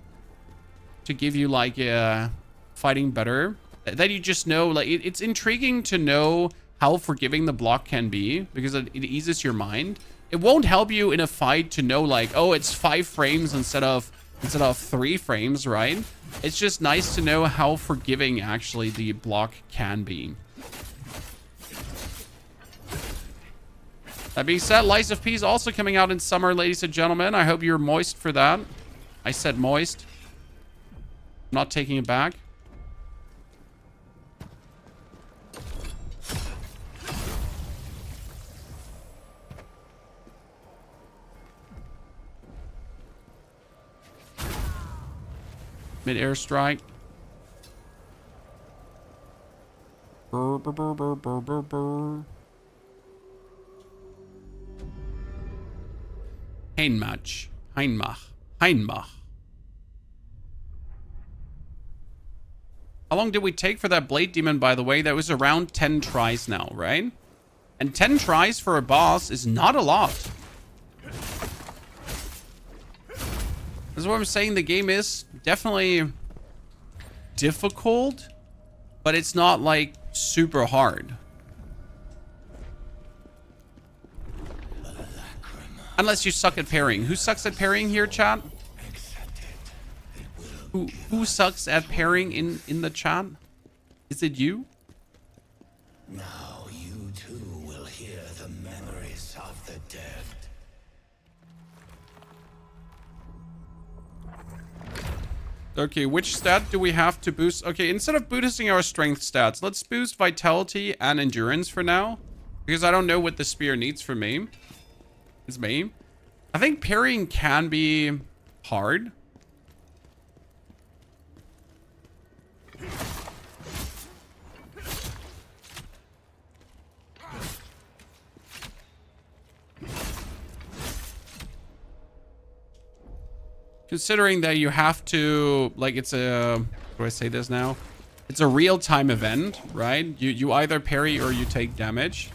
to give you like fighting better. That you just know, like it's intriguing to know how forgiving the block can be, because it eases your mind. It won't help you in a fight to know like, oh, it's 5 frames instead of 3 frames, right? It's just nice to know how forgiving actually the block can be. That being said, Lies of P is also coming out in summer, ladies and gentlemen. I hope you're moist for that. I said moist. I'm not taking it back. Mid-air strike. Burr, burr, burr, burr, burr, burr, burr. Heinmach. How long did we take for that blade demon, by the way? That was around 10 tries now, right? And 10 tries for a boss is not a lot. That's what I'm saying. The game is definitely difficult, but it's not like super hard. Unless you suck at parrying. Who sucks at parrying here, chat? Who sucks at parrying in the chat? Is it you? Now you too will hear the memories of the dead. Okay, which stat do we have to boost? Okay, instead of boosting our strength stats, let's boost vitality and endurance for now. Because I don't know what the spear needs from me. It's me. I think parrying can be hard. Considering that you have to, like, it's a, how do I say this now? It's a real-time event, right? You either parry or you take damage.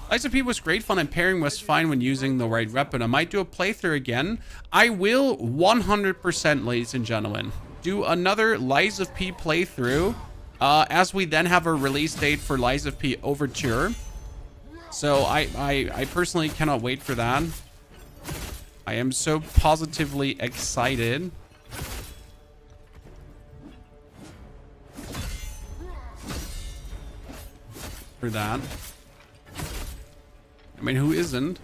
Lies of P was great fun and Parrying was fine when using the right weapon. I might do a playthrough again. I will 100%, ladies and gentlemen, do another Lies of P playthrough as we then have a release date for Lies of P Overture. So I personally cannot wait for that. I am so positively excited. For that. I mean, who isn't?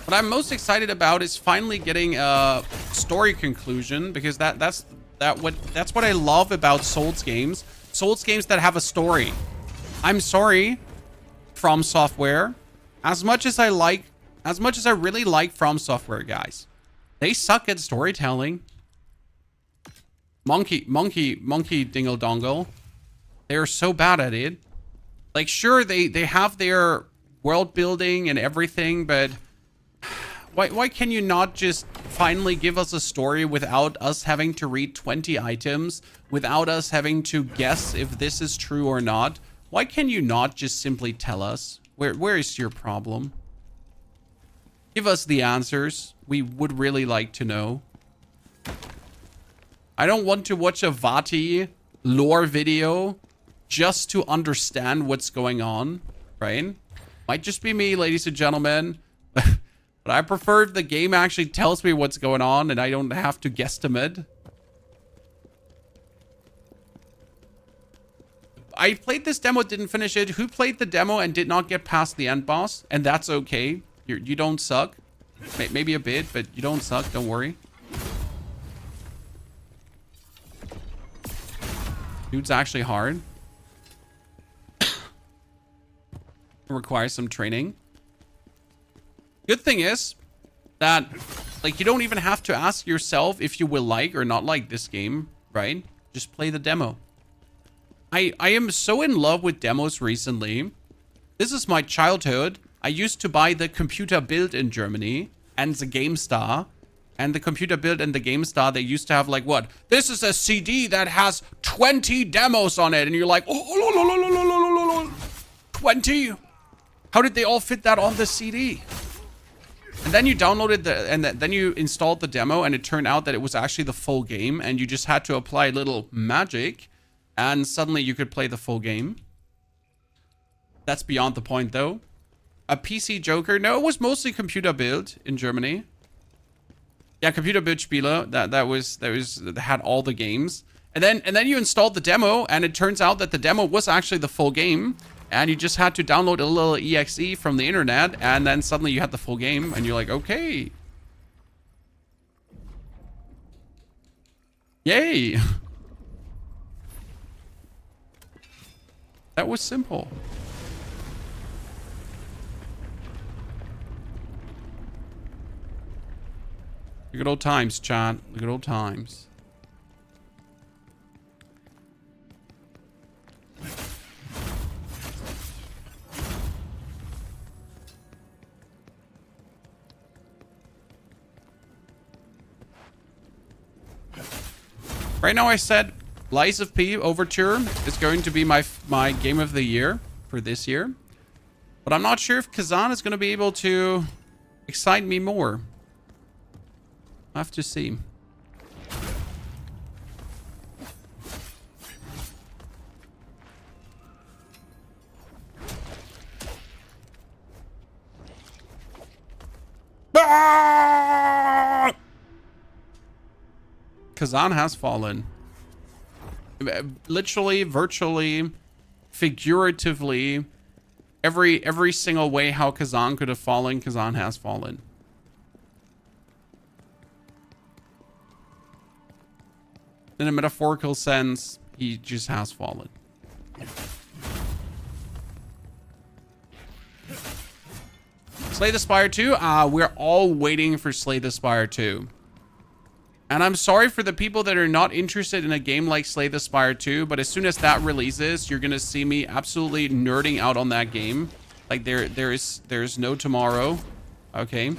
What I'm most excited about is finally getting a story conclusion, because that's what I love about Souls games. Souls games that have a story. I'm sorry, From Software. As much as I really like From Software, guys, they suck at storytelling. Monkey dingle dongle. They're so bad at it. Like, sure, they have their world building and everything, but why can you not just finally give us a story without us having to read 20 items, without us having to guess if this is true or not? Why can you not just simply tell us? Where is your problem? Give us the answers. We would really like to know. I don't want to watch a Vati lore video just to understand what's going on, right? Might just be me, ladies and gentlemen. But I prefer if the game actually tells me what's going on and I don't have to guesstimate. I played this demo, didn't finish it. Who played the demo and did not get past the end boss? And that's okay. You don't suck. Maybe a bit, but you don't suck. Don't worry. Dude's actually hard. It requires some training. Good thing is that, like, you don't even have to ask yourself if you will like or not like this game, right? Just play the demo. I am so in love with demos recently. This is my childhood. I used to buy the Computer Bild in Germany and the GameStar. And the Computer Bild and the GameStar, they used to have, like, what? This is a CD that has 20 demos on it. And you're like, oh, 20? How did they all fit that on the CD? And then you downloaded then you installed the demo, and it turned out that it was actually the full game, and you just had to apply a little magic, and suddenly you could play the full game. That's beyond the point, though. A PC Joker? No, it was mostly Computer Bild in Germany. Yeah, Computer Bild Spieler. That had all the games. And then you installed the demo, and it turns out that the demo was actually the full game, and you just had to download a little exe from the internet, and then suddenly you had the full game, and you're like, okay. Yay. That was simple. The good old times, chat. The good old times. Right now I said Lies of P Overture is going to be my game of the year for this year. But I'm not sure if Khazan is going to be able to excite me more. I'll have to see. Khazan has fallen. Literally, virtually, figuratively, every single way how Khazan could have fallen, Khazan has fallen. In a metaphorical sense, he just has fallen. Slay the Spire 2? We're all waiting for Slay the Spire 2. And I'm sorry for the people that are not interested in a game like Slay the Spire 2, but as soon as that releases, you're gonna see me absolutely nerding out on that game. Like there's no tomorrow. Okay.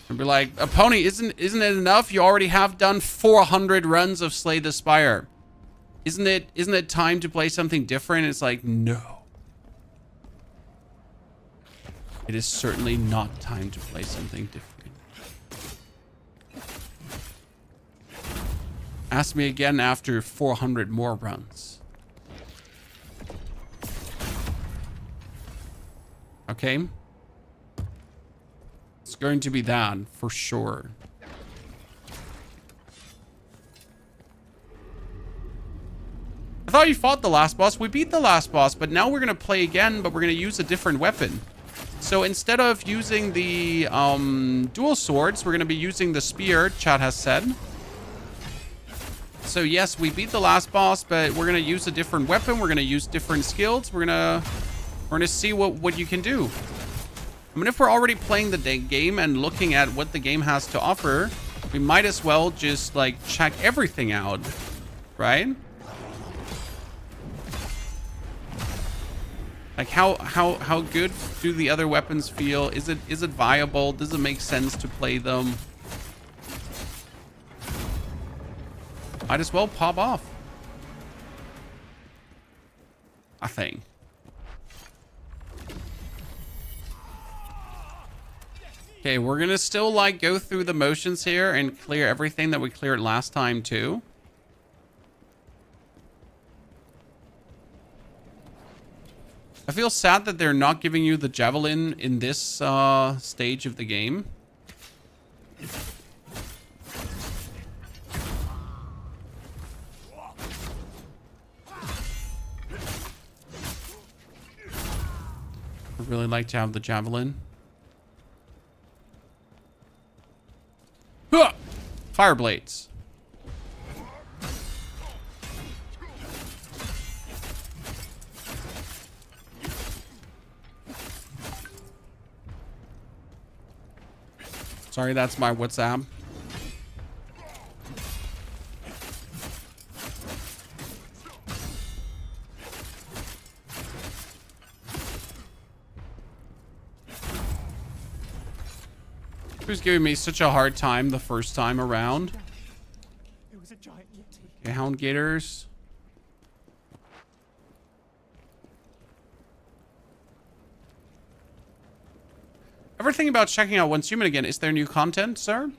And be like, Pony, isn't it enough? You already have done 400 runs of Slay the Spire. Isn't it time to play something different? It's like, no. It is certainly not time to play something different. Ask me again after 400 more runs. Okay. It's going to be that for sure. I thought you fought the last boss. We beat the last boss, but now we're going to play again, but we're going to use a different weapon. So instead of using the dual swords, we're going to be using the spear, chat has said. So yes, we beat the last boss, but we're going to use a different weapon. We're going to use different skills. We're going to see what you can do. I mean, if we're already playing the game and looking at what the game has to offer, we might as well just like check everything out, right? Like how good do the other weapons feel? Is it viable? Does it make sense to play them? Might as well pop off, I think. Okay, we're gonna still like go through the motions here and clear everything that we cleared last time too. I feel sad that they're not giving you the javelin in this stage of the game. I'd really like to have the javelin. Huh! Fire blades. Sorry, that's my WhatsApp. Who's giving me such a hard time the first time around? It was a giant Yeti. Okay, Hound Gators. Ever think about checking out Once Human again? Is there new content, sir?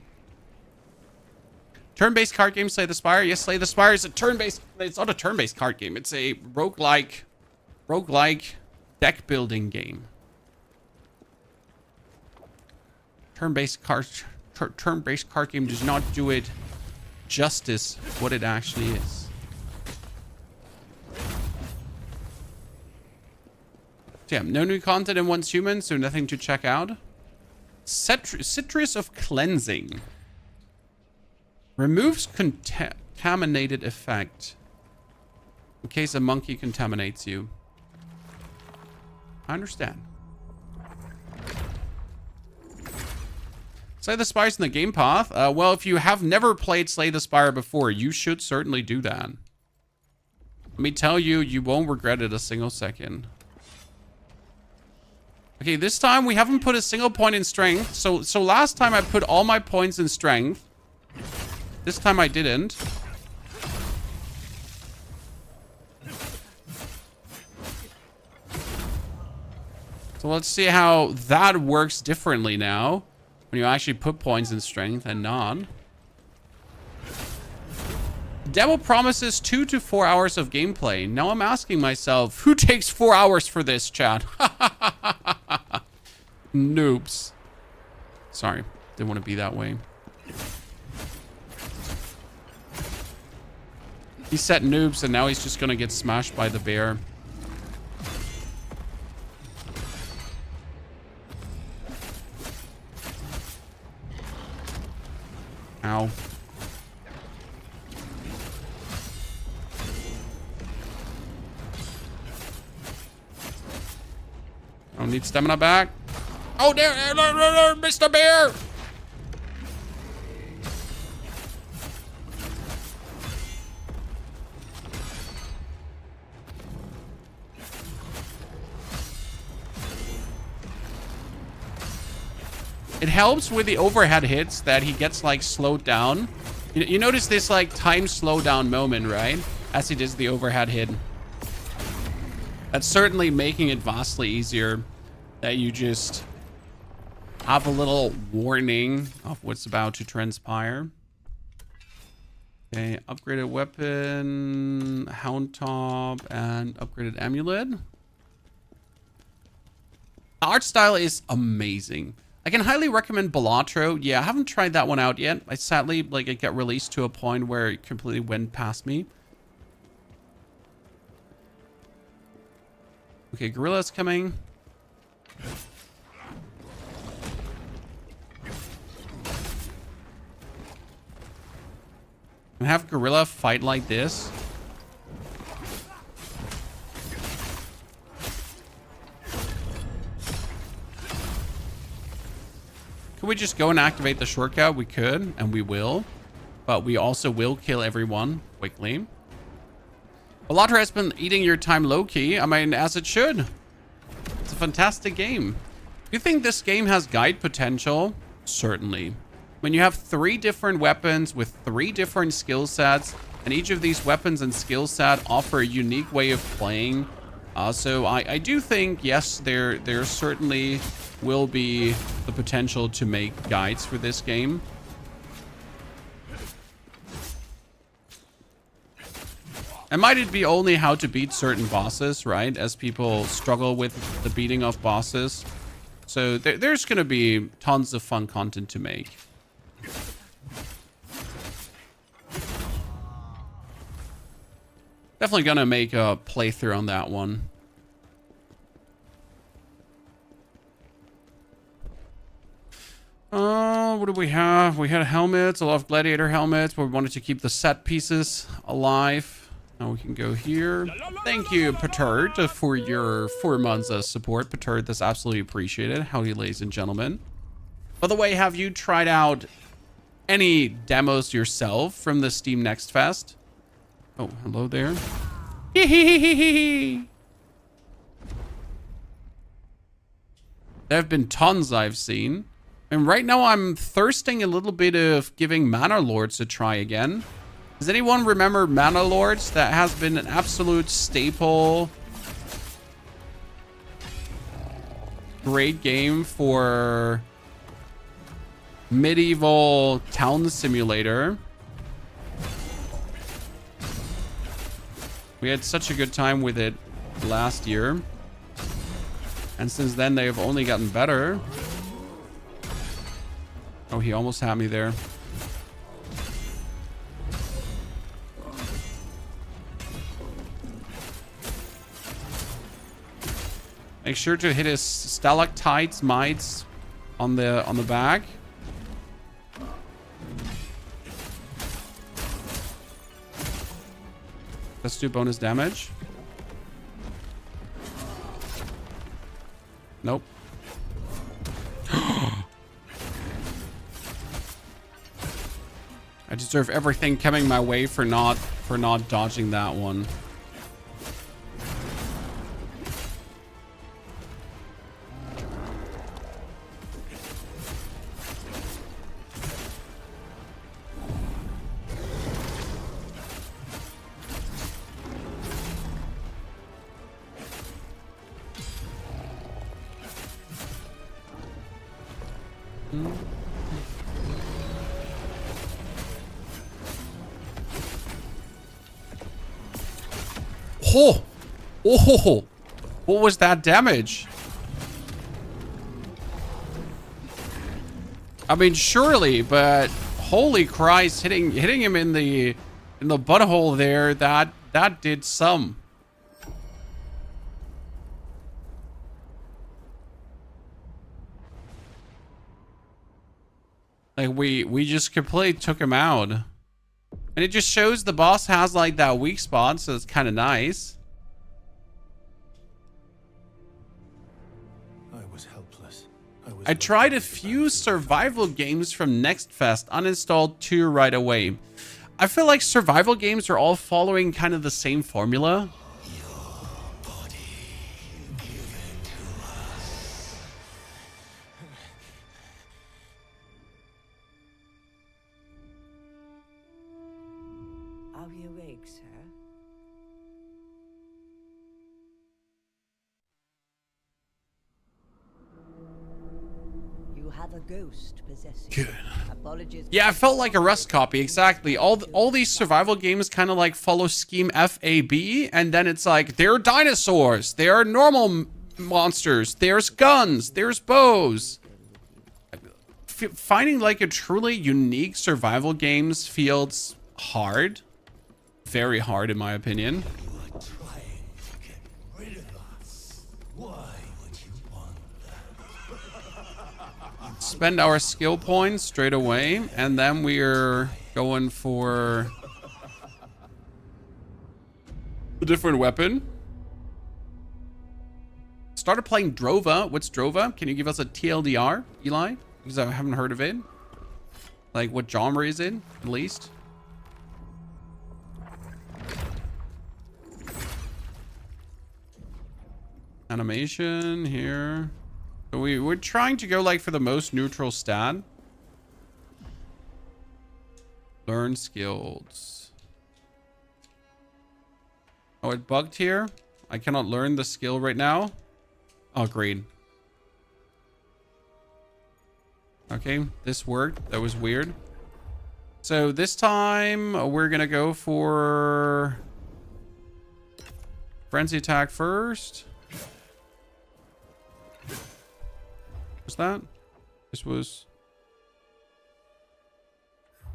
Turn-based card game, Slay the Spire. Yes, Slay the Spire is a turn-based... It's not a turn-based card game. It's a roguelike deck building game. Turn-based card game does not do it justice what it actually is. Damn, no new content in Once Human, so nothing to check out. Citrus of Cleansing. Removes contaminated effect. In case a monkey contaminates you. I understand. Slay the Spire's in the game path. Well, if you have never played Slay the Spire before, you should certainly do that. Let me tell you, you won't regret it a single second. Okay, this time we haven't put a single point in strength. So last time I put all my points in strength. This time I didn't. So let's see how that works differently now. When you actually put points in strength and not. Demo promises 2 to 4 hours of gameplay. Now I'm asking myself, who takes 4 hours for this, chat? Noobs. Sorry, didn't want to be that way. He said noobs and now he's just gonna get smashed by the bear. Ow. I don't need stamina back. Oh, there, Mr. Bear! It helps with the overhead hits that he gets like slowed down. You notice this like time slowdown moment, right? as he does the overhead hit. That's certainly making it vastly easier that you just have a little warning of what's about to transpire. Okay, upgraded weapon, hound top, and upgraded amulet. The art style is amazing. I can highly recommend Balatro. Yeah, I haven't tried that one out yet. I sadly, like, it got released to a point where it completely went past me. Okay, Gorilla's coming. And have Gorilla fight like this. Could we just go and activate the shortcut? We could, and we will. But we also will kill everyone quickly. Balatro has been eating your time low-key. I mean, as it should. It's a fantastic game. Do you think this game has guide potential? Certainly. When you have 3 different weapons with 3 different skill sets, and each of these weapons and skill set offer a unique way of playing. So I do think, yes, there certainly will be the potential to make guides for this game. And might it be only how to beat certain bosses, right? As people struggle with the beating of bosses. So there's going to be tons of fun content to make. Definitely going to make a playthrough on that one. What do we have? We had helmets, a lot of gladiator helmets, but we wanted to keep the set pieces alive. Now we can go here. Thank you, Perturbed, for your 4 months of support. Perturbed, that's absolutely appreciated. Howdy, ladies and gentlemen. By the way, have you tried out any demos yourself from the Steam Next Fest? Oh, hello there. There have been tons I've seen. And right now I'm thirsting a little bit of giving Mana Lords a try again. Does anyone remember Mana Lords? That has been an absolute staple. Great game for medieval town simulator. We had such a good time with it last year. And since then, they've only gotten better. Oh, he almost had me there. Make sure to hit his stalactites, mites on the back. Let's do bonus damage. Nope. I deserve everything coming my way for not dodging that one. Oh! Oh! What was that damage? I mean, surely, but holy Christ, hitting him in the butthole there, that did some. Like we just completely took him out. And it just shows the boss has like that weak spot, so it's kind of nice. I was helpless. I tried a few survival games from Next Fest, uninstalled 2 right away. I feel like survival games are all following kind of the same formula. Are we awake, sir? have a ghost possessing Good. you. Apologies. Yeah, I felt like a Rust copy, exactly. All these survival games kind of like follow scheme FAB, and then it's like, there are dinosaurs, there are normal monsters, there's guns, there's bows. Finding like a truly unique survival games feels hard. Very hard, in my opinion. You are trying to get rid of us. Why would you want that? Spend our skill points straight away, and then we're going for a different weapon. Started playing Drova. What's Drova? Can you give us a TLDR, Eli? Because I haven't heard of it. Like, what genre is it, at least? Animation here. So we're trying to go like for the most neutral stat. Learn skills. Oh, it bugged here. I cannot learn the skill right now. Oh, great. Okay, this worked. That was weird. So this time we're gonna go for frenzy attack first. What's that? This was...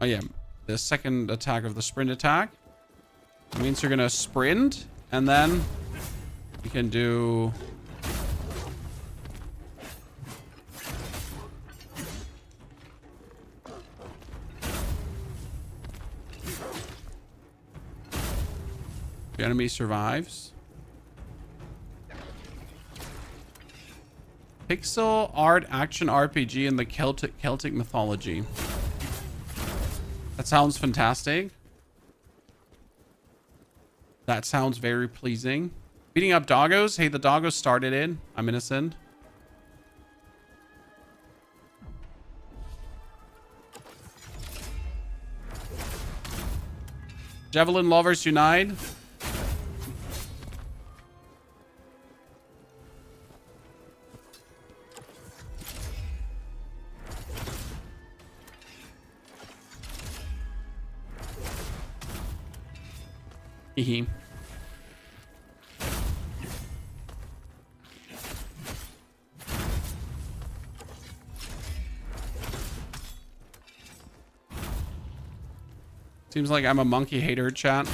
Oh yeah, the second attack of the sprint attack. It means you're gonna sprint, and then you can do... The enemy survives. Pixel art action RPG in the Celtic mythology. That sounds fantastic. That sounds very pleasing. Beating up doggos. Hey, the doggos started it. I'm innocent. Javelin lovers unite. Hehe. Seems like I'm a monkey hater, chat.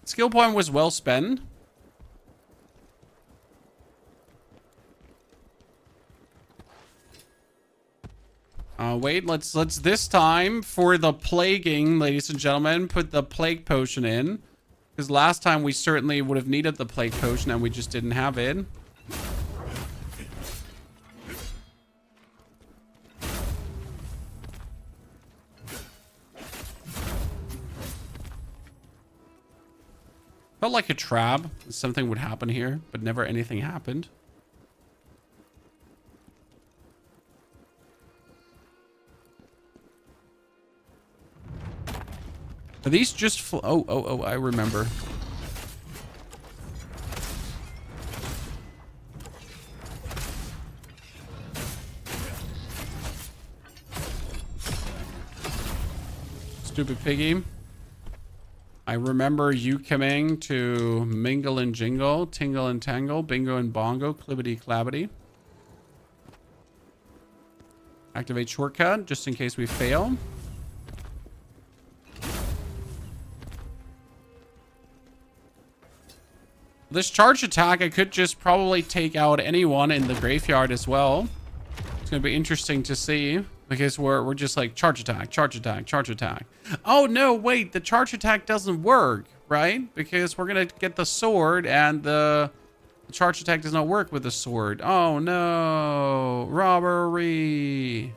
Skill point was well spent. Wait, let's this time for the plaguing, ladies and gentlemen, put the plague potion in. Because last time we certainly would have needed the plague potion and we just didn't have it. Felt like a trap. Something would happen here, but never anything happened. Are these just oh, I remember. Stupid piggy. I remember you coming to mingle and jingle, tingle and tangle, bingo and bongo, clibbity clabbity. Activate shortcut just in case we fail. This charge attack, I could just probably take out anyone in the graveyard as well. It's gonna be interesting to see because we're just like charge attack, charge attack, charge attack. Oh no, wait, the charge attack doesn't work, right? Because we're gonna get the sword and the charge attack does not work with the sword. Oh no, robbery.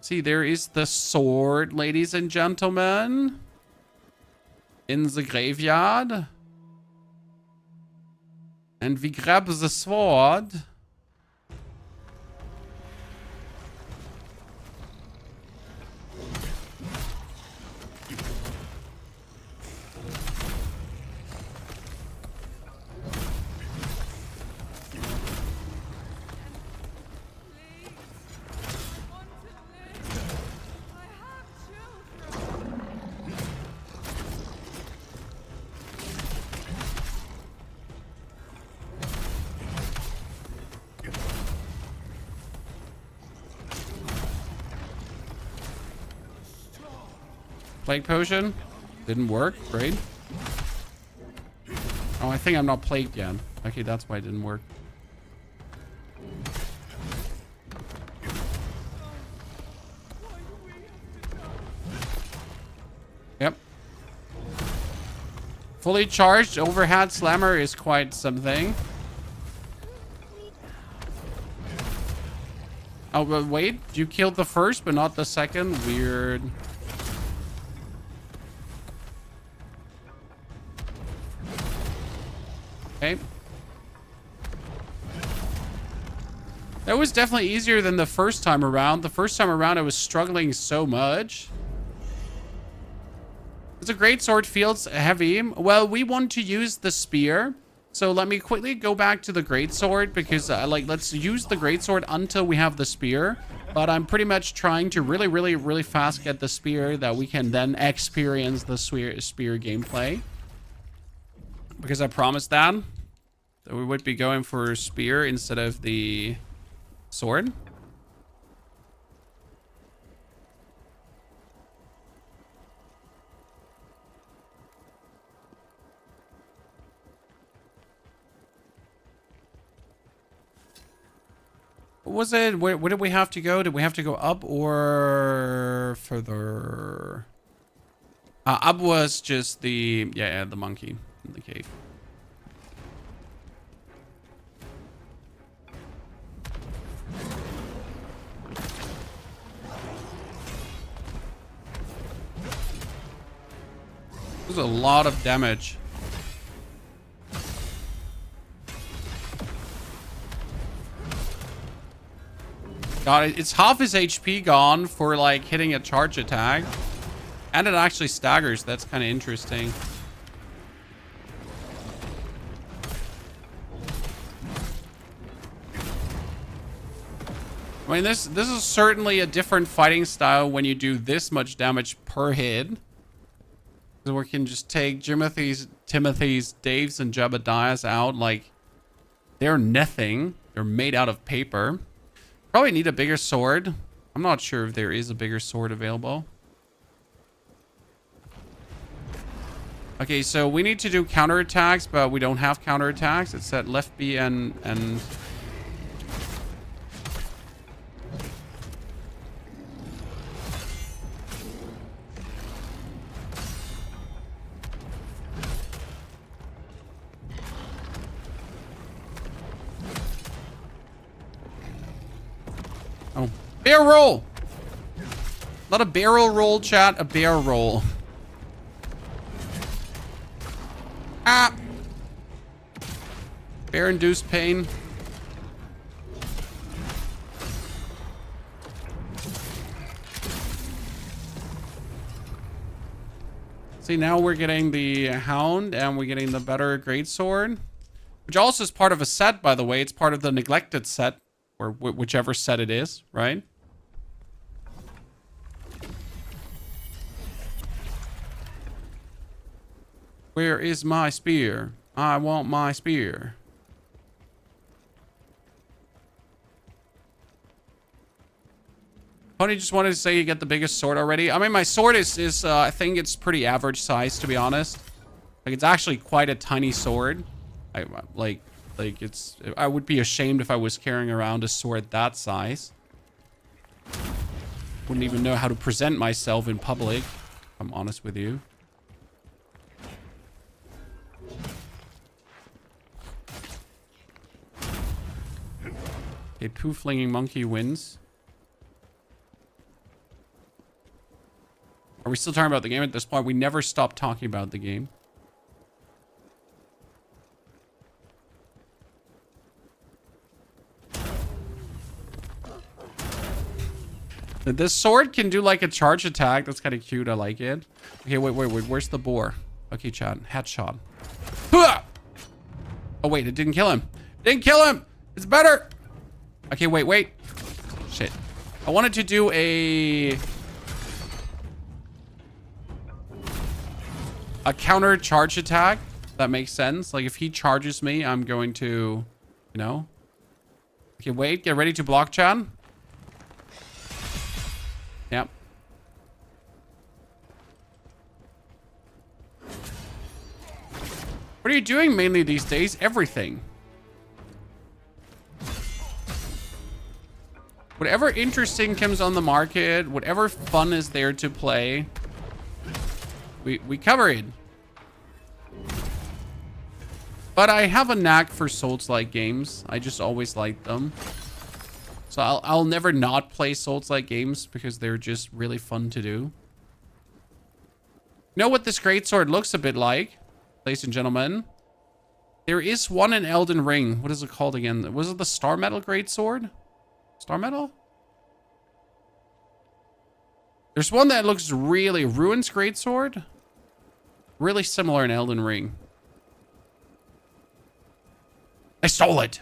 See, there is the sword, ladies and gentlemen. In the graveyard. And we grab the sword. Plague potion. Didn't work. Great. Oh, I think I'm not plagued yet. Okay, that's why it didn't work. Yep. Fully charged overhead slammer is quite something. Oh, but wait. You killed the first, but not the second. Weird. Okay. That was definitely easier than the first time around. The first time around, I was struggling so much. It's a great sword, feels heavy. Well, we want to use the spear. So let me quickly go back to the greatsword because let's use the greatsword until we have the spear. But I'm pretty much trying to really fast get the spear that we can then experience the spear gameplay. Because I promised that we would be going for spear instead of the sword. What was it? Where did we have to go? Did we have to go up or further? Up was just the the monkey in the cave. There's a lot of damage. God, it's half his HP gone for like hitting a charge attack. And it actually staggers. That's kind of interesting. I mean, this is certainly a different fighting style when you do this much damage per hit. So we can just take Timothy's, Dave's, and Jebediah's out like they're nothing. They're made out of paper. Probably need a bigger sword. I'm not sure if there is a bigger sword available. Okay, so we need to do counterattacks, but we don't have counterattacks. It's at left B and oh, bear roll. Not a barrel roll, chat, a bear roll. Ah! Bear-induced pain. See, now we're getting the Hound and we're getting the better greatsword. Which also is part of a set, by the way. It's part of the neglected set. Or whichever set it is, right? Where is my spear? I want my spear. Pony just wanted to say you get the biggest sword already. I mean, my sword is I think it's pretty average size, to be honest. Like, it's actually quite a tiny sword. I would be ashamed if I was carrying around a sword that size. Wouldn't even know how to present myself in public, if I'm honest with you. Okay, poo-flinging monkey wins. Are we still talking about the game at this point? We never stopped talking about the game. This sword can do like a charge attack. That's kind of cute. I like it. Okay, wait. Where's the boar? Okay, Chad. Headshot. Oh, wait. It didn't kill him. Didn't kill him. It's better. Okay, wait. Shit. I wanted to do a counter charge attack. That makes sense. Like, if he charges me, I'm going to, you know. Okay, wait. Get ready to block, Chad. Yep. What are you doing mainly these days? Everything. Whatever interesting comes on the market, whatever fun is there to play, we cover it. But I have a knack for Souls-like games. I just always like them. So I'll never not play Souls-like games because they're just really fun to do. You know what this greatsword looks a bit like, ladies and gentlemen? There is one in Elden Ring. What is it called again? Was it the Star Metal greatsword? Star Metal? There's one that looks really... Ruins greatsword? Really similar in Elden Ring. I stole it!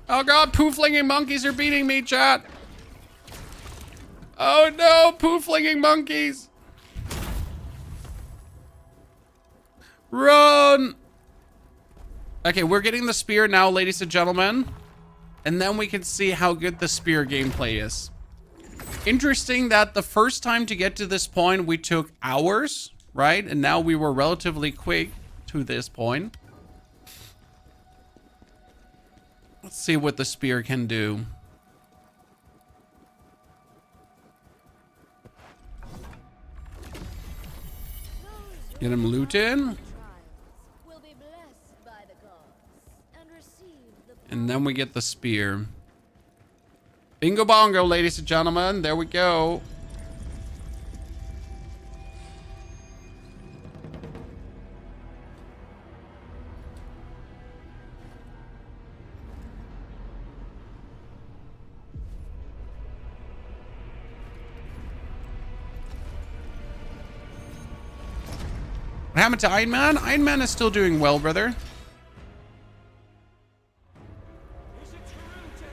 Oh god, poo-flinging monkeys are beating me, chat! Oh no, poo-flinging monkeys! Run! Okay, we're getting the spear now, ladies and gentlemen. And then we can see how good the spear gameplay is. Interesting that the first time to get to this point, we took hours, right? And now we were relatively quick to this point. Let's see what the spear can do. Get him looted. And then we get the spear. Bingo bongo, ladies and gentlemen. There we go. What happened to Iron Man? Iron Man is still doing well, brother.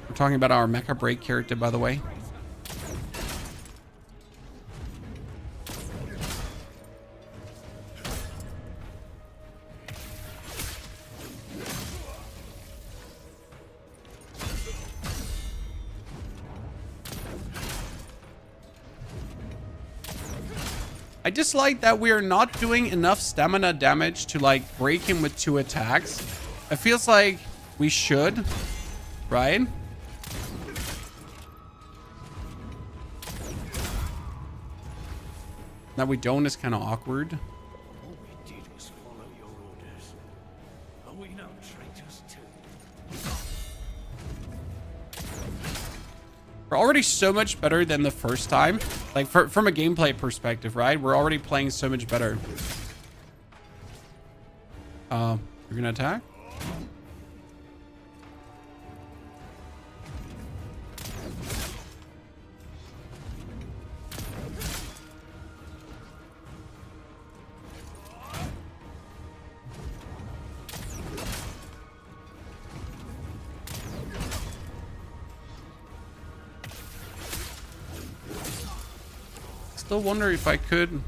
We're talking about our Mecha Break character, by the way. I dislike that we are not doing enough stamina damage to like break him with 2 attacks. It feels like we should, right? That we don't is kind of awkward. All we did was follow your orders. Are we not traitors too? We're already so much better than the first time. Like from a gameplay perspective, right? We're already playing so much better. You're gonna attack? Still wonder if I could.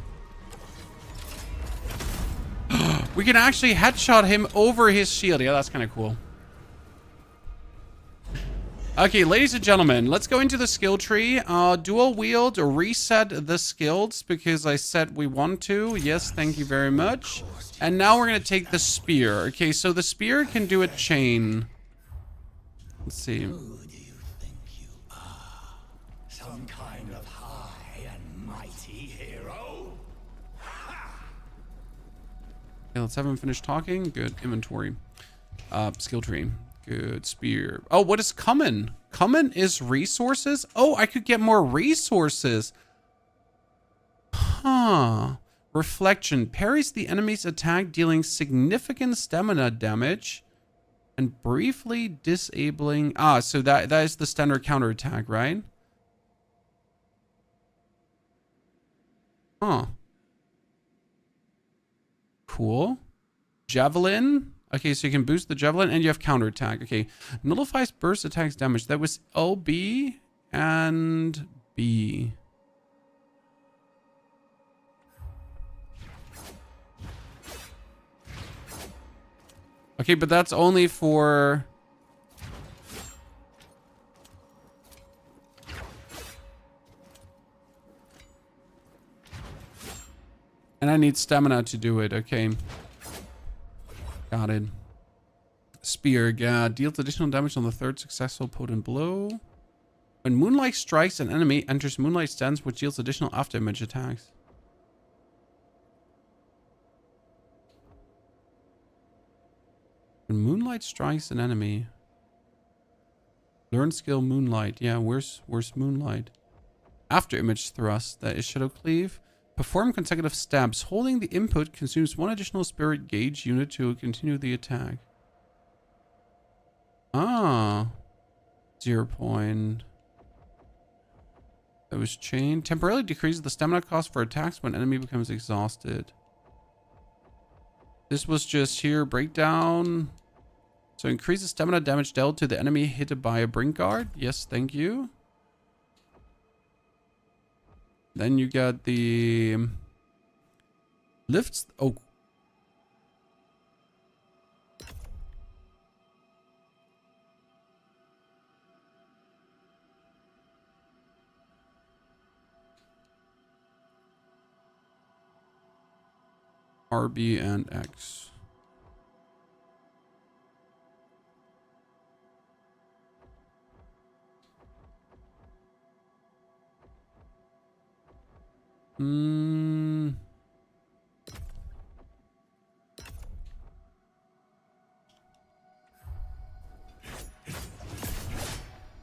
We can actually headshot him over his shield. Yeah, that's kind of cool. Okay, ladies and gentlemen, let's go into the skill tree. Dual wield, reset the skills because I said we want to. Yes, thank you very much. And now we're going to take the spear. Okay, so the spear can do a chain. Let's see. Who do you think you are? Some kind of high and mighty hero? Okay, let's have him finish talking. Good. Inventory. Skill tree. Good. Spear. Oh, what is common? Common is resources? Oh, I could get more resources. Huh. Reflection. Parries the enemy's attack, dealing significant stamina damage and briefly disabling. Ah, so that is the standard counterattack, right? Huh. Cool. Javelin. Okay, so you can boost the javelin and you have counterattack. Okay. Nullifies burst attacks damage. That was LB and B. Okay, but that's only for... And I need stamina to do it. Okay. Got it. Spear. Deals additional damage on the third successful potent blow. When Moonlight strikes, an enemy enters Moonlight stance, which deals additional afterimage attacks. When Moonlight strikes an enemy. Learn skill Moonlight. Yeah, where's Moonlight? Afterimage thrust. That is Shadow Cleave. Perform consecutive stabs. Holding the input consumes one additional spirit gauge unit to continue the attack. Ah. 0 point. That was chained. Temporarily decreases the stamina cost for attacks when enemy becomes exhausted. This was just here. Breakdown. So increases stamina damage dealt to the enemy hit by a brink guard. Yes, thank you. Then you got the lifts. Oh. RB and X.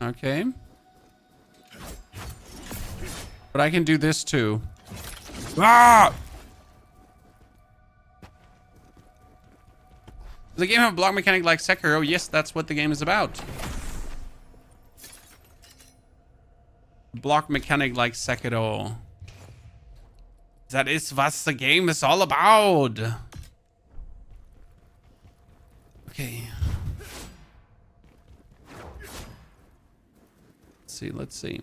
Okay. But I can do this too. Ah! Does the game have a block mechanic like Sekiro? Yes, that's what the game is about. Block mechanic like Sekiro. That is what the game is all about. Okay. Let's see.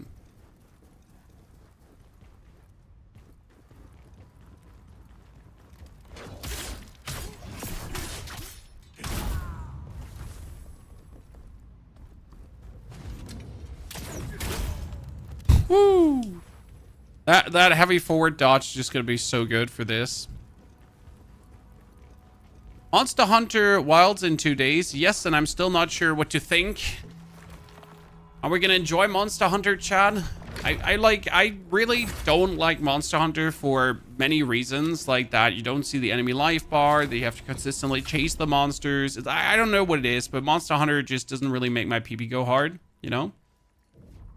Woo! That heavy forward dodge is just gonna be so good for this. Monster Hunter Wilds in 2 days. Yes, and I'm still not sure what to think. Are we gonna enjoy Monster Hunter, Chad? I really don't like Monster Hunter for many reasons, like that you don't see the enemy life bar, that you have to consistently chase the monsters. I don't know what it is, but Monster Hunter just doesn't really make my PB go hard, you know?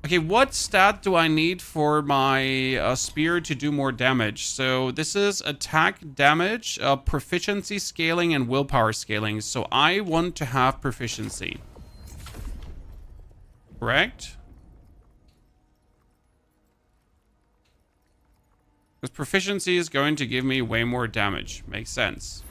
Okay, what stat do I need for my spear to do more damage? So this is attack damage, proficiency scaling, and willpower scaling. So I want to have proficiency. Correct? Because proficiency is going to give me way more damage. Makes sense.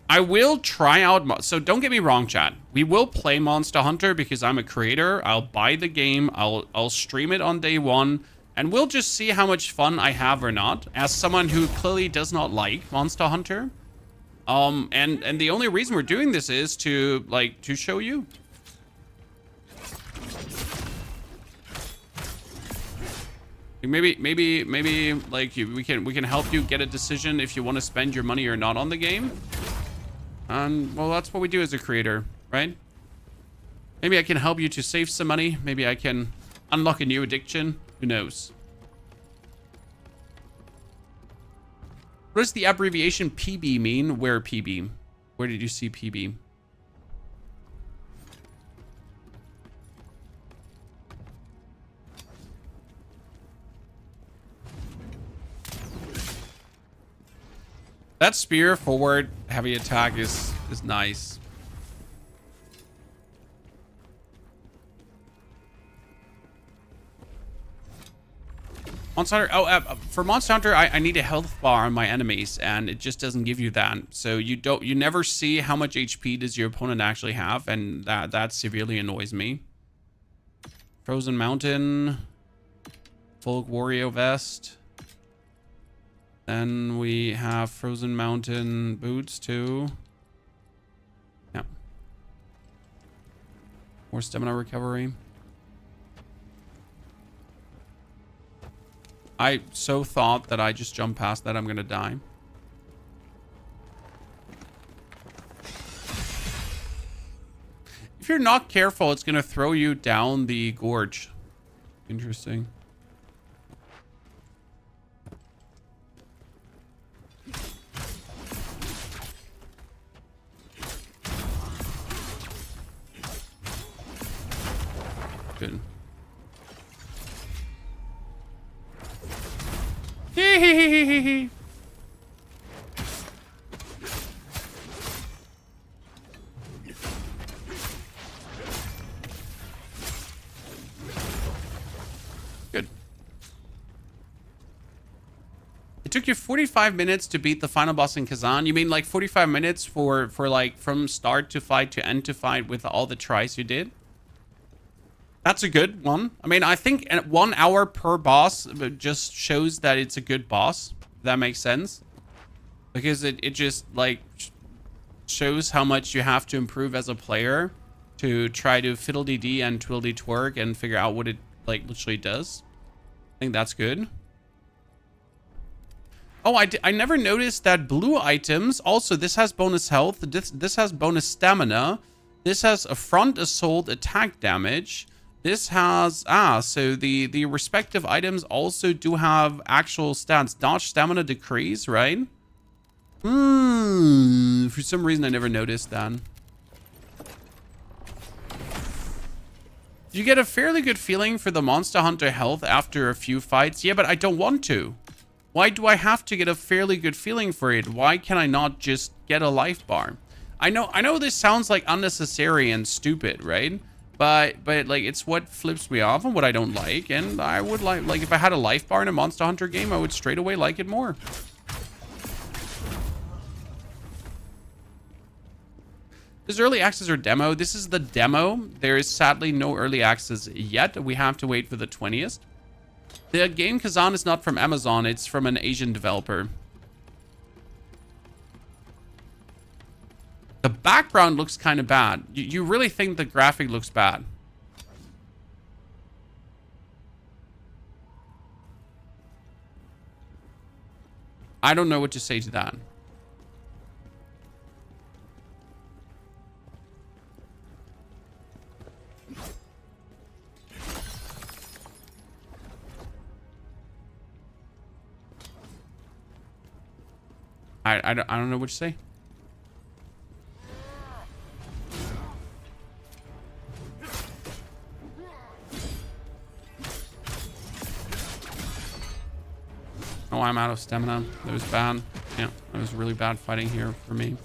I will try out... So don't get me wrong, chat. We will play Monster Hunter because I'm a creator. I'll buy the game. I'll stream it on day one. And we'll just see how much fun I have or not. As someone who clearly does not like Monster Hunter. And the only reason we're doing this is to show you. Maybe like we can help you get a decision if you want to spend your money or not on the game. And well, that's what we do as a creator, right? Maybe I can help you to save some money. Maybe I can unlock a new addiction. Who knows? What does the abbreviation PB mean? Where PB? Where did you see PB? That spear forward heavy attack is nice. Monster Hunter, for Monster Hunter, I need a health bar on my enemies, and it just doesn't give you that. So you never see how much HP does your opponent actually have, and that severely annoys me. Frozen Mountain, Folk Warrior Vest. Then we have Frozen Mountain boots too. Yeah. More stamina recovery. I so thought that I just jumped past that I'm gonna die. If you're not careful, it's gonna throw you down the gorge. Interesting. Good. Hee. Good. It took you 45 minutes to beat the final boss in Khazan. You mean like 45 minutes for like from start to fight to end to fight with all the tries you did? That's a good one. I mean, I think 1 hour per boss just shows that it's a good boss. If that makes sense. Because it just, like, shows how much you have to improve as a player to try to fiddle-dee-dee and twiddle-dee-twerk and figure out what it, like, literally does. I think that's good. Oh, I never noticed that blue items, also, this has bonus health. This has bonus stamina. This has a front assault attack damage. This has, so the respective items also do have actual stats. Dodge, stamina, decrease, right? For some reason I never noticed that. You get a fairly good feeling for the Monster Hunter health after a few fights. Yeah, but I don't want to. Why do I have to get a fairly good feeling for it? Why can I not just get a life bar? I know this sounds like unnecessary and stupid, right? But like, it's what flips me off and what I don't like. And I would like if I had a life bar in a Monster Hunter game, I would straight away like it more. This early access or demo. This is the demo. There is sadly no early access yet. We have to wait for the 20th. The game Khazan is not from Amazon. It's from an Asian developer. The background looks kind of bad. You really think the graphic looks bad? I don't know what to say to that. I don't know what to say. Oh, I'm out of stamina. That was bad. Yeah, that was really bad fighting here for me.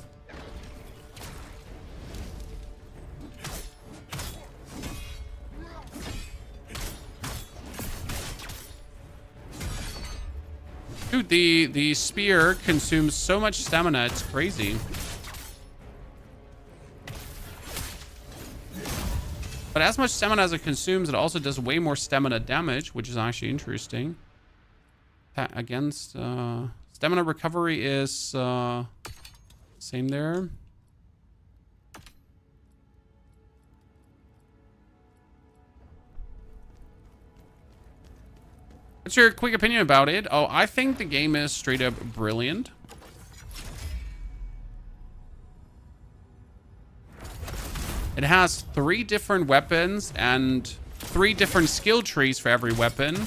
Dude, the spear consumes so much stamina, it's crazy. But as much stamina as it consumes, it also does way more stamina damage, which is actually interesting. Against stamina recovery is same there. What's your quick opinion about it? Oh, I think the game is straight up brilliant. It has 3 different weapons and 3 different skill trees for every weapon,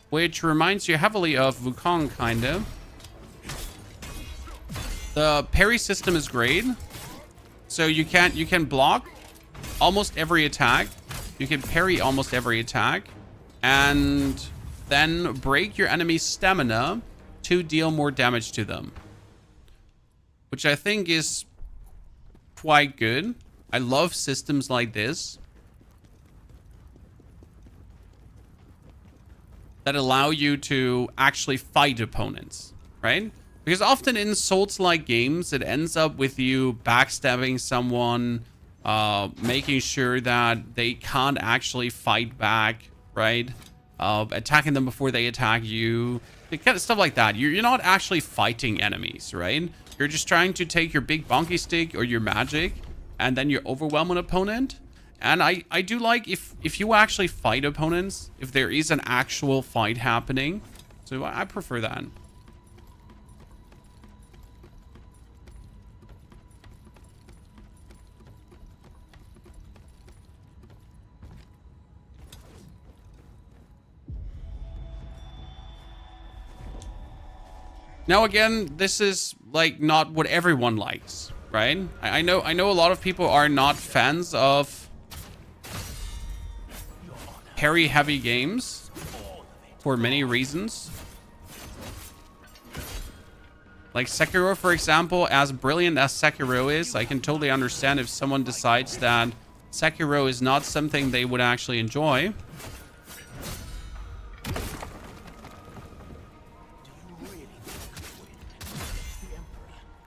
which reminds you heavily of Wukong, kind of. The parry system is great. So you can block almost every attack. You can parry almost every attack. And then break your enemy's stamina to deal more damage to them. Which I think is quite good. I love systems like this that allow you to actually fight opponents, right? Because often in Souls-like games, it ends up with you backstabbing someone, making sure that they can't actually fight back, right? Attacking them before they attack you, kind of stuff like that. You're not actually fighting enemies, right? You're just trying to take your big bonky stick or your magic, and then you overwhelm an opponent. And I do like if you actually fight opponents, if there is an actual fight happening, So I prefer that. Now again, this is like not what everyone likes, right? I know a lot of people are not fans of parry heavy games for many reasons. Like Sekiro, for example, as brilliant as Sekiro is, I can totally understand if someone decides that Sekiro is not something they would actually enjoy.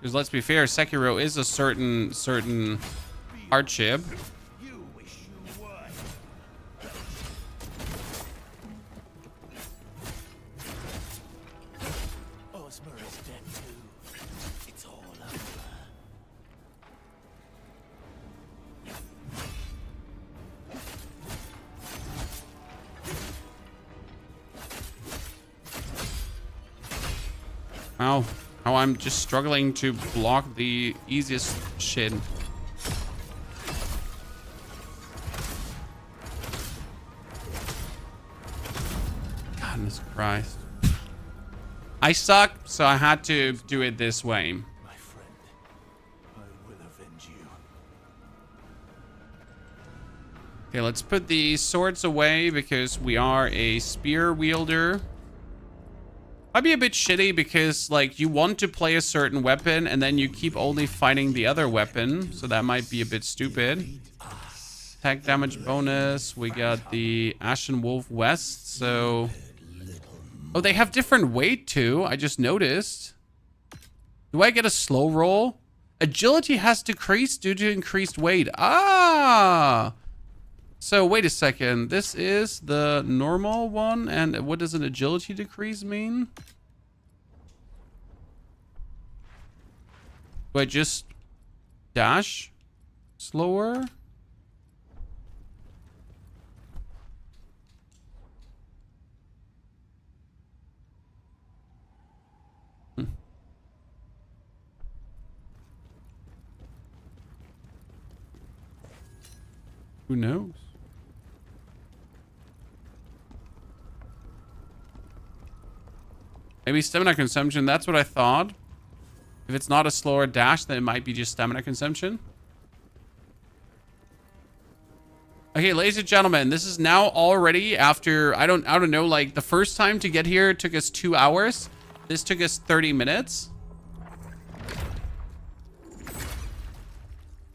Because let's be fair, Sekiro is a certain hardship. Ow. How I'm just struggling to block the easiest shit. Goodness Christ. I suck, so I had to do it this way. My friend, I will avenge you. Okay, let's put the swords away because we are a spear wielder. Might be a bit shitty because, like, you want to play a certain weapon and then you keep only fighting the other weapon. So that might be a bit stupid. Attack damage bonus. We got the Ashen Wolf West. So... Oh, they have different weight too. I just noticed. Do I get a slow roll? Agility has decreased due to increased weight. Ah! So wait a second. This is the normal one. And what does an agility decrease mean? Do I just dash slower? Who knows? Maybe stamina consumption. That's what I thought. If it's not a slower dash, then it might be just stamina consumption. Okay, ladies and gentlemen, this is now already after, I don't know, like the first time to get here took us 2 hours. This took us 30 minutes.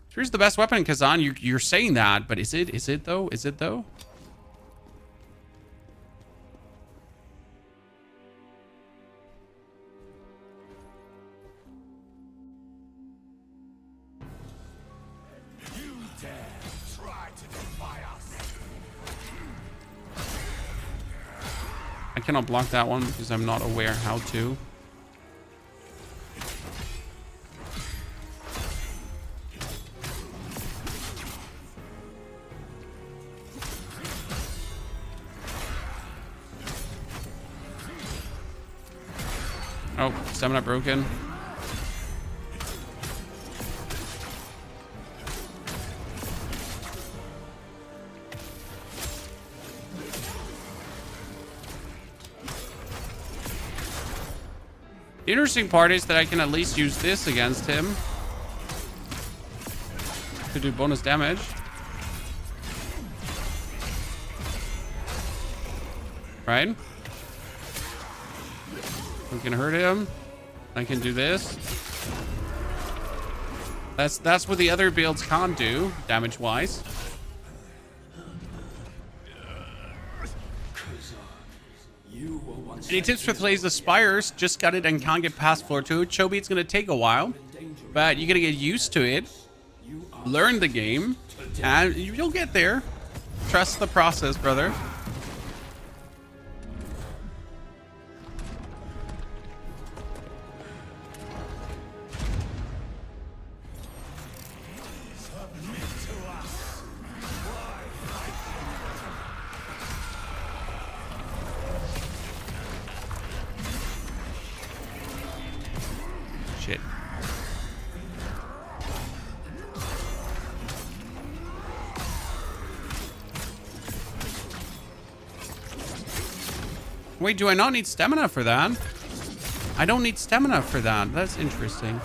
Here's the best weapon in Khazan. You're saying that, but is it? Is it though? Is it though? You dare try to defy us. I cannot block that one because I'm not aware how to. Oh, stamina broken. The interesting part is that I can at least use this against him to do bonus damage. Right? We can hurt him. I can do this. That's what the other builds can't do, damage-wise. Any tips for Today's Aspires? Just got it and can't get past floor 2. Chobi, it's gonna take a while, but you're gonna get used to it. Learn the game, and you'll get there. Trust the process, brother. Shit. Wait, do I not need stamina for that? I don't need stamina for that. That's interesting.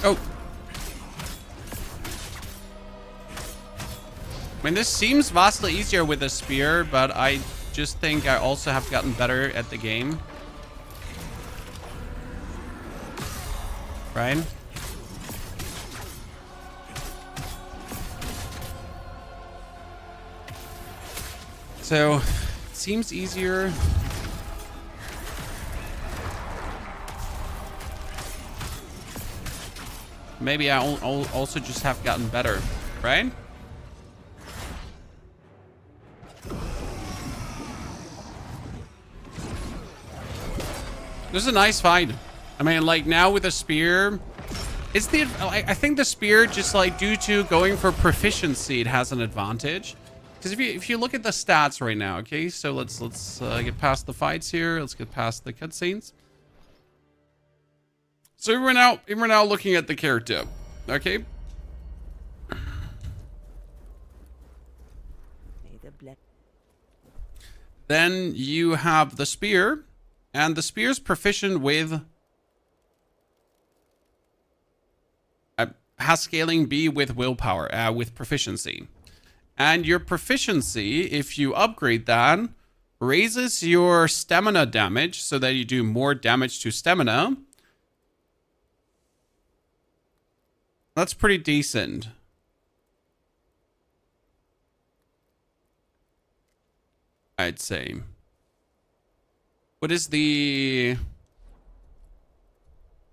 Oh. I mean, this seems vastly easier with a spear, but I just think I also have gotten better at the game. Right? So, it seems easier. Maybe I also just have gotten better, right? This is a nice fight. I mean, like, now with a spear, it's the... I think the spear, just like due to going for proficiency, it has an advantage. Because if you look at the stats right now, okay, so let's get past the fights here. Let's get past the cutscenes. So we're now looking at the character, okay? Then you have the spear, and the spear's proficient with has scaling B with willpower, with proficiency. And your proficiency, if you upgrade that, raises your stamina damage so that you do more damage to stamina. That's pretty decent. I'd say. What is the...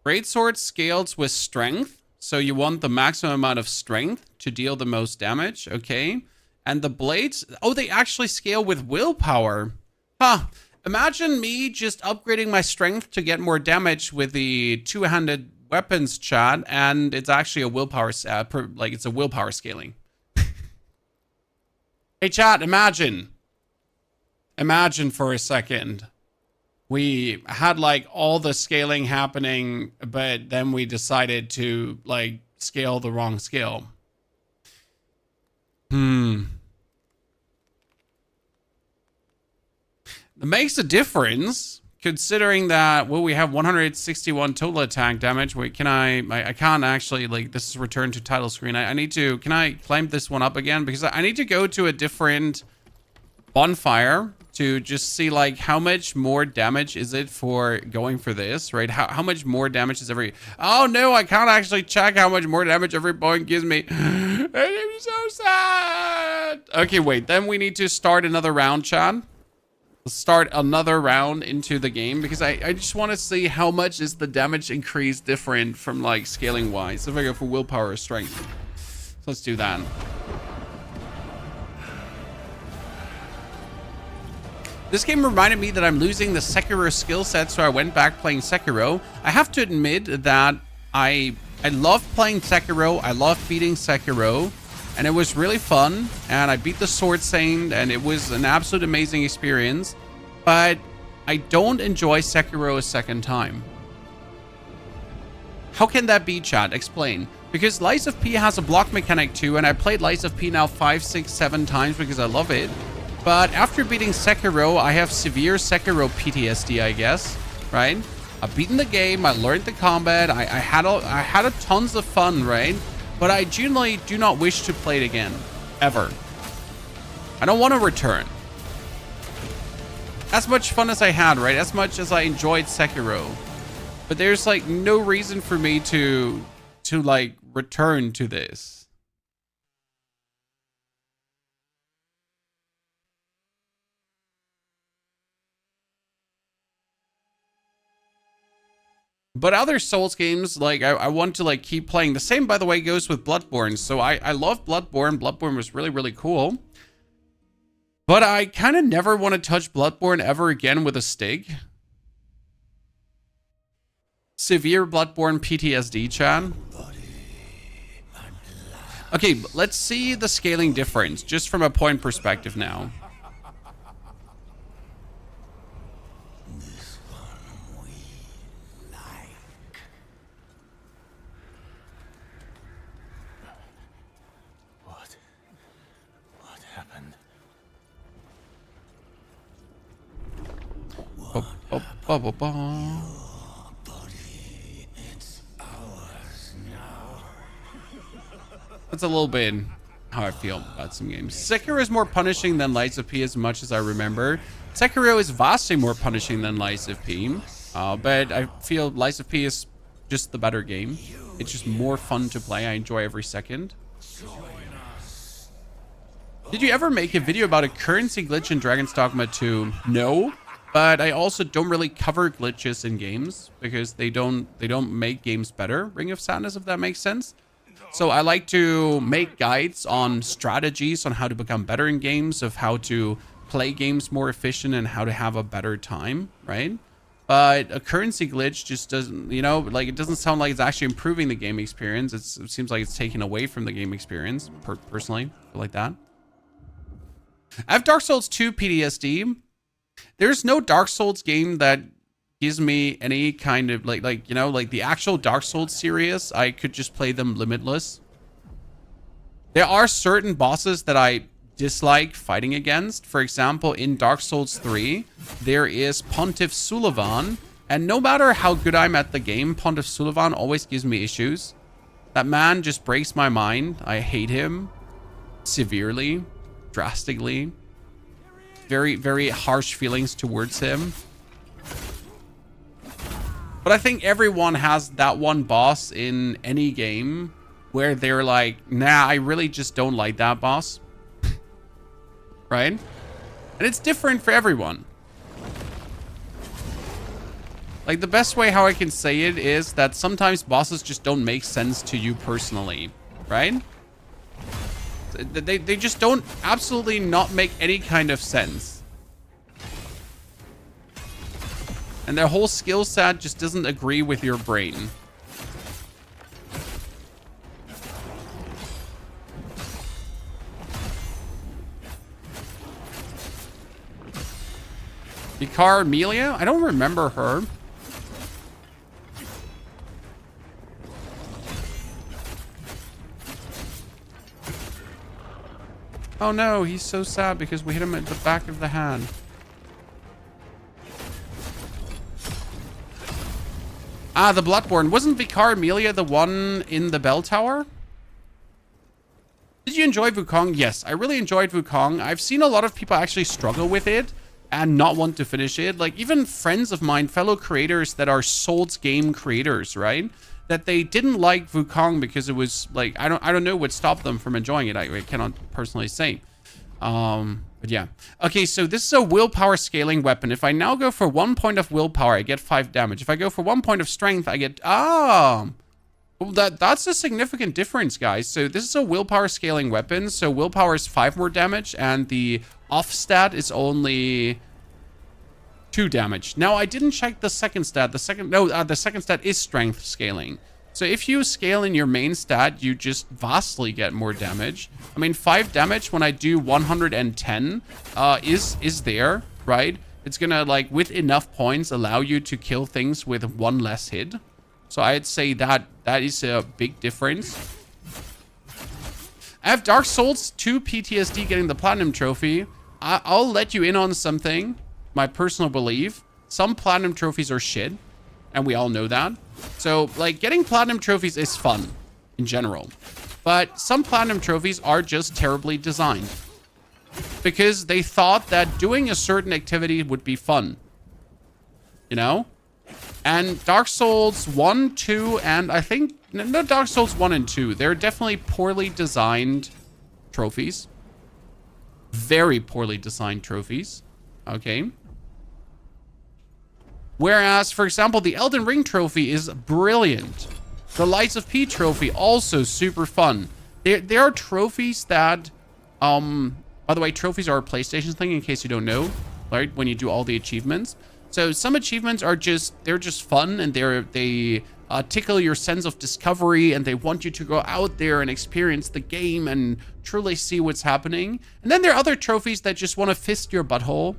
Greatsword scales with strength. So you want the maximum amount of strength to deal the most damage. Okay. And the blades... Oh, they actually scale with willpower. Huh. Imagine me just upgrading my strength to get more damage with the two-handed weapons, chat, and it's actually a willpower, like it's a willpower scaling. Hey, chat, imagine for a second. We had like all the scaling happening, but then we decided to like scale the wrong scale. It makes a difference. Considering that, well, we have 161 total attack damage. Wait, I can't actually, like, this is return to title screen. I need to, can I climb this one up again? Because I need to go to a different bonfire to just see, like, how much more damage is it for going for this, right? How much more damage is every... Oh, no, I can't actually check how much more damage every point gives me. I'm so sad. Okay, wait, then we need to start another round, Chad. Start another round into the game because I just want to see how much is the damage increase different from like scaling wise if I go for willpower or strength. So let's do that. This game reminded me that I'm losing the Sekiro skill set, so I went back playing Sekiro. I have to admit that I love playing Sekiro. I love beating Sekiro. And it was really fun, and I beat the Sword Saint, and it was an absolute amazing experience. But I don't enjoy Sekiro a second time. How can that be, chat? Explain. Because Lies of P has a block mechanic too, and I played Lies of P now 5, 6, 7 times because I love it. But after beating Sekiro, I have severe Sekiro PTSD, I guess, right? I've beaten the game, I learned the combat, I had a tons of fun, right? But I genuinely do not wish to play it again. Ever. I don't want to return. As much fun as I had, right? As much as I enjoyed Sekiro. But there's like no reason for me to like return to this. But other Souls games, like, I want to, like, keep playing. The same, by the way, goes with Bloodborne. So I love Bloodborne. Bloodborne was really, really cool. But I kind of never want to touch Bloodborne ever again with a stick. Severe Bloodborne PTSD, Chan. Okay, let's see the scaling difference, just from a point perspective now. This one we like. What happened? It's ours now. That's a little bit how I feel about some games. Sekiro is more punishing than Lies of P as much as I remember. Sekiro is vastly more punishing than Lies of P. But I feel Lies of P is just the better game. It's just more fun to play. I enjoy every second. Did you ever make a video about a currency glitch in Dragon's Dogma 2? No. But I also don't really cover glitches in games because they don't make games better. Ring of Sadness, if that makes sense. So I like to make guides on strategies on how to become better in games, of how to play games more efficient and how to have a better time, right? But a currency glitch just doesn't, you know, like, it doesn't sound like it's actually improving the game experience. It seems like it's taking away from the game experience, personally, I feel like that. I have Dark Souls 2 PTSD. There's no Dark Souls game that gives me any kind of like, you know, like the actual Dark Souls series. I could just play them limitless. There are certain bosses that I dislike fighting against. For example, in Dark Souls 3, there is Pontiff Sulivan, and no matter how good I'm at the game, Pontiff Sulivan always gives me issues. That man just breaks my mind. I hate him severely, drastically. Very, very harsh feelings towards him. But I think everyone has that one boss in any game where they're like, nah, I really just don't like that boss. Right? And it's different for everyone. Like, the best way how I can say it is that sometimes bosses just don't make sense to you personally. Right? They just don't absolutely not make any kind of sense. And their whole skill set just doesn't agree with your brain. Vicar Amelia? I don't remember her. Oh no, he's so sad because we hit him at the back of the hand. Ah, the Bloodborne. Wasn't Vicar Amelia the one in the bell tower? Did you enjoy Wukong? Yes, I really enjoyed Wukong. I've seen a lot of people actually struggle with it and not want to finish it. Like, even friends of mine, fellow creators that are Souls game creators, right? That they didn't like Wukong because it was like, I don't know what stopped them from enjoying it. I cannot personally say. But yeah. Okay, so this is a willpower scaling weapon. If I now go for 1 point of willpower, I get 5 damage. If I go for 1 point of strength, I get... well, that's a significant difference, guys. So this is a willpower scaling weapon. So willpower is 5 more damage, and the off stat is only 2 damage. Now, I didn't check the second stat. The second stat is strength scaling. So if you scale in your main stat, you just vastly get more damage. I mean, 5 damage when I do 110 is there, right? It's gonna, like, with enough points, allow you to kill things with 1 less hit. So I'd say that is a big difference. I have Dark Souls 2 PTSD getting the Platinum Trophy. I'll let you in on something. My personal belief. Some Platinum Trophies are shit. And we all know that. So, like, getting Platinum Trophies is fun. In general. But some Platinum Trophies are just terribly designed. Because they thought that doing a certain activity would be fun. You know? And Dark Souls 1, 2, and I think... No, Dark Souls 1 and 2. They're definitely poorly designed trophies. Very poorly designed trophies. Okay. Whereas, for example, the Elden Ring trophy is brilliant. The Lights of P trophy, also super fun. There are trophies that, by the way, trophies are a PlayStation thing in case you don't know, right? When you do all the achievements. So some achievements are they're just fun, and they tickle your sense of discovery, and they want you to go out there and experience the game and truly see what's happening. And then there are other trophies that just want to fist your butthole.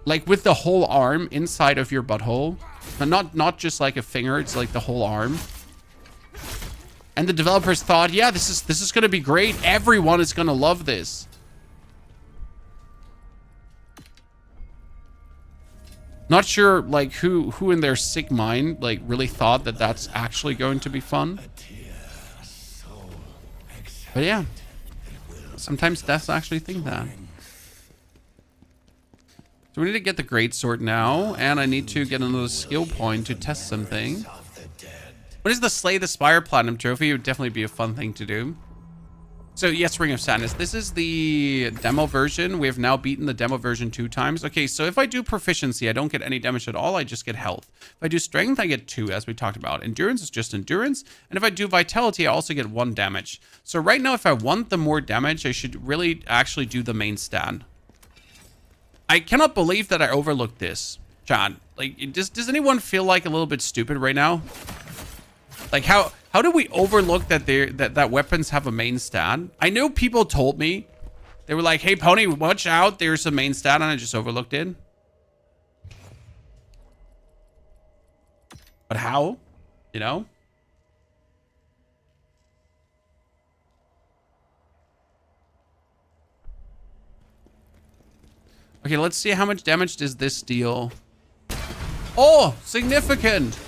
Like with the whole arm inside of your butthole. And not just like a finger, it's like the whole arm. And the developers thought, yeah, this is gonna be great. Everyone is gonna love this. Not sure like who in their sick mind like really thought that that's actually going to be fun. But yeah, sometimes devs actually think that. So we need to get the greatsword now, and I need to get another skill point to test something. What is the Slay the Spire Platinum Trophy? It would definitely be a fun thing to do. So yes, Ring of Sadness. This is the demo version. We have now beaten the demo version 2 times. Okay, so if I do proficiency, I don't get any damage at all. I just get health. If I do strength, I get 2, as we talked about. Endurance is just endurance. And if I do vitality, I also get 1 damage. So right now, if I want the more damage, I should really actually do the main stat. I cannot believe that I overlooked this, John. Like, does anyone feel like a little bit stupid right now? Like, how do we overlook that that weapons have a main stat? I know people told me. They were like, hey, Pony, watch out. There's a main stat, and I just overlooked it. But how? You know? Okay, let's see how much damage does this deal. Oh, significant.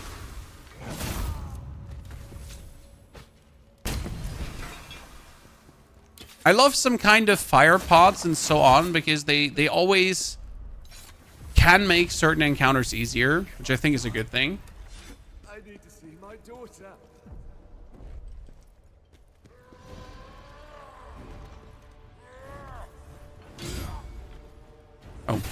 I love some kind of fire pots and so on because they always can make certain encounters easier, which I think is a good thing. I need to see my daughter. Oh.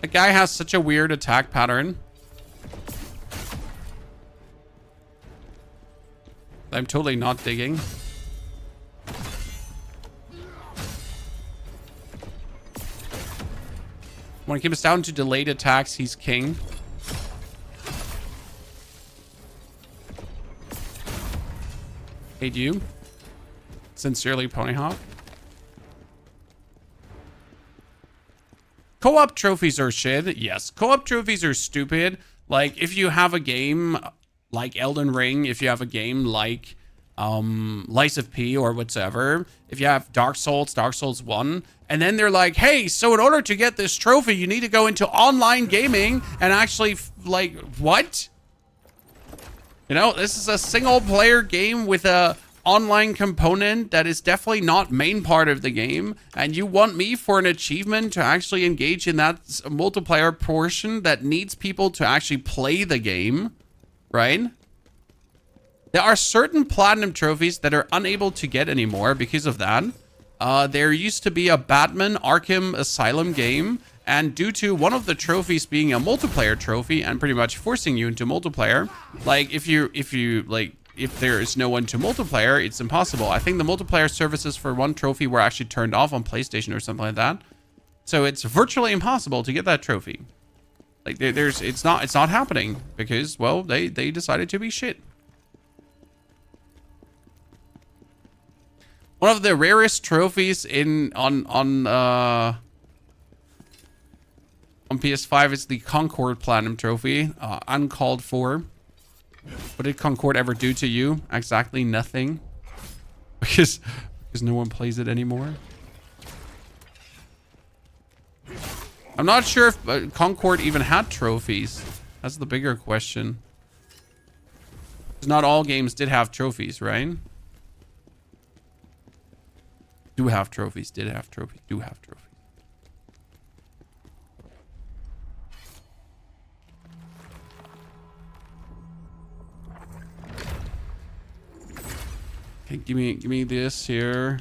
That guy has such a weird attack pattern. I'm totally not digging. When it comes down to delayed attacks, he's king. Hey, do you? Sincerely, Ponyhawk. Co-op trophies are shit. Yes, co-op trophies are stupid. Like, if you have a game like Elden Ring, if you have a game like Lies of P or whatsoever, if you have Dark Souls 1, and then they're like, hey, so in order to get this trophy, you need to go into online gaming and actually, like, what? You know, this is a single player game with a online component that is definitely not main part of the game, and you want me for an achievement to actually engage in that multiplayer portion that needs people to actually play the game, right? There are certain platinum trophies that are unable to get anymore because of that. There used to be a Batman Arkham Asylum game, and due to one of the trophies being a multiplayer trophy and pretty much forcing you into multiplayer, like if there is no one to multiplayer, it's impossible. I think the multiplayer services for one trophy were actually turned off on PlayStation or something like that. So it's virtually impossible to get that trophy. Like it's not happening because, well, they decided to be shit. One of the rarest trophies on PS5 is the Concord Platinum Trophy, uncalled for. What did Concord ever do to you? Exactly nothing. Because no one plays it anymore. I'm not sure if Concord even had trophies. That's the bigger question. Because not all games did have trophies, right? Do have trophies, did have trophies, do have trophies. Okay, give me this here.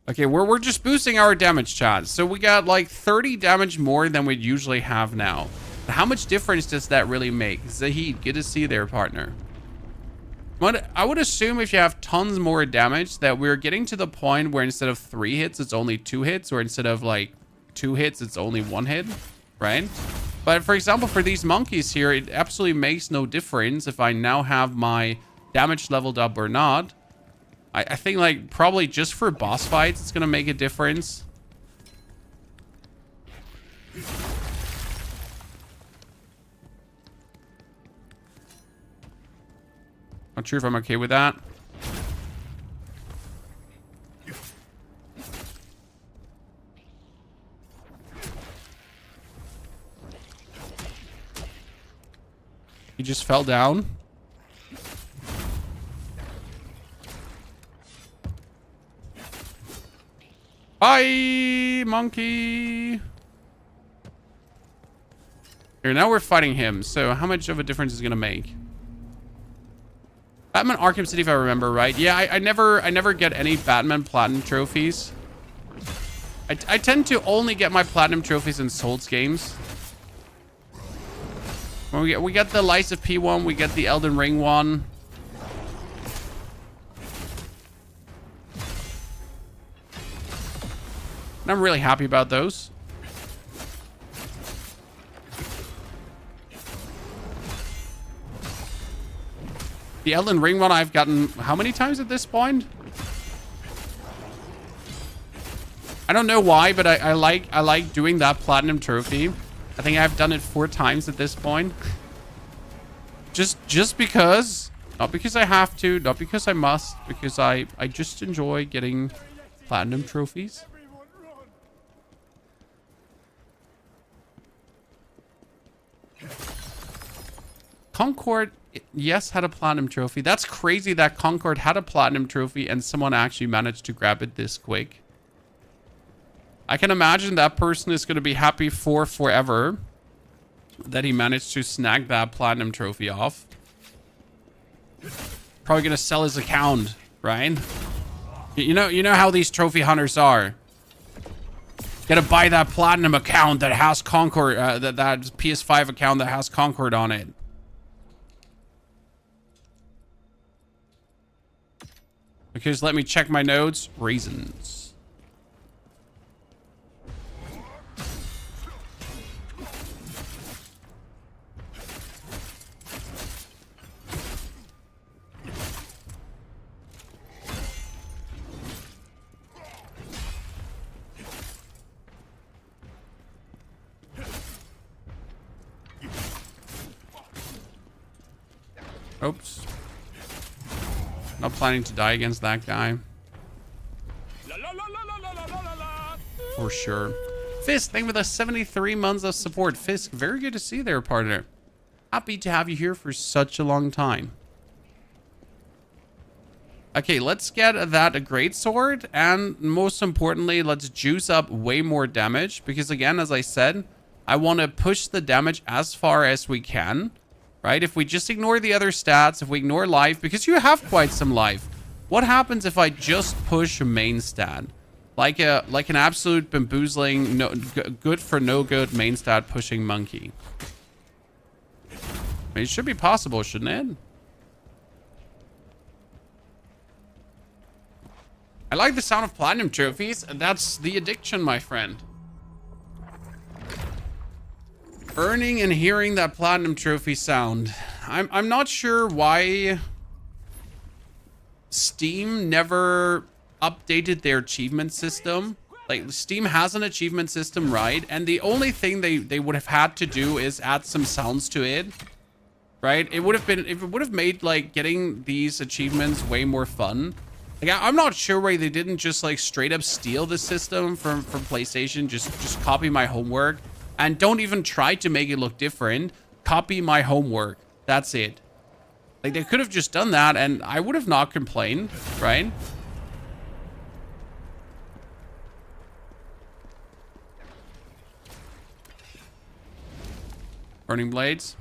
Okay, we're just boosting our damage, chat. So we got like 30 damage more than we'd usually have now. But how much difference does that really make? Zahid, good to see you there, partner. But I would assume if you have tons more damage that we're getting to the point where instead of 3 hits, it's only 2 hits, or instead of like 2 hits, it's only 1 hit, right? But for example, for these monkeys here, it absolutely makes no difference if I now have my damage leveled up or not. I think like probably just for boss fights, it's gonna make a difference. Not sure if I'm okay with that. He just fell down. Bye, monkey. Here, now we're fighting him. So how much of a difference is it gonna make? Batman Arkham City, if I remember right. Yeah, I never get any Batman Platinum trophies. I tend to only get my Platinum trophies in Souls games. When we get the Lies of P one, we get the Elden Ring one. And I'm really happy about those. The Elden Ring one I've gotten how many times at this point? I don't know why, but I like doing that platinum trophy. I think I've done it 4 times at this point. Just because. Not because I have to, not because I must, because I just enjoy getting platinum trophies. Concord, yes, had a platinum trophy. That's crazy that Concord had a platinum trophy and someone actually managed to grab it this quick. I can imagine that person is going to be happy for forever that he managed to snag that platinum trophy off. Probably going to sell his account, right? You know how these trophy hunters are. Gotta buy that platinum account that has Concord, that PS5 account that has Concord on it. Because let me check my notes. Reasons. Oops. Not planning to die against that guy. For sure. Fisk, thank you for the 73 months of support. Fisk, very good to see you there, partner. Happy to have you here for such a long time. Okay, let's get that greatsword, and most importantly, let's juice up way more damage, because again, as I said, I want to push the damage as far as we can. Right? If we just ignore the other stats, if we ignore life, because you have quite some life. What happens if I just push main stat? Like an absolute bamboozling, good for no good main stat pushing monkey. I mean, it should be possible, shouldn't it? I like the sound of platinum trophies. That's the addiction, my friend. Earning and hearing that platinum trophy sound. I'm not sure why Steam never updated their achievement system. Like, Steam has an achievement system, right? And the only thing they would have had to do is add some sounds to it, right? It would have been, if it would have made like getting these achievements way more fun. Like, I'm not sure why they didn't just like straight up steal the system from PlayStation, just copy my homework. And don't even try to make it look different. Copy my homework. That's it. Like, they could have just done that and I would have not complained, right? Burning blades.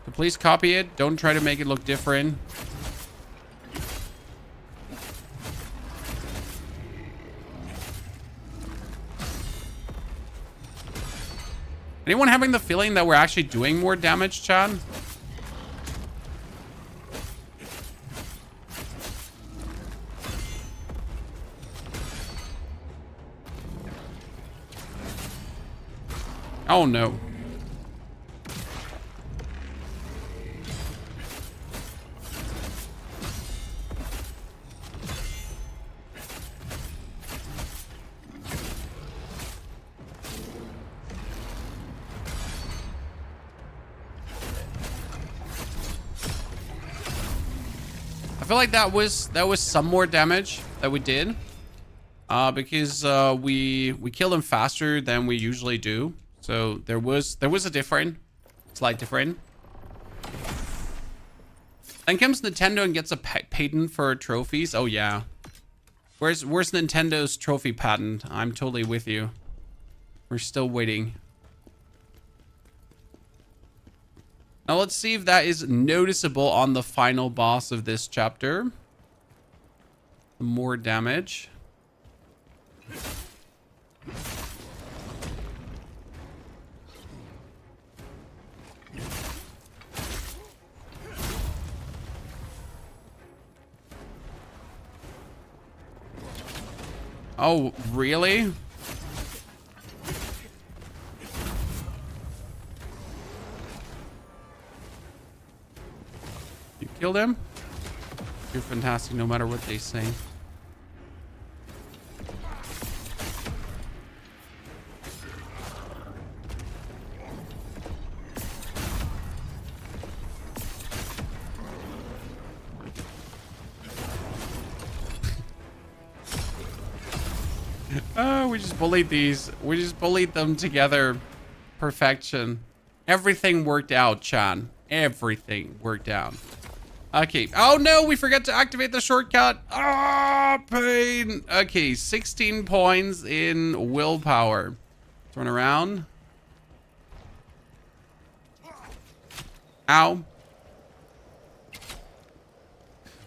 So please copy it. Don't try to make it look different. Anyone having the feeling that we're actually doing more damage, Chad? Oh no. I feel like that was some more damage that we did, because we killed him faster than we usually do. So there was a slight difference. Then comes Nintendo and gets a patent for trophies. Oh yeah, where's Nintendo's trophy patent? I'm totally with you. We're still waiting. Now let's see if that is noticeable on the final boss of this chapter. More damage. Oh, really? You killed him? You're fantastic no matter what they say. Oh, we just bullied these. We just bullied them together. Perfection. Everything worked out, Chan. Everything worked out. Okay. Oh no, we forgot to activate the shortcut. Ah, pain. Okay, 16 points in willpower. Turn around. Ow.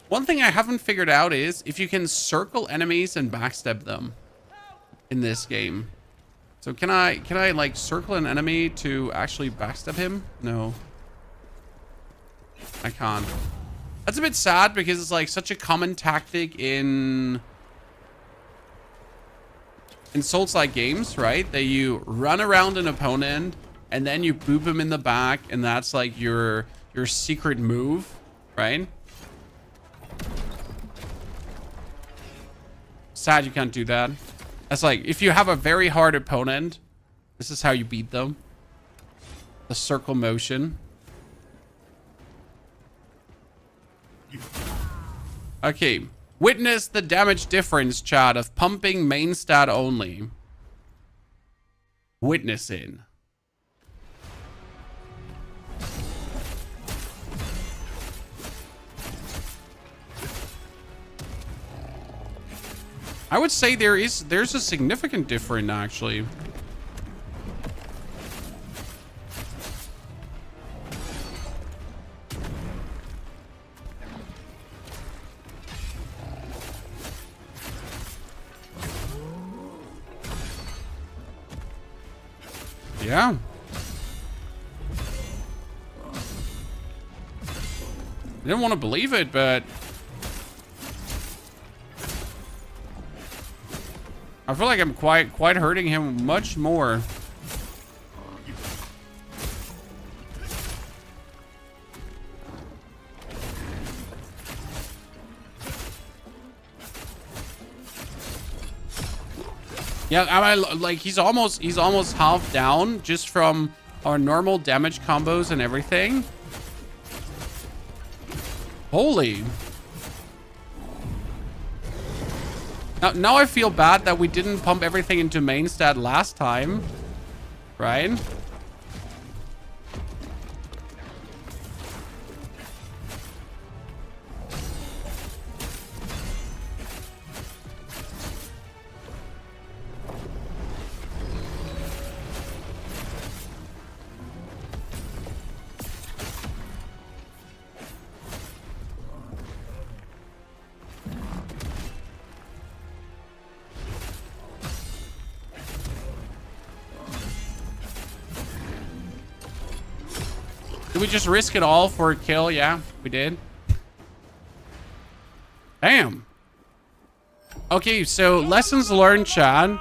One thing I haven't figured out is if you can circle enemies and backstab them in this game. So can I like circle an enemy to actually backstab him? No. I can't. That's a bit sad because it's like such a common tactic in Souls-like games, right? That you run around an opponent and then you boop him in the back, and that's like your secret move, right? Sad you can't do that. That's like, if you have a very hard opponent, this is how you beat them. The circle motion. Okay. Witness the damage difference, chat, of pumping main stat only. Witnessing. I would say there's a significant difference, actually. Yeah. I didn't want to believe it, but I feel like I'm quite hurting him much more. Yeah, I like he's almost half down just from our normal damage combos and everything. Holy. Now I feel bad that we didn't pump everything into main stat last time, right? Did we just risk it all for a kill? Yeah, we did. Damn. Okay, so lessons learned, Chad.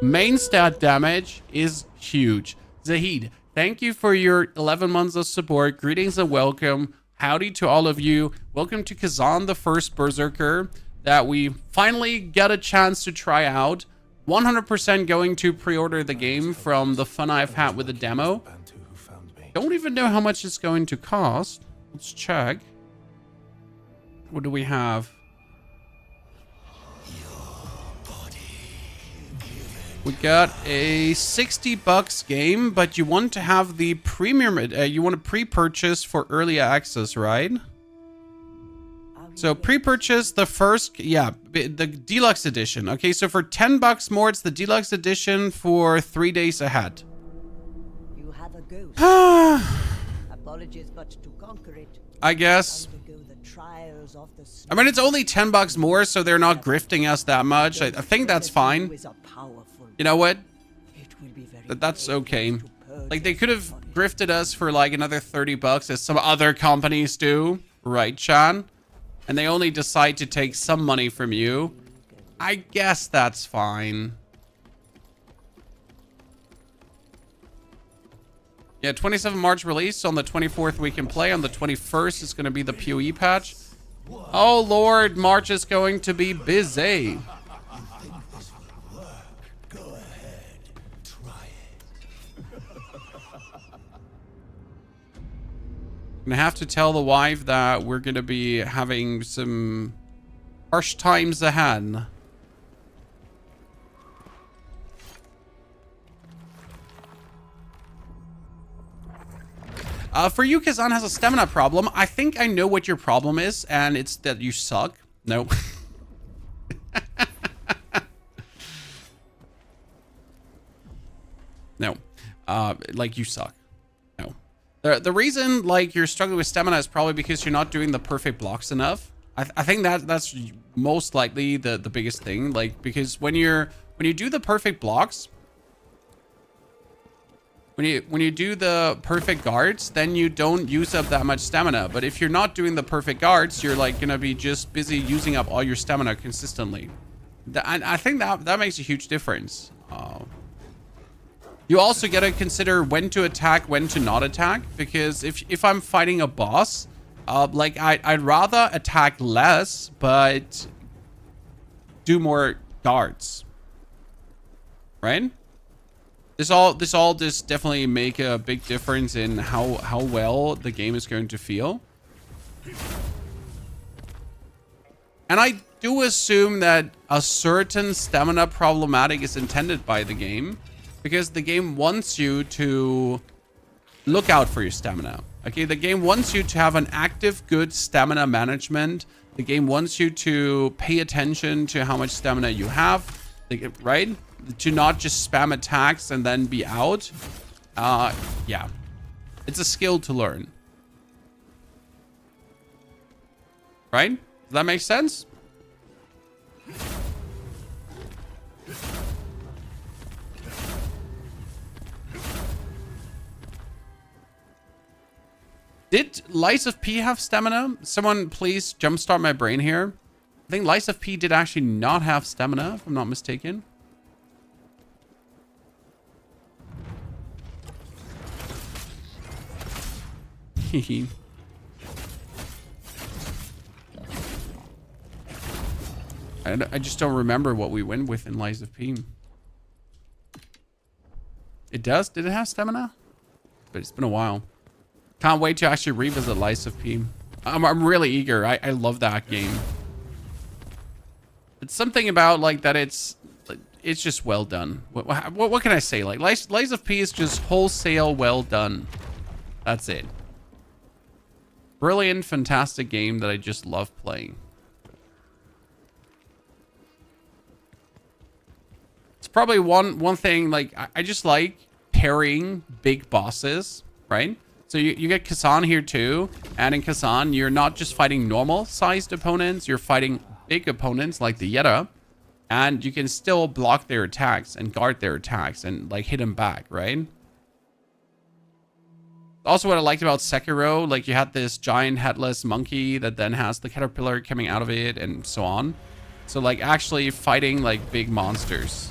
Main stat damage is huge. Zahid, thank you for your 11 months of support. Greetings and welcome. Howdy to all of you. Welcome to Khazan, the first Berserker that we finally get a chance to try out. 100% going to pre-order the game from the fun I've had with the demo. Don't even know how much it's going to cost. Let's check. What do we have? We got a $60 game, but you want to have the premium, you want to pre-purchase for early access, right? So pre-purchase the first, yeah, the deluxe edition. Okay, so for $10 more, it's the deluxe edition for 3 days ahead. You have a ghost. Apologies, but to conquer it, I guess. undergo the trials of the I mean, it's only $10 more, so they're not grifting us that much. I think that's fine. You know what? That's okay. Like, they could have grifted us for like another $30 as some other companies do. Right, Chan? And they only decide to take some money from you. I guess that's fine. Yeah, 27 March release. On the 24th we can play. On the 21st is going to be the PoE patch. Oh Lord, March is going to be busy. I'm gonna have to tell the wife that we're gonna be having some harsh times ahead. For you, Khazan has a stamina problem. I think I know what your problem is, and it's that you suck. No. No. Like, you suck. No. The reason, like, you're struggling with stamina is probably because you're not doing the perfect blocks enough. I think that's most likely the biggest thing. Like, because when you do the perfect blocks, when you do the perfect guards, then you don't use up that much stamina. But if you're not doing the perfect guards, you're like gonna be just busy using up all your stamina consistently. I think that makes a huge difference. You also gotta consider when to attack, when to not attack, because if I'm fighting a boss, like I'd rather attack less but do more guards, right? This all just definitely make a big difference in how well the game is going to feel. And I do assume that a certain stamina problematic is intended by the game, because the game wants you to look out for your stamina. Okay, the game wants you to have an active, good stamina management. The game wants you to pay attention to how much stamina you have, right? To not just spam attacks and then be out. Yeah. It's a skill to learn. Right? Does that make sense? Did Lies of P have stamina? Someone please jumpstart my brain here. I think Lies of P did actually not have stamina, if I'm not mistaken. I just don't remember what we went with in Lies of P. It does? Did it have stamina? But it's been a while. Can't wait to actually revisit Lies of P. I'm really eager. I love that game. It's something about like that it's just well done. What can I say? Like Lies of P is just wholesale well done. That's it. Brilliant, fantastic game that I just love playing. It's probably one thing, like, I just like parrying big bosses, right? So you get Khazan here too, and in Khazan, you're not just fighting normal-sized opponents, you're fighting big opponents like the Yeti, and you can still block their attacks and guard their attacks and, like, hit them back, right? Also, what I liked about Sekiro, like you had this giant headless monkey that then has the caterpillar coming out of it and so on. So like actually fighting like big monsters.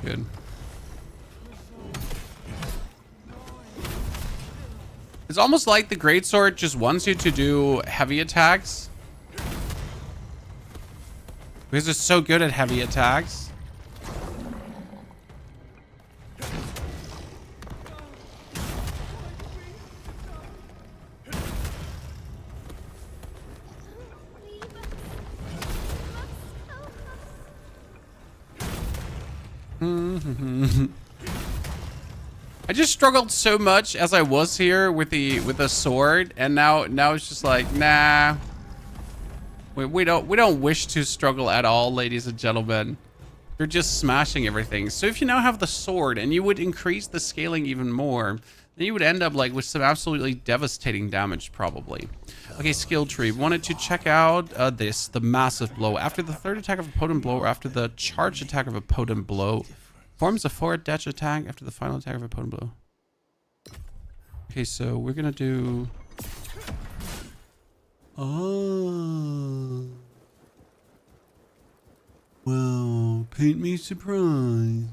Good. It's almost like the greatsword just wants you to do heavy attacks. Because it's so good at heavy attacks. I just struggled so much as I was here with the sword, and now it's just like, nah. We don't wish to struggle at all, ladies and gentlemen. You're just smashing everything. So if you now have the sword and you would increase the scaling even more, then you would end up like with some absolutely devastating damage probably. Okay, skill tree. Wanted to check out the massive blow. After the third attack of a potent blow or after the charge attack of a potent blow. Forms a forward dash attack after the final attack of a potent blow. Okay, so we're gonna do... Oh. Well, paint me surprised.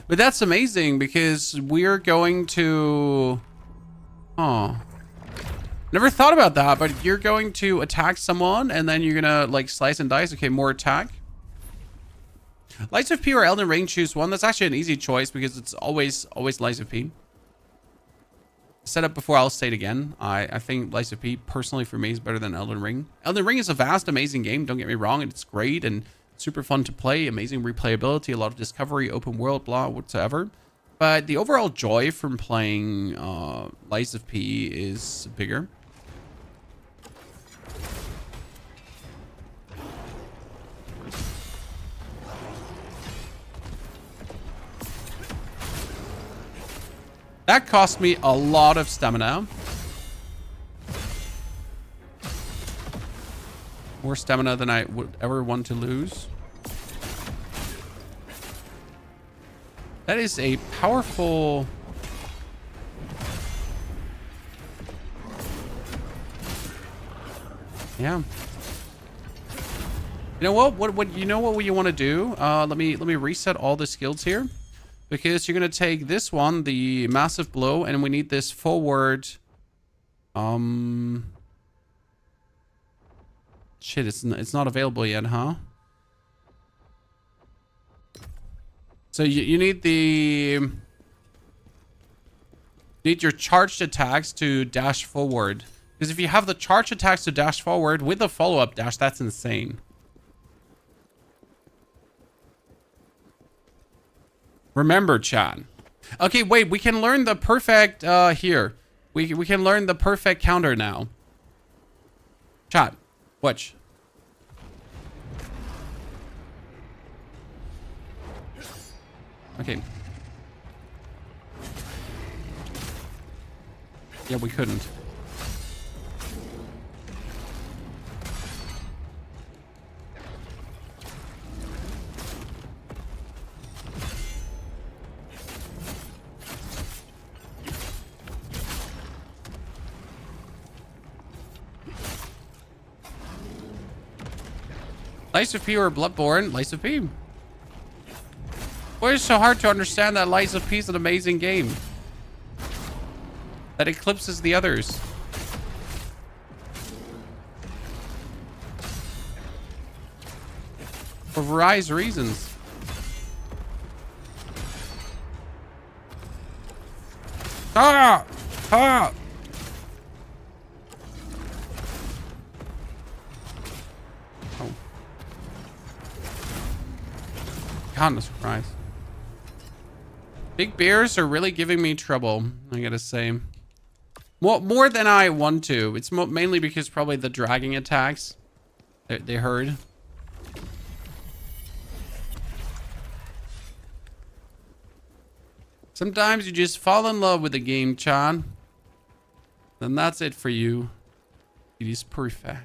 But that's amazing because we're going to... Oh. Never thought about that, but you're going to attack someone and then you're gonna like slice and dice. Okay, more attack. Lights of P or Elden Ring, choose one. That's actually an easy choice because it's always Lights of P. Said it before, I'll say it again. I think Lights of P personally for me is better than Elden Ring. Elden Ring is a vast, amazing game. Don't get me wrong. It's great and super fun to play. Amazing replayability, a lot of discovery, open world, blah, whatsoever. But the overall joy from playing Lights of P is bigger. That cost me a lot of stamina. More stamina than I would ever want to lose. That is a powerful... Yeah. You know what you know what you want to do? Let me reset all the skills here. Because you're going to take this one, the massive blow, and we need this forward. Shit, it's not available yet, huh? So you need your charged attacks to dash forward. Because if you have the charged attacks to dash forward with a follow-up dash, that's insane. Remember, chat. Okay, wait, we can learn the perfect here. We can learn the perfect counter now. Chat, watch. Okay. Yeah, we couldn't. Lights of P or Bloodborne? Lights of P. Why is it so hard to understand that Lights of P is an amazing game? That eclipses the others. For various reasons. Ah! Ah! God, no surprise. Big bears are really giving me trouble, I gotta say. More than I want to. It's mainly because probably the dragging attacks. They hurt. Sometimes you just fall in love with the game, Chan. Then that's it for you. It is perfect.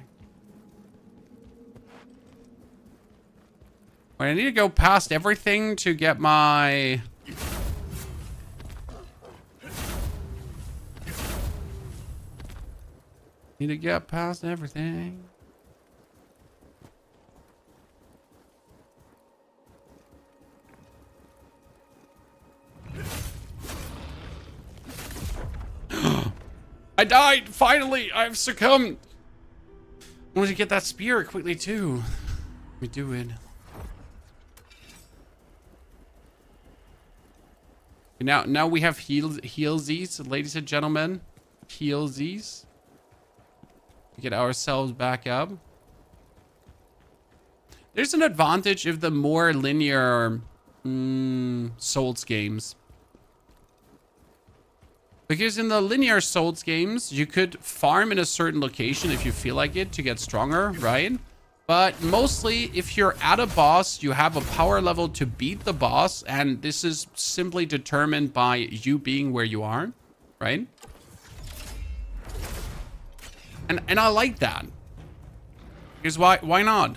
Wait, I need to go past everything to get my... Need to get past everything. I died! Finally! I've succumbed! I wanted to get that spear quickly too. Let me do it. Now we have healsies, ladies and gentlemen. Healsies. Get ourselves back up. There's an advantage of the more linear Souls games. Because in the linear Souls games, you could farm in a certain location if you feel like it to get stronger, right? But mostly, if you're at a boss, you have a power level to beat the boss, and this is simply determined by you being where you are, right? And I like that. Because why not?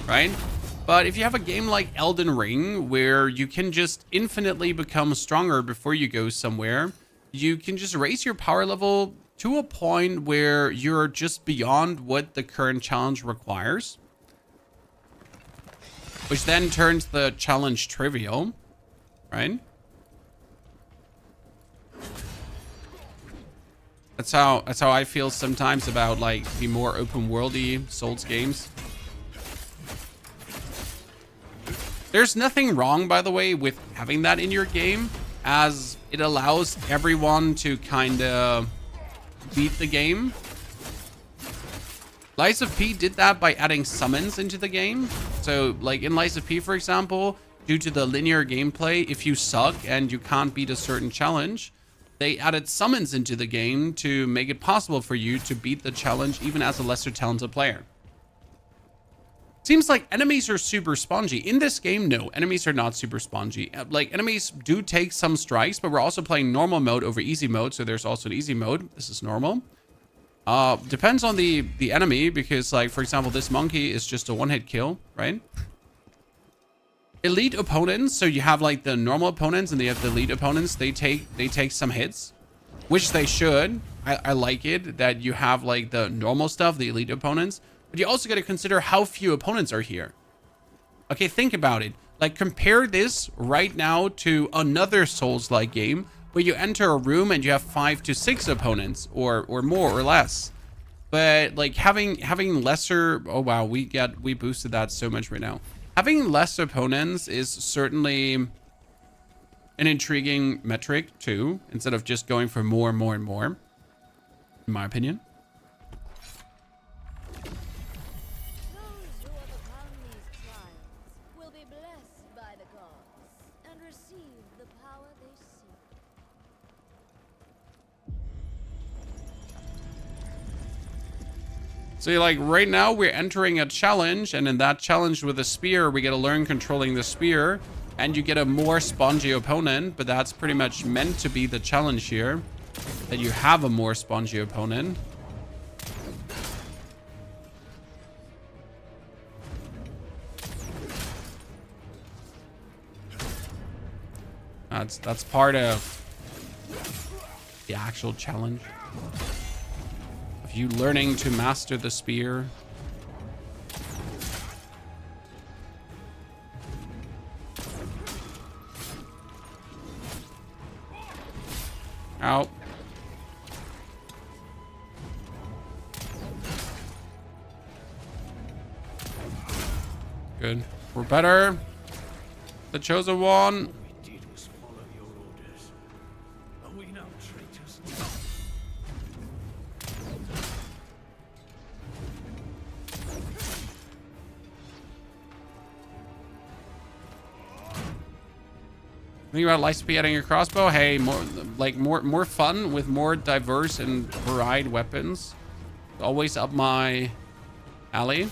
Right? But if you have a game like Elden Ring, where you can just infinitely become stronger before you go somewhere, you can just raise your power level to a point where you're just beyond what the current challenge requires. Which then turns the challenge trivial, right? That's how I feel sometimes about like the more open worldy Souls games. There's nothing wrong, by the way, with having that in your game, as it allows everyone to kind of beat the game. Lies of P did that by adding summons into the game. So like in Lies of P, for example, due to the linear gameplay, if you suck and you can't beat a certain challenge, they added summons into the game to make it possible for you to beat the challenge even as a lesser talented player. Seems like enemies are super spongy. In this game, no, enemies are not super spongy. Like, enemies do take some strikes, but we're also playing normal mode over easy mode, so there's also an easy mode. This is normal. Depends on the enemy, because, like, for example, this monkey is just a one-hit kill, right? Elite opponents, so you have, like, the normal opponents, and they have the elite opponents. They take some hits, which they should. I like it that you have, like, the normal stuff, the elite opponents. But you also got to consider how few opponents are here. Okay, think about it. Like, compare this right now to another Souls-like game where you enter a room and you have 5 to 6 opponents, or more or less. But like having lesser, oh wow, we boosted that so much right now. Having less opponents is certainly an intriguing metric too, instead of just going for more and more and more, in my opinion. So like right now we're entering a challenge, and in that challenge with a spear, we get to learn controlling the spear, and you get a more spongy opponent, but that's pretty much meant to be the challenge here, that you have a more spongy opponent. That's part of the actual challenge. You learning to master the spear. Out. Good. We're better. The chosen one. Think about Lightspeed adding a crossbow. Hey, more fun with more diverse and varied weapons. Always up my alley.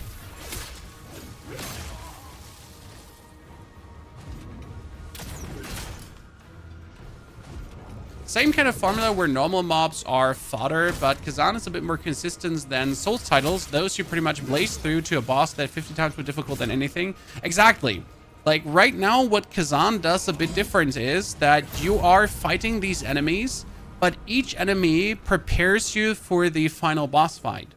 Same kind of formula where normal mobs are fodder, but Khazan is a bit more consistent than Souls titles. Those you pretty much blaze through to a boss that 50 times more difficult than anything. Exactly. Like right now, what Khazan does a bit different is that you are fighting these enemies, but each enemy prepares you for the final boss fight.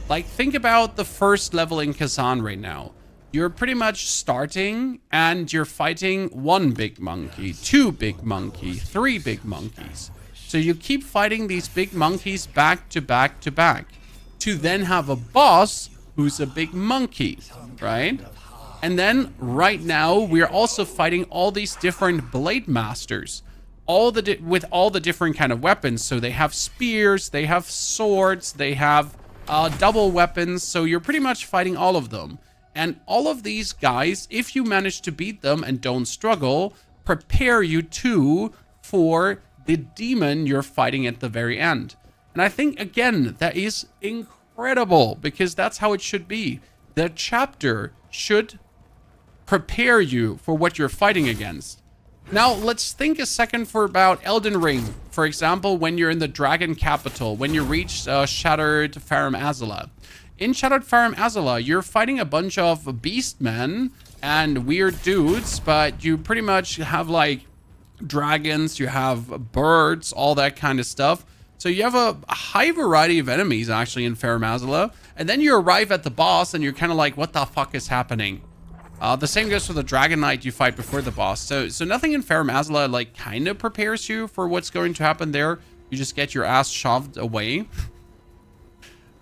Like think about the first level in Khazan right now. You're pretty much starting and you're fighting 1 big monkey, 2 big monkey, 3 big monkeys. So you keep fighting these big monkeys back to back to back to then have a boss who's a big monkey, right? And then right now we're also fighting all these different blade masters, with all the different kind of weapons. So they have spears, they have swords, they have double weapons. So you're pretty much fighting all of them. And all of these guys, if you manage to beat them and don't struggle, prepare you too for the demon you're fighting at the very end. And I think, again, that is incredible because that's how it should be. The chapter should prepare you for what you're fighting against. Now, let's think a second for about Elden Ring. For example, when you're in the Dragon Capital, when you reach Shattered Farum Azula. In Shattered Farum Azula, you're fighting a bunch of beastmen and weird dudes, but you pretty much have like dragons, you have birds, all that kind of stuff. So you have a high variety of enemies actually in Farum Azula. And then you arrive at the boss and you're kind of like, what the fuck is happening? The same goes for the Dragon Knight you fight before the boss. So nothing in Farum Azula like kind of prepares you for what's going to happen there. You just get your ass shoved away.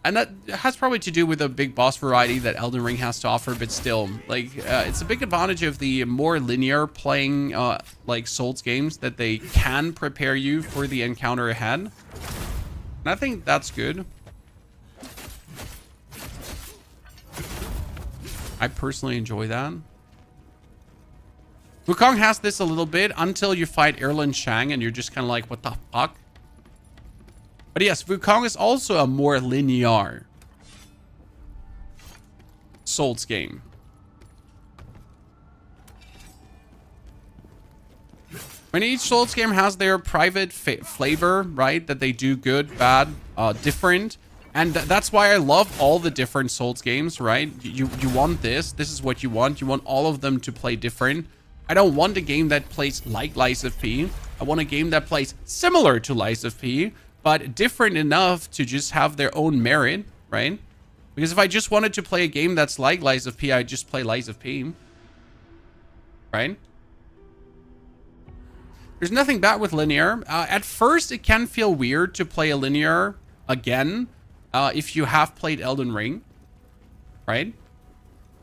And that has probably to do with the big boss variety that Elden Ring has to offer, but still, like, it's a big advantage of the more linear playing, like, Souls games, that they can prepare you for the encounter ahead. And I think that's good. I personally enjoy that. Wukong has this a little bit until you fight Erlen Shang, and you're just kind of like, what the fuck? But yes, Wukong is also a more linear Souls game. I mean, each Souls game has their private flavor, right? That they do good, bad, different. And that's why I love all the different Souls games, right? You want this. This is what you want. You want all of them to play different. I don't want a game that plays like Lies of P. I want a game that plays similar to Lies of P, but different enough to just have their own merit, right? Because if I just wanted to play a game that's like Lies of P, I'd just play Lies of P, right? There's nothing bad with linear. At first, it can feel weird to play a linear again if you have played Elden Ring, right?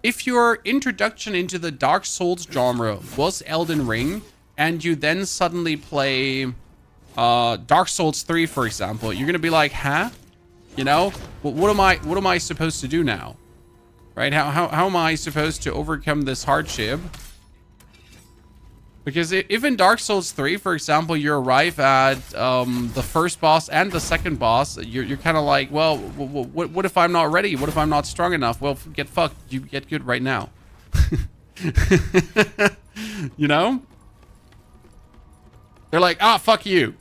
If your introduction into the Dark Souls genre was Elden Ring, and you then suddenly play Dark Souls 3, for example, you're gonna be like, huh? You know, what am I supposed to do now? Right? How am I supposed to overcome this hardship? Because if in Dark Souls 3, for example, you arrive at the first boss and the second boss, you're kind of like, well, what if I'm not ready? What if I'm not strong enough? Well, get fucked. You get good right now. You know? They're like, ah, fuck you.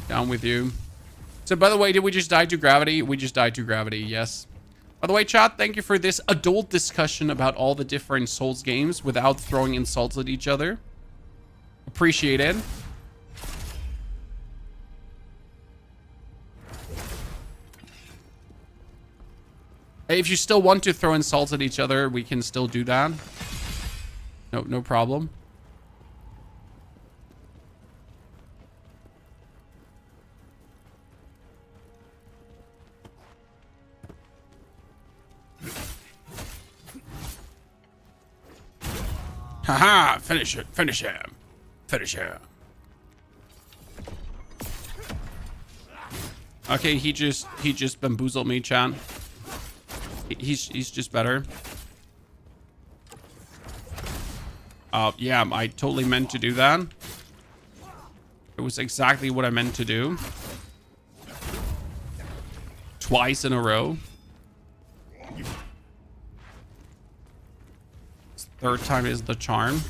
Down with you. So, by the way, did we just die to gravity? We just died to gravity, yes. By the way, chat, thank you for this adult discussion about all the different Souls games without throwing insults at each other. Appreciate it. Hey, if you still want to throw insults at each other, we can still do that. No problem. Haha, finish it, finish him. Finish him. Okay, he just bamboozled me, chan. He's just better. Yeah, I totally meant to do that. It was exactly what I meant to do. Twice in a row. Third time is the charm.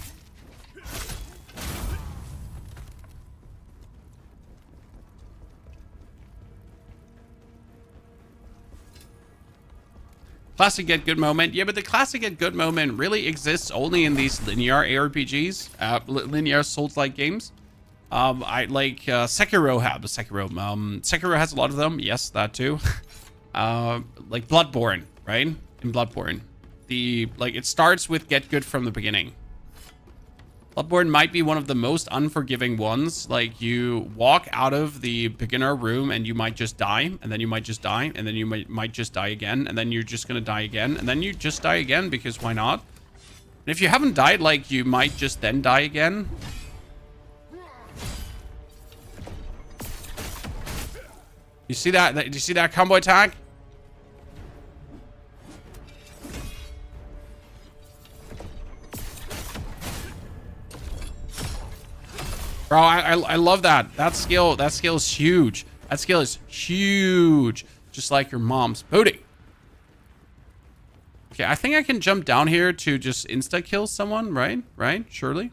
Classic get good moment. Yeah, but the classic get good moment really exists only in these linear ARPGs, linear Souls-like games. I like Sekiro have Sekiro. Sekiro has a lot of them. Yes, that too. Like Bloodborne, right? In Bloodborne, it starts with get good from the beginning. Bloodborne might be one of the most unforgiving ones. Like, you walk out of the beginner room and you might just die, and then you might just die, and then you might just die again, and then you're just gonna die again, and then you just die again because why not? And if you haven't died, like, you might just then die again. You see that? Do you see that combo attack? Bro, I love that. That skill is huge. That skill is huge. Just like your mom's booty. Okay, I think I can jump down here to just insta-kill someone, right? Right? Surely.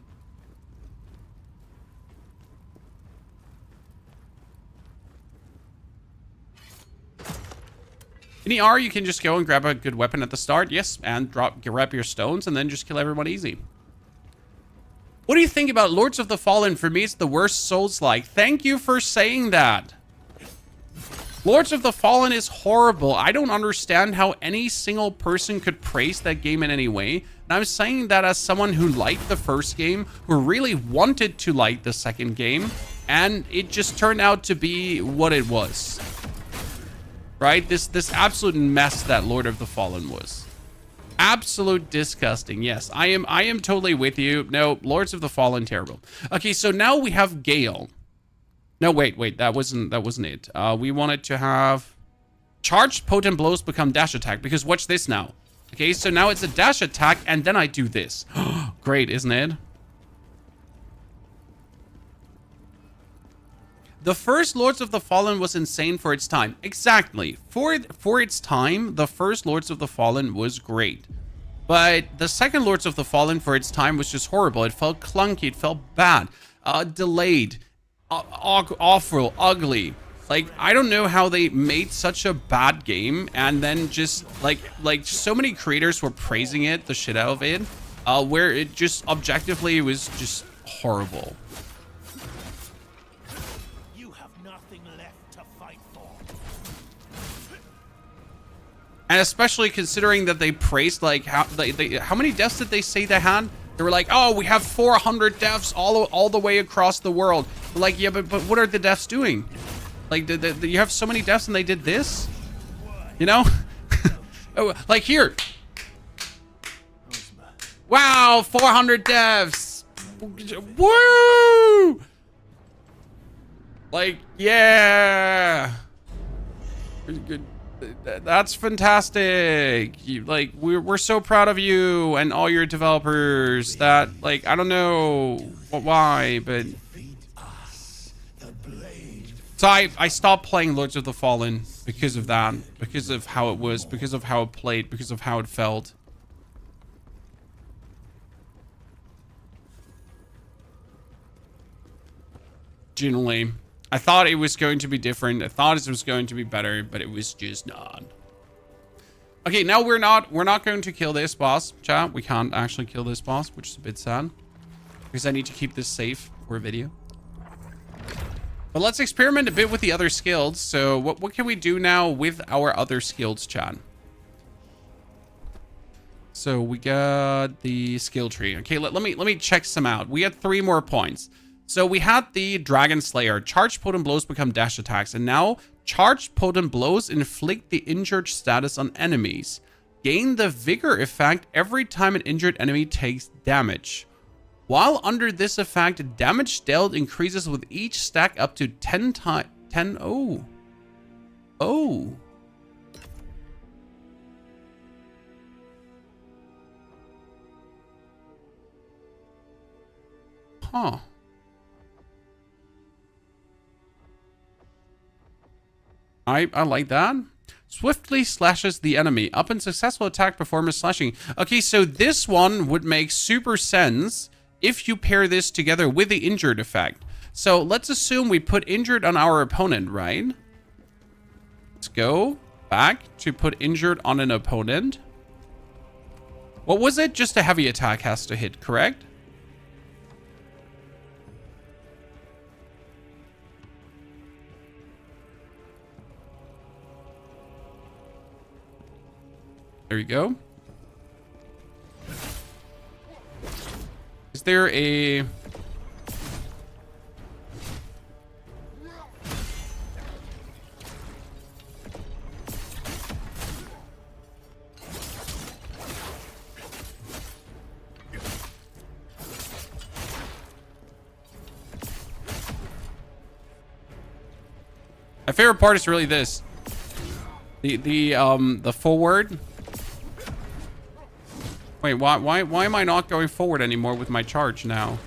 In ER, you can just go and grab a good weapon at the start. Yes, and grab your stones and then just kill everyone easy. What do you think about Lords of the Fallen? For me, it's the worst Souls-like. Thank you for saying that. Lords of the Fallen is horrible. I don't understand how any single person could praise that game in any way. And I'm saying that as someone who liked the first game, who really wanted to like the second game, and it just turned out to be what it was. Right? This absolute mess that Lord of the Fallen was. Absolute disgusting. Yes, I am totally with you. No, Lords of the Fallen, terrible. Okay, so now we have Gale. No, wait, that wasn't it. We wanted to have charged potent blows become dash attack, because watch this now. Okay, so now it's a dash attack, and then I do this. Great, isn't it? The first Lords of the Fallen was insane for its time. Exactly. For its time, the first Lords of the Fallen was great. But the second Lords of the Fallen for its time was just horrible. It felt clunky. It felt bad. Delayed. Awful. Ugly. Like, I don't know how they made such a bad game and then just, like so many creators were praising it, the shit out of it, where it just objectively was just horrible. And especially considering that they praised, like, how many deaths did they say they had? They were like, oh, we have 400 deaths all the way across the world. But like, yeah, but what are the deaths doing? Like, you have so many deaths and they did this? You know? Oh, like here. Wow, 400 deaths. Woo! Like, yeah. Pretty good. That's fantastic. We're so proud of you and all your developers. That, like, I don't know why, but so I stopped playing Lords of the Fallen because of that, because of how it was, because of how it played, because of how it felt. Generally, I thought it was going to be different. I thought it was going to be better, but it was just not. Okay, now we're not going to kill this boss, chat. We can't actually kill this boss, which is a bit sad, because I need to keep this safe for a video. But let's experiment a bit with the other skills. So what can we do now with our other skills, chat? So we got the skill tree. Okay, let me check some out. We had 3 more points. So we had the Dragon Slayer. Charged potent blows become dash attacks. And now charged potent blows inflict the injured status on enemies. Gain the vigor effect every time an injured enemy takes damage. While under this effect, damage dealt increases with each stack up to 10 times. Oh. Huh. I like that. Swiftly slashes the enemy. Up and successful attack performance slashing. Okay, so this one would make super sense if you pair this together with the injured effect. So let's assume we put injured on our opponent, right? Let's go back to put injured on an opponent. What was it? Just a heavy attack has to hit, correct? There you go. Is there a... My favorite part is really this. The forward. Wait, why am I not going forward anymore with my charge now?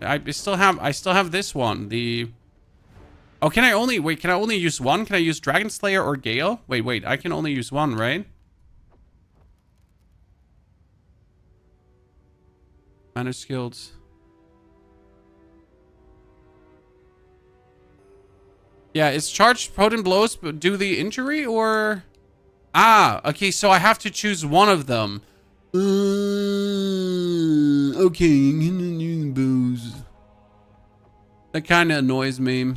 I still have this one. Oh, can I only use one? Can I use Dragon Slayer or Gale? Wait, I can only use one, right? Manage skills. Yeah, is charged potent blows do the injury or... Ah, okay, so I have to choose one of them. Okay, bows. That kind of annoys me.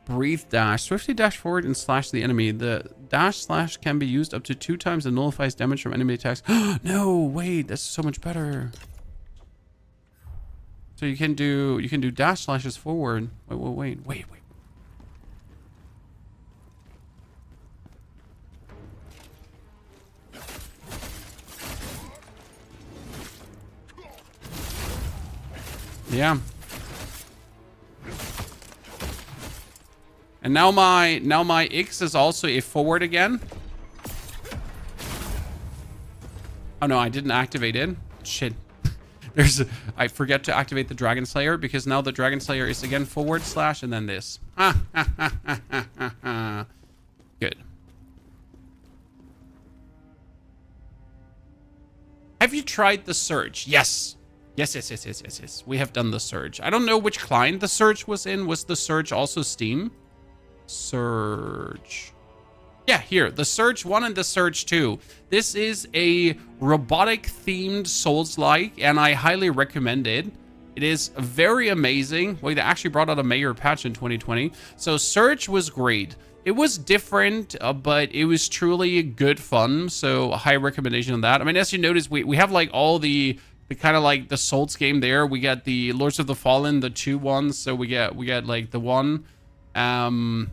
Breathe dash. Swiftly dash forward and slash the enemy. The dash slash can be used up to 2 times and nullifies damage from enemy attacks. No, wait, that's so much better. So you can do dash slashes forward. Wait. Yeah. And now my X is also a forward again. Oh no, I didn't activate it. Shit. I forget to activate the Dragon Slayer because now the Dragon Slayer is again forward slash and then this. Good. Have you tried the Surge? Yes. Yes. We have done the Surge. I don't know which client the Surge was in. Was the Surge also Steam? Surge. Yeah, here, the Surge 1 and the Surge 2. This is a robotic-themed Souls-like, and I highly recommend it. It is very amazing. Well, they actually brought out a major patch in 2020. So Surge was great. It was different, but it was truly good fun. So a high recommendation on that. I mean, as you notice, we have like all the kind of like the Souls game there. We got the Lords of the Fallen, the 2 ones. So we got like the 1 and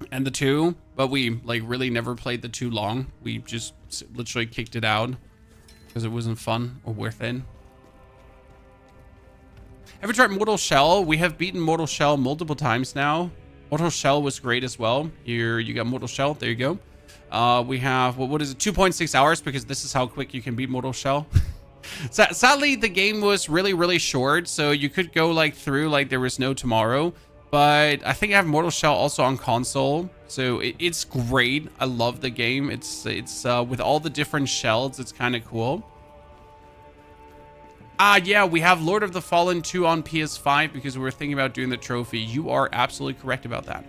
the 2. But we like really never played the 2 long. We just literally kicked it out because it wasn't fun or worth it. Ever tried Mortal Shell? We have beaten Mortal Shell multiple times now. Mortal Shell was great as well. Here you got Mortal Shell. There you go. We have what is it? 2.6 hours because this is how quick you can beat Mortal Shell. Sadly, the game was really short, so you could go like through like there was no tomorrow. But I think I have Mortal Shell also on console, so it's great. I love the game. It's with all the different shells, it's kind of cool. Yeah, we have Lord of the Fallen 2 on PS5 because we were thinking about doing the trophy. You are absolutely correct about that.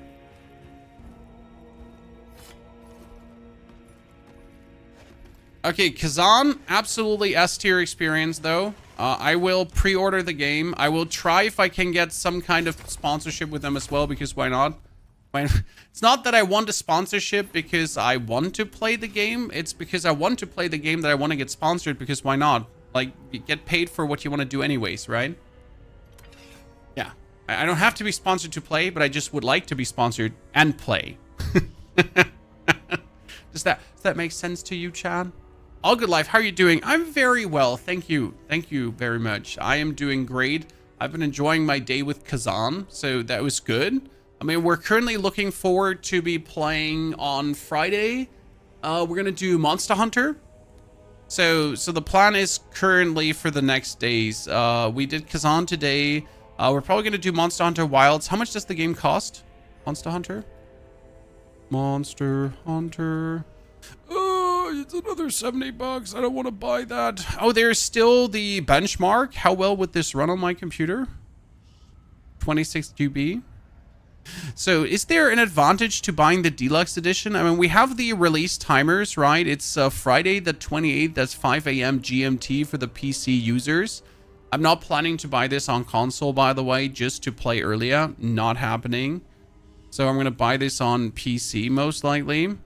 Okay, Khazan, absolutely S-tier experience though. I will pre-order the game. I will try if I can get some kind of sponsorship with them as well, because why not? It's not that I want a sponsorship because I want to play the game. It's because I want to play the game that I want to get sponsored, because why not? Like, you get paid for what you want to do anyways, right? Yeah. I don't have to be sponsored to play, but I just would like to be sponsored and play. Does that make sense to you, Chad? All good life, how are you doing? I'm very well, thank you. Thank you very much. I am doing great. I've been enjoying my day with Khazan, so that was good. I mean, we're currently looking forward to be playing on Friday. We're gonna do Monster Hunter. So the plan is currently for the next days. We did Khazan today. We're probably going to do Monster Hunter Wilds. How much does the game cost? Monster Hunter? Monster Hunter. Oh, it's another 70 bucks. I don't want to buy that. Oh, there's still the benchmark. How well would this run on my computer? 26 GB. So is there an advantage to buying the deluxe edition? I mean, we have the release timers, right? It's Friday the 28th. That's 5 a.m. GMT for the PC users. I'm not planning to buy this on console, by the way, just to play earlier. Not happening. So I'm going to buy this on PC most likely.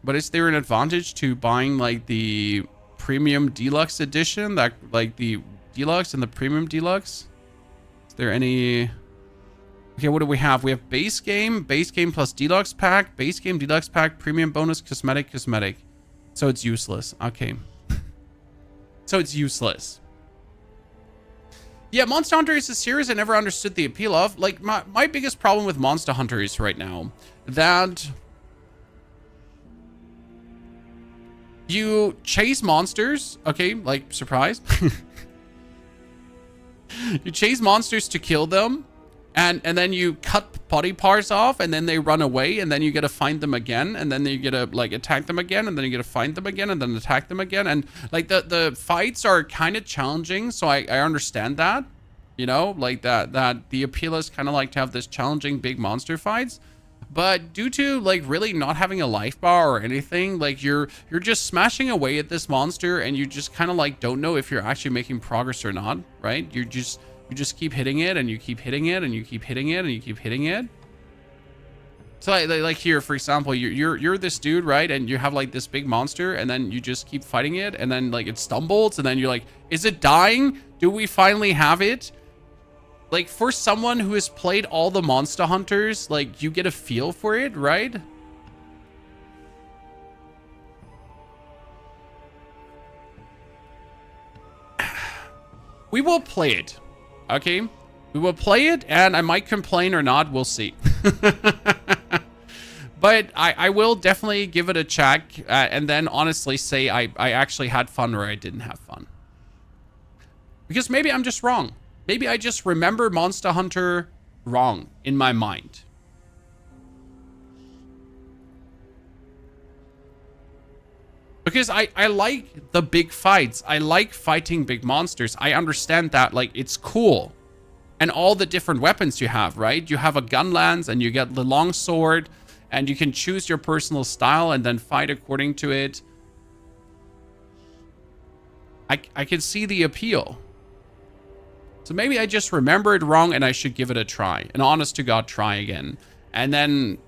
But is there an advantage to buying like the premium deluxe edition? That like the deluxe and the premium deluxe? Is there any... Okay, what do we have? We have base game plus deluxe pack, base game, deluxe pack, premium bonus, cosmetic. So it's useless. Okay. So it's useless. Yeah, Monster Hunter is a series I never understood the appeal of. Like, my biggest problem with Monster Hunter is right now that you chase monsters. Okay, like, surprise. You chase monsters to kill them. And then you cut body parts off, and then they run away, and then you gotta find them again, and then you gotta like attack them again, and then you gotta find them again, and then attack them again. And like the fights are kind of challenging, so I understand that, you know, like that the appeal is kind of like to have this challenging big monster fights. But due to like really not having a life bar or anything, like you're just smashing away at this monster, and you just kind of like don't know if you're actually making progress or not, right? You just keep hitting it, and you keep hitting it, and you keep hitting it, and you keep hitting it. So like here, for example, you're this dude, right? And you have like this big monster, and then you just keep fighting it, and then like it stumbles, and then you're like, is it dying? Do we finally have it? Like for someone who has played all the Monster Hunters, like you get a feel for it, right? We will play it. Okay, we will play it, and I might complain or not. We'll see. But I will definitely give it a check, and then honestly say I actually had fun or I didn't have fun. Because maybe I'm just wrong. Maybe I just remember Monster Hunter wrong in my mind. Because I like the big fights. I like fighting big monsters. I understand that, like, it's cool. And all the different weapons you have, right? You have a gun lance, and you get the long sword, and you can choose your personal style and then fight according to it. I can see the appeal. So maybe I just remember it wrong, and I should give it a try. An honest to God try again. And then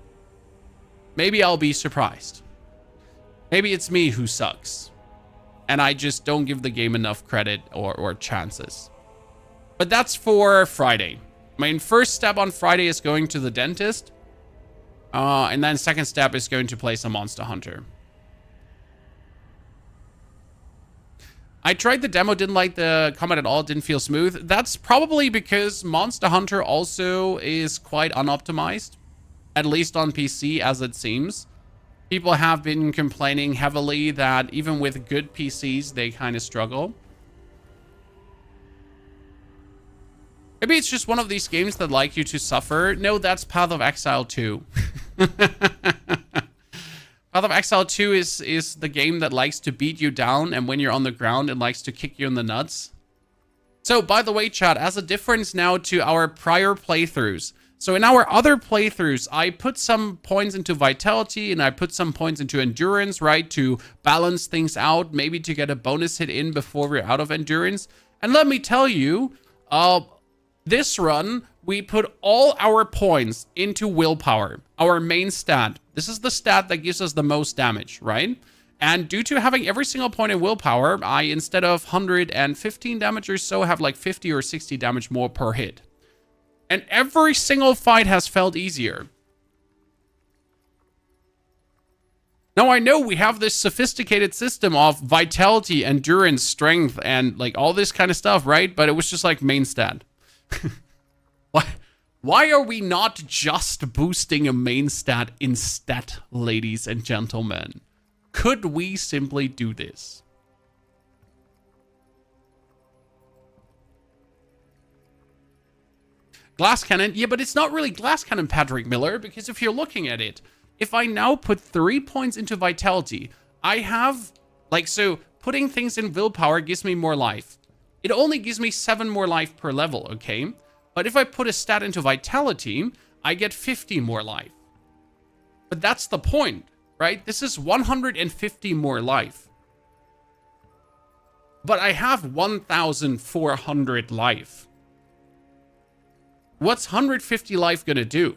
maybe I'll be surprised. Maybe it's me who sucks, and I just don't give the game enough credit or chances. But that's for Friday. My first step on Friday is going to the dentist. And then second step is going to play some Monster Hunter. I tried the demo, didn't like the combat at all, didn't feel smooth. That's probably because Monster Hunter also is quite unoptimized, at least on PC as it seems. People have been complaining heavily that even with good PCs, they kind of struggle. Maybe it's just one of these games that like you to suffer. No, that's Path of Exile 2. Path of Exile 2 is the game that likes to beat you down, and when you're on the ground, it likes to kick you in the nuts. So, by the way, chat, as a difference now to our prior playthroughs, so in our other playthroughs, I put some points into vitality and I put some points into endurance, right? To balance things out, maybe to get a bonus hit in before we're out of endurance. And let me tell you, this run, we put all our points into willpower, our main stat. This is the stat that gives us the most damage, right? And due to having every single point in willpower, I, instead of 115 damage or so, have like 50 or 60 damage more per hit. And every single fight has felt easier. Now, I know we have this sophisticated system of vitality, endurance, strength, and like all this kind of stuff, right? But it was just like main stat. Why are we not just boosting a main stat instead, ladies and gentlemen? Could we simply do this? Glass cannon. Yeah, but it's not really glass cannon, Patrick Miller, because if you're looking at it, if I now put 3 points into vitality, I have, like, so putting things in willpower gives me more life. It only gives me 7 more life per level, okay? But if I put a stat into vitality, I get 50 more life. But that's the point, right? This is 150 more life. But I have 1,400 life. What's 150 life gonna do?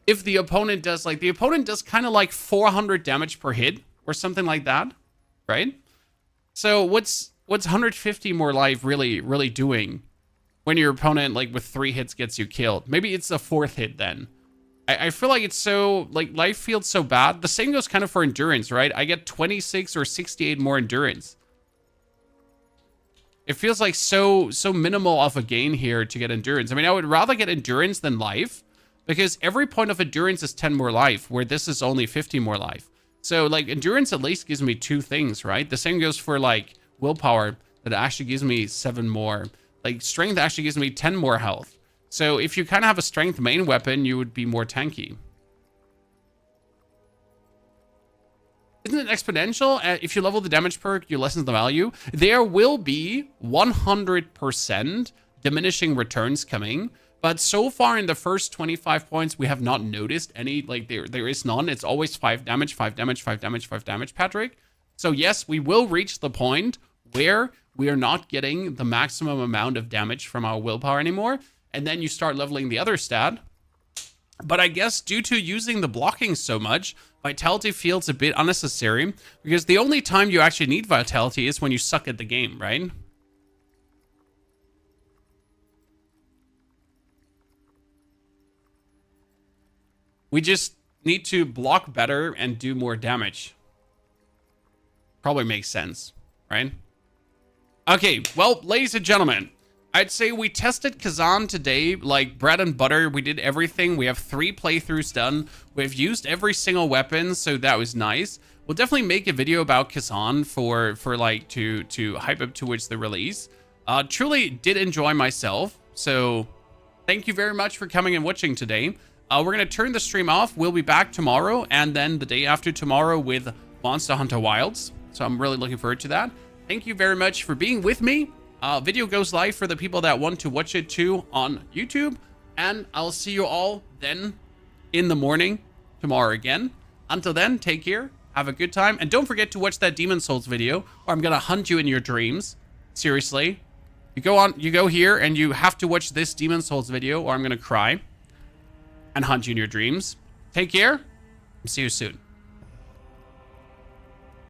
If the opponent does, like, the opponent does kind of like 400 damage per hit or something like that, right? So what's 150 more life really doing when your opponent, like, with 3 hits gets you killed? Maybe it's a 4th hit then. I feel like it's so, like, life feels so bad. The same goes kind of for endurance, right? I get 26 or 68 more endurance. It feels like so minimal of a gain here to get endurance. I mean, I would rather get endurance than life, because every point of endurance is 10 more life, where this is only 50 more life. So, like, endurance at least gives me 2 things, right? The same goes for, like, willpower, that actually gives me 7 more. Like, strength actually gives me 10 more health. So if you kind of have a strength main weapon, you would be more tanky. Isn't it exponential? If you level the damage perk, you lessen the value. There will be 100% diminishing returns coming. But so far in the first 25 points, we have not noticed any, like, there is none. It's always 5 damage, 5 damage, 5 damage, 5 damage, Patrick. So yes, we will reach the point where we are not getting the maximum amount of damage from our willpower anymore. And then you start leveling the other stat. But I guess due to using the blocking so much, vitality feels a bit unnecessary, because the only time you actually need vitality is when you suck at the game, right? We just need to block better and do more damage. Probably makes sense, right? Okay, well, ladies and gentlemen, I'd say we tested Khazan today like bread and butter. We did everything. We have 3 playthroughs done. We've used every single weapon, so that was nice. We'll definitely make a video about Khazan for like to hype up towards the release. Truly did enjoy myself, so thank you very much for coming and watching today. We're gonna turn the stream off. We'll be back tomorrow and then the day after tomorrow with Monster Hunter Wilds. So I'm really looking forward to that. Thank you very much for being with me. Video goes live for the people that want to watch it too on YouTube. And I'll see you all then in the morning tomorrow again. Until then, take care. Have a good time. And don't forget to watch that Demon Souls video, or I'm going to hunt you in your dreams. Seriously. You go here and you have to watch this Demon Souls video, or I'm going to cry and hunt you in your dreams. Take care. See you soon.